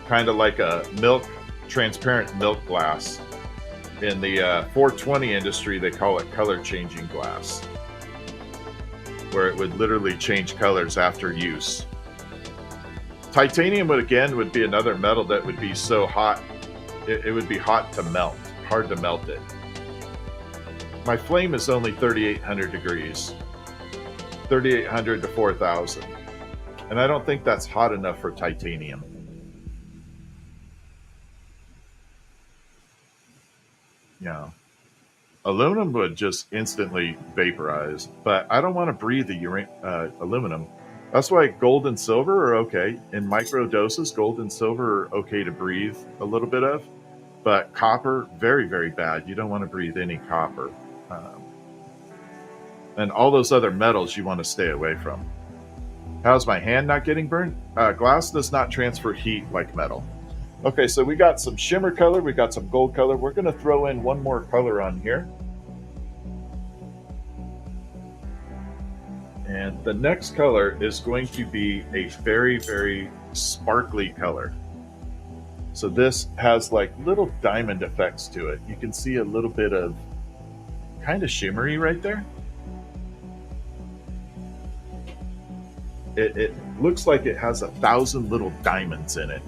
Speaker 1: Kind of like a transparent milk glass. In the 420 industry, they call it color changing glass, where it would literally change colors after use. Titanium would be another metal that would be so hot, it would be hot to melt, hard to melt it. My flame is only 3,800 degrees, 3,800 to 4,000, and I don't think that's hot enough for titanium. Yeah. Aluminum would just instantly vaporize, but I don't want to breathe the aluminum. That's why gold and silver are okay. In micro doses, gold and silver are okay to breathe a little bit of, but copper, very, very bad. You don't want to breathe any copper. And all those other metals you want to stay away from. How's my hand not getting burned? Glass does not transfer heat like metal. Okay, so we got some shimmer color, we got some gold color. We're going to throw in one more color on here. And the next color is going to be a very, very sparkly color. So this has like little diamond effects to it. You can see a little bit of kind of shimmery right there. It looks like it has 1,000 little diamonds in it.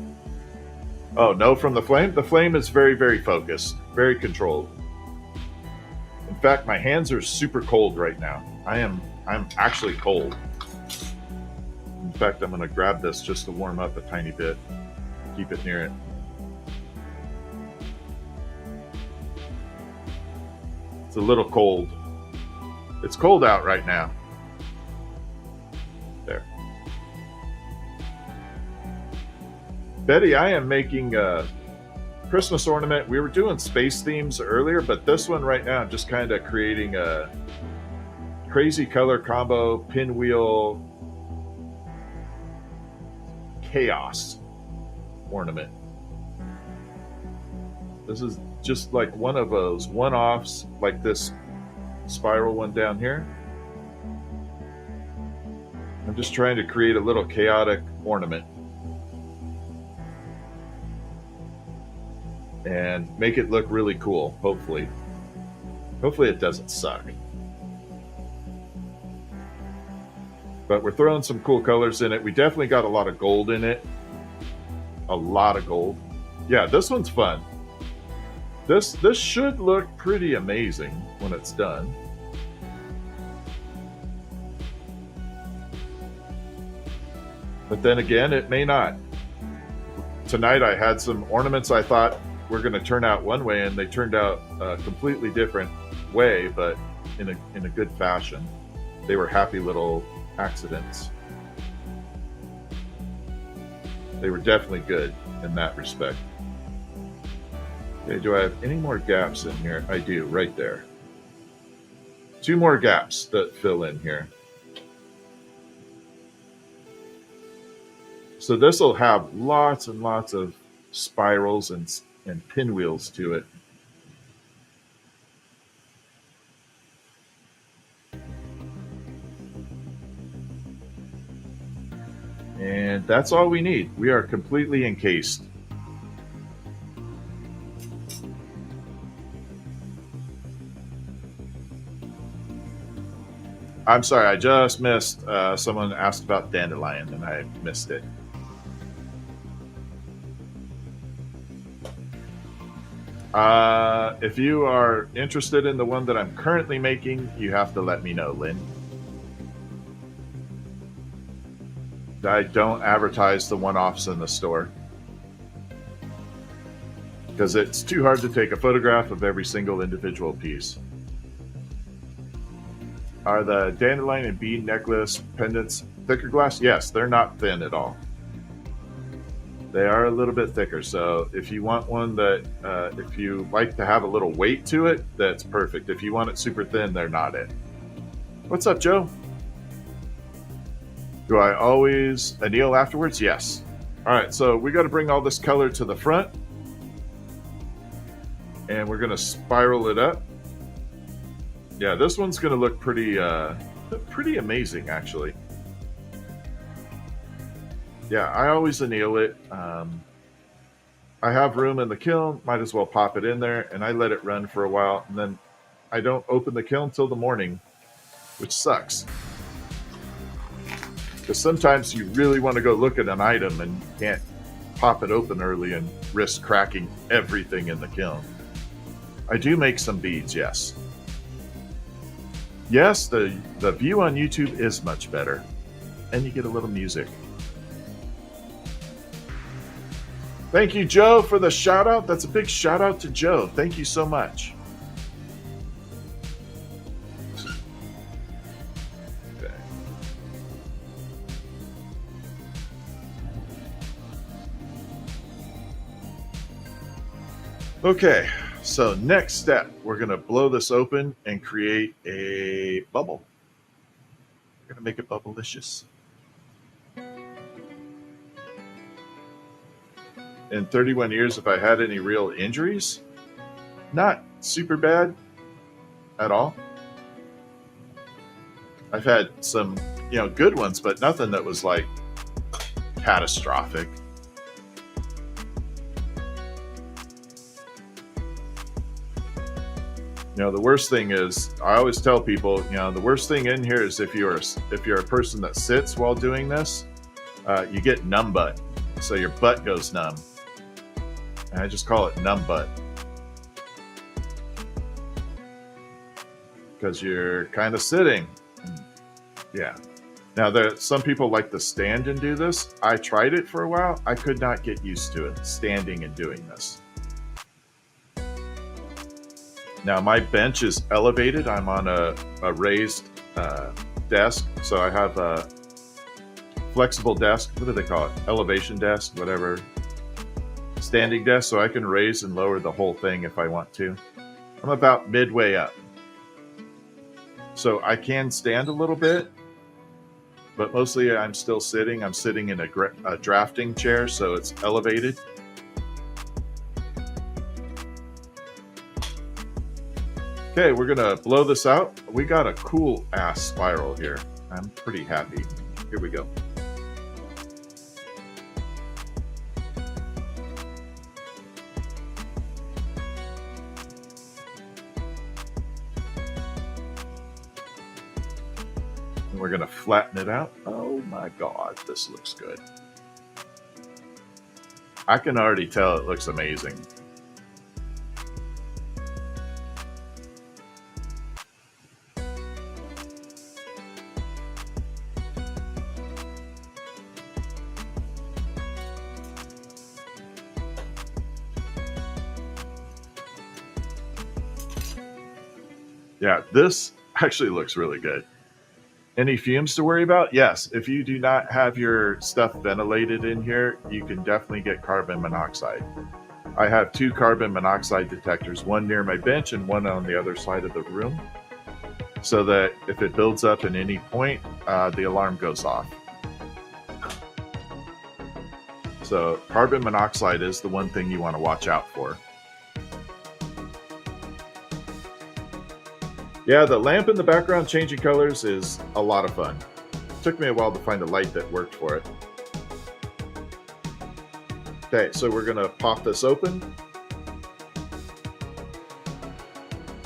Speaker 1: Oh, no, from the flame? The flame is very, very focused, very controlled. In fact, my hands are super cold right now. I'm actually cold. In fact, I'm going to grab this just to warm up a tiny bit. Keep it near it. It's a little cold. It's cold out right now. There. Betty, I am making a Christmas ornament. We were doing space themes earlier, but this one right now, I'm just kind of creating a crazy color combo, pinwheel, chaos ornament. This is just like one of those one-offs, like this spiral one down here. I'm just trying to create a little chaotic ornament and make it look really cool, hopefully. Hopefully it doesn't suck. But we're throwing some cool colors in it. We definitely got a lot of gold in it. A lot of gold. Yeah, this one's fun. This should look pretty amazing when it's done. But then again, it may not. Tonight I had some ornaments I thought were going to turn out one way, and they turned out a completely different way, but in a good fashion. They were happy little accidents. They were definitely good in that respect. Okay, do I have any more gaps in here? I do, right there. 2 more gaps that fill in here. So this will have lots and lots of spirals and pinwheels to it. And that's all we need. We are completely encased. I'm sorry, I just missed. Someone asked about dandelion, and I missed it. If you are interested in the one that I'm currently making, you have to let me know, Lynn. I don't advertise the one-offs in the store. because it's too hard to take a photograph of every single individual piece. Are the dandelion and bead necklace pendants thicker glass? Yes, they're not thin at all. They are a little bit thicker, so if you want one that, if you like to have a little weight to it, that's perfect. If you want it super thin, they're not it. What's up, Joe? Do I always anneal afterwards? Yes. All right, so we got to bring all this color to the front, and we're going to spiral it up. Yeah, this one's going to look pretty amazing, actually. Yeah, I always anneal it. I have room in the kiln, might as well pop it in there, and I let it run for a while, and then I don't open the kiln till the morning, which sucks. Because sometimes you really want to go look at an item and you can't pop it open early and risk cracking everything in the kiln. I do make some beads, yes. Yes, the view on YouTube is much better, and you get a little music. Thank you, Joe, for the shout out. That's a big shout out to Joe. Thank you so much. Okay. Okay, so next step, we're going to blow this open and create a bubble. We're going to make it bubblicious. In 31 years, have I had any real injuries? Not super bad at all. I've had some, good ones, but nothing that was like catastrophic. The worst thing is, I always tell people, the worst thing in here is if you're a person that sits while doing this, you get numb butt. So your butt goes numb. And I just call it numb butt. Because you're kind of sitting. Yeah. Now, some people like to stand and do this. I tried it for a while. I could not get used to it, standing and doing this. Now, my bench is elevated. I'm on a raised desk. So I have a flexible desk. What do they call it? Elevation desk, whatever. Standing desk, so I can raise and lower the whole thing if I want to. I'm about midway up. So I can stand a little bit, but mostly I'm still sitting. I'm sitting in a drafting chair, so it's elevated. Okay, we're gonna blow this out. We got a cool ass spiral here. I'm pretty happy. Here we go. We're going to flatten it out. Oh my God, this looks good. I can already tell it looks amazing. Yeah, this actually looks really good. Any fumes to worry about? Yes. If you do not have your stuff ventilated in here, you can definitely get carbon monoxide. I have 2 carbon monoxide detectors, one near my bench and one on the other side of the room, so that if it builds up at any point, the alarm goes off. So carbon monoxide is the one thing you want to watch out for. Yeah, the lamp in the background changing colors is a lot of fun. It took me a while to find a light that worked for it. Okay, so we're going to pop this open.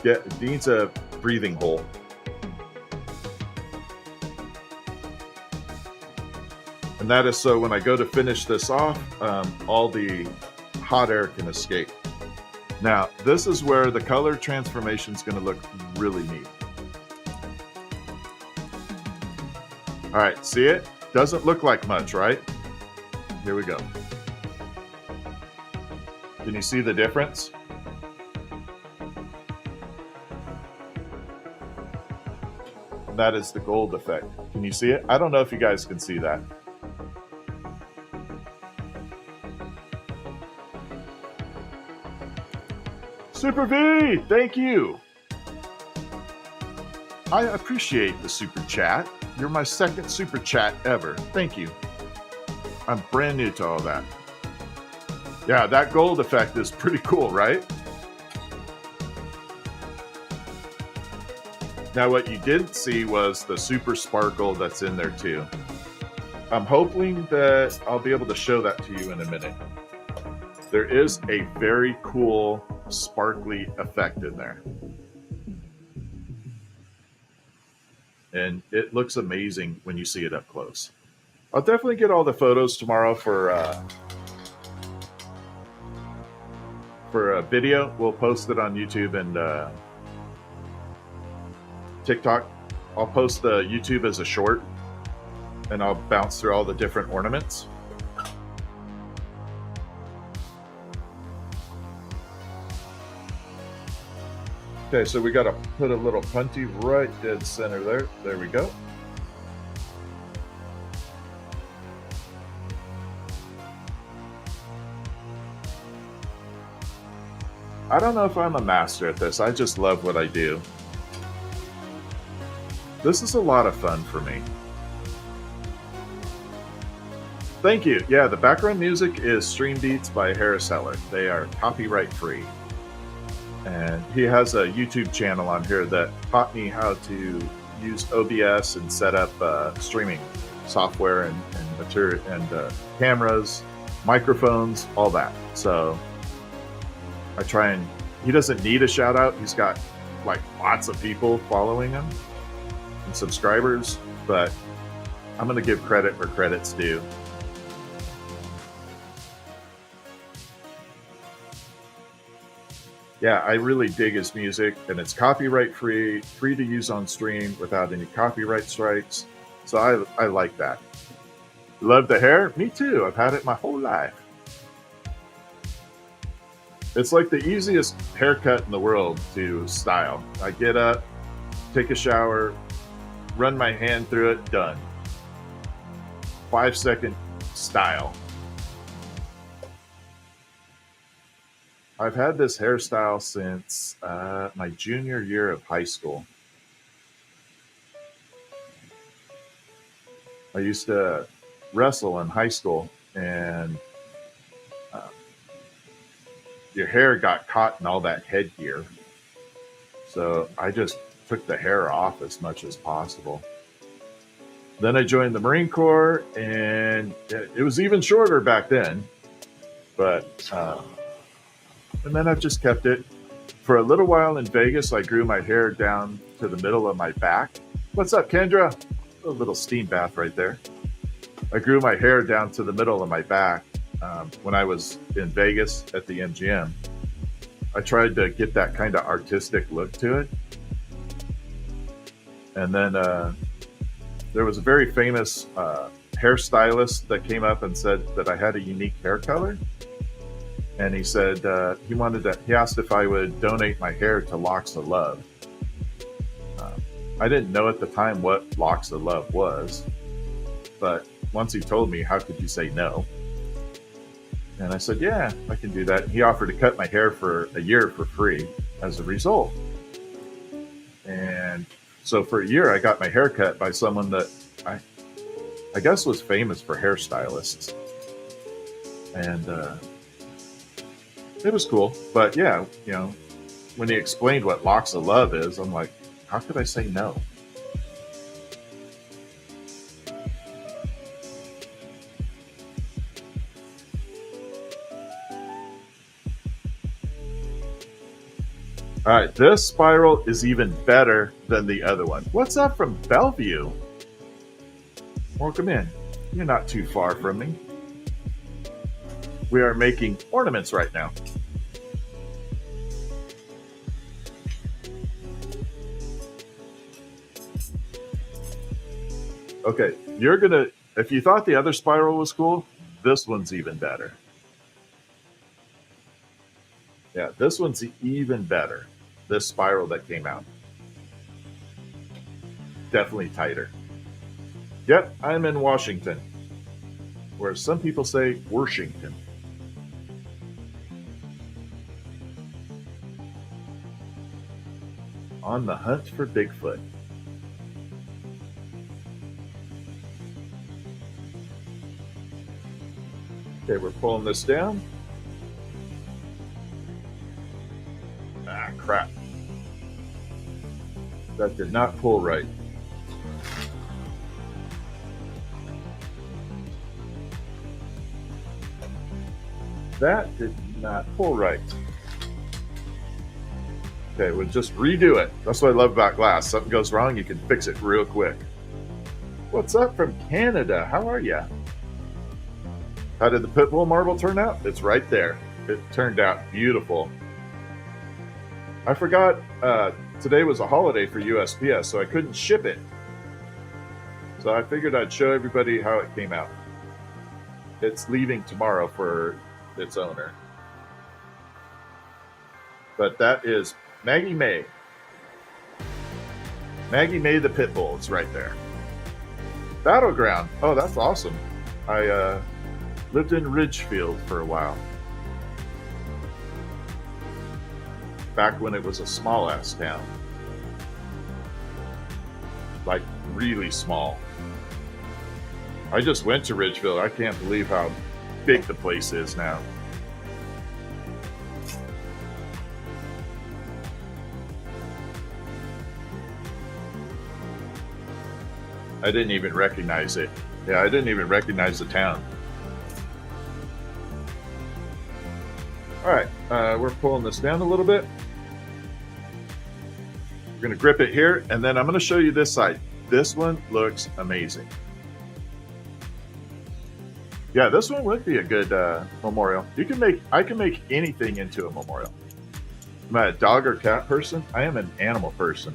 Speaker 1: Yeah, it needs a breathing hole. And that is so when I go to finish this off, all the hot air can escape. Now, this is where the color transformation is going to look really neat. All right, see it? Doesn't look like much, right? Here we go. Can you see the difference? That is the gold effect. Can you see it? I don't know if you guys can see that. Super V, thank you. I appreciate the super chat. You're my second super chat ever. Thank you. I'm brand new to all that. Yeah, that gold effect is pretty cool, right? Now, what you didn't see was the super sparkle that's in there too. I'm hoping that I'll be able to show that to you in a minute. There is a very cool sparkly effect in there. And it looks amazing when you see it up close. I'll definitely get all the photos tomorrow for a video. We'll post it on YouTube and TikTok. I'll post the YouTube as a short, and I'll bounce through all the different ornaments. Okay, so we got to put a little punty right dead center there. There we go. I don't know if I'm a master at this. I just love what I do. This is a lot of fun for me. Thank you. Yeah, the background music is StreamBeats by Harris Heller. They are copyright free. And he has a YouTube channel on here that taught me how to use OBS and set up streaming software and material and cameras, microphones, all that. So I try and, he doesn't need a shout out. He's got like lots of people following him and subscribers, but I'm going to give credit where credit's due. Yeah, I really dig his music, and it's copyright free to use on stream without any copyright strikes. So I like that. Love the hair? Me too. I've had it my whole life. It's like the easiest haircut in the world to style. I get up, take a shower, run my hand through it, done. 5-second style. I've had this hairstyle since my junior year of high school. I used to wrestle in high school, and your hair got caught in all that headgear. So I just took the hair off as much as possible. Then I joined the Marine Corps, and it was even shorter back then. But and then I've just kept it. For a little while in Vegas, I grew my hair down to the middle of my back. What's up, Kendra? A little steam bath right there. I grew my hair down to the middle of my back when I was in Vegas at the MGM. I tried to get that kind of artistic look to it. And then there was a very famous hairstylist that came up and said that I had a unique hair color. And he said he asked if I would donate my hair to Locks of Love. I didn't know at the time what Locks of Love was, but once he told me, how could you say no? And I said, yeah, I can do that. And he offered to cut my hair for a year for free as a result. And so for a year, I got my hair cut by someone that I guess was famous for hairstylists. And it was cool. But yeah, you know, when he explained what Locks of Love is, I'm like, how could I say no? All right, this spiral is even better than the other one. What's up from Bellevue? Welcome in. You're not too far from me. We are making ornaments right now. Okay, you're gonna, if you thought the other spiral was cool, this one's even better. Yeah, this one's even better. This spiral that came out. Definitely tighter. Yep, I'm in Washington, where some people say Washington. On the hunt for Bigfoot. Okay, we're pulling this down. Ah, crap. That did not pull right. That did not pull right. Okay, we'll just redo it. That's what I love about glass. Something goes wrong, you can fix it real quick. What's up from Canada? How are you? How did the Pitbull marble turn out? It's right there. It turned out beautiful. I forgot today was a holiday for USPS, so I couldn't ship it. So I figured I'd show everybody how it came out. It's leaving tomorrow for its owner. But that is Maggie May. Maggie May the Pitbull. It's right there. Battleground. Oh, that's awesome. I lived in Ridgefield for a while. Back when it was a small-ass town. Like, really small. I just went to Ridgefield. I can't believe how big the place is now. I didn't even recognize it. Yeah, I didn't even recognize the town. All right, we're pulling this down a little bit. We're going to grip it here, and then I'm going to show you this side. This one looks amazing. Yeah, this one would be a good memorial. I can make anything into a memorial. Am I a dog or cat person? I am an animal person.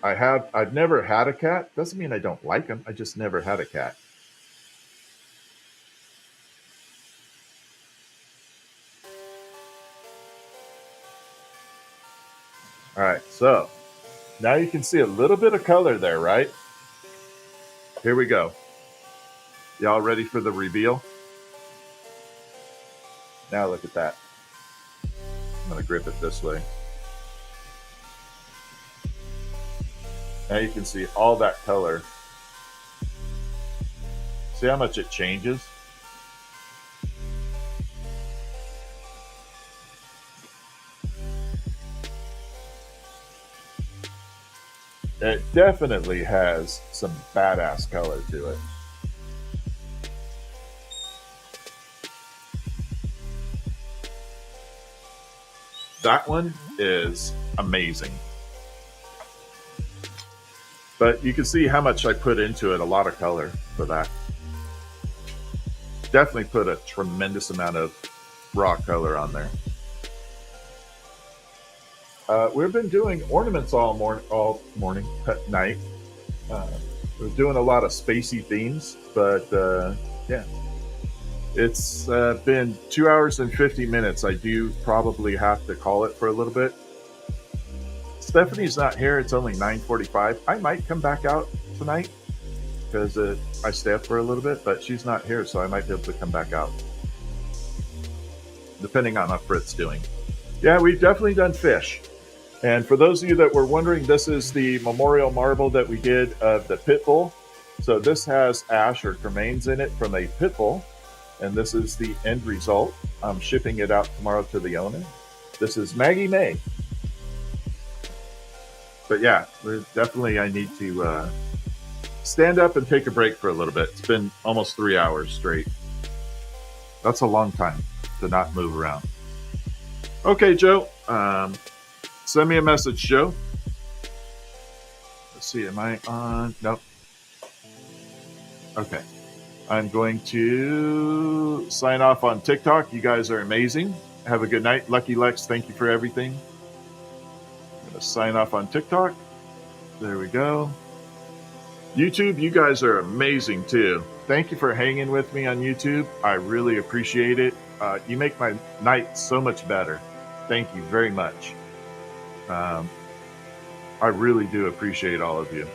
Speaker 1: I've never had a cat. Doesn't mean I don't like them. I just never had a cat. All right, so now you can see a little bit of color there, right? Here we go. Y'all ready for the reveal? Now look at that. I'm going to grip it this way. Now you can see all that color. See how much it changes? It definitely has some badass color to it. That one is amazing. But you can see how much I put into it, a lot of color for that. Definitely put a tremendous amount of raw color on there. We've been doing ornaments all morning, night. We're doing a lot of spacey themes, but yeah. It's been 2 hours and 50 minutes. I do probably have to call it for a little bit. Stephanie's not here. It's only 9:45. I might come back out tonight because I stay up for a little bit, but she's not here, so I might be able to come back out. Depending on how Frit's doing. Yeah, we've definitely done fish. And for those of you that were wondering, this is the memorial marble that we did of the Pitbull. So this has ash or remains in it from a Pitbull. And this is the end result. I'm shipping it out tomorrow to the owner. This is Maggie May. But yeah, I need to stand up and take a break for a little bit. It's been almost 3 hours straight. That's a long time to not move around. Okay, Joe. Send me a message, Joe. Let's see, am I on? Nope. Okay. I'm going to sign off on TikTok. You guys are amazing. Have a good night. Lucky Lex, thank you for everything. I'm going to sign off on TikTok. There we go. YouTube, you guys are amazing too. Thank you for hanging with me on YouTube. I really appreciate it. You make my night so much better. Thank you very much. Um, I really do appreciate all of you.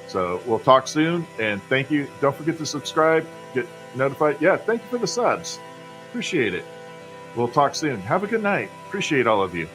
Speaker 1: So we'll talk soon, and thank you. Don't forget to subscribe, get notified. Yeah, thank you for the subs. Appreciate it. We'll talk soon. Have a good night. Appreciate all of you.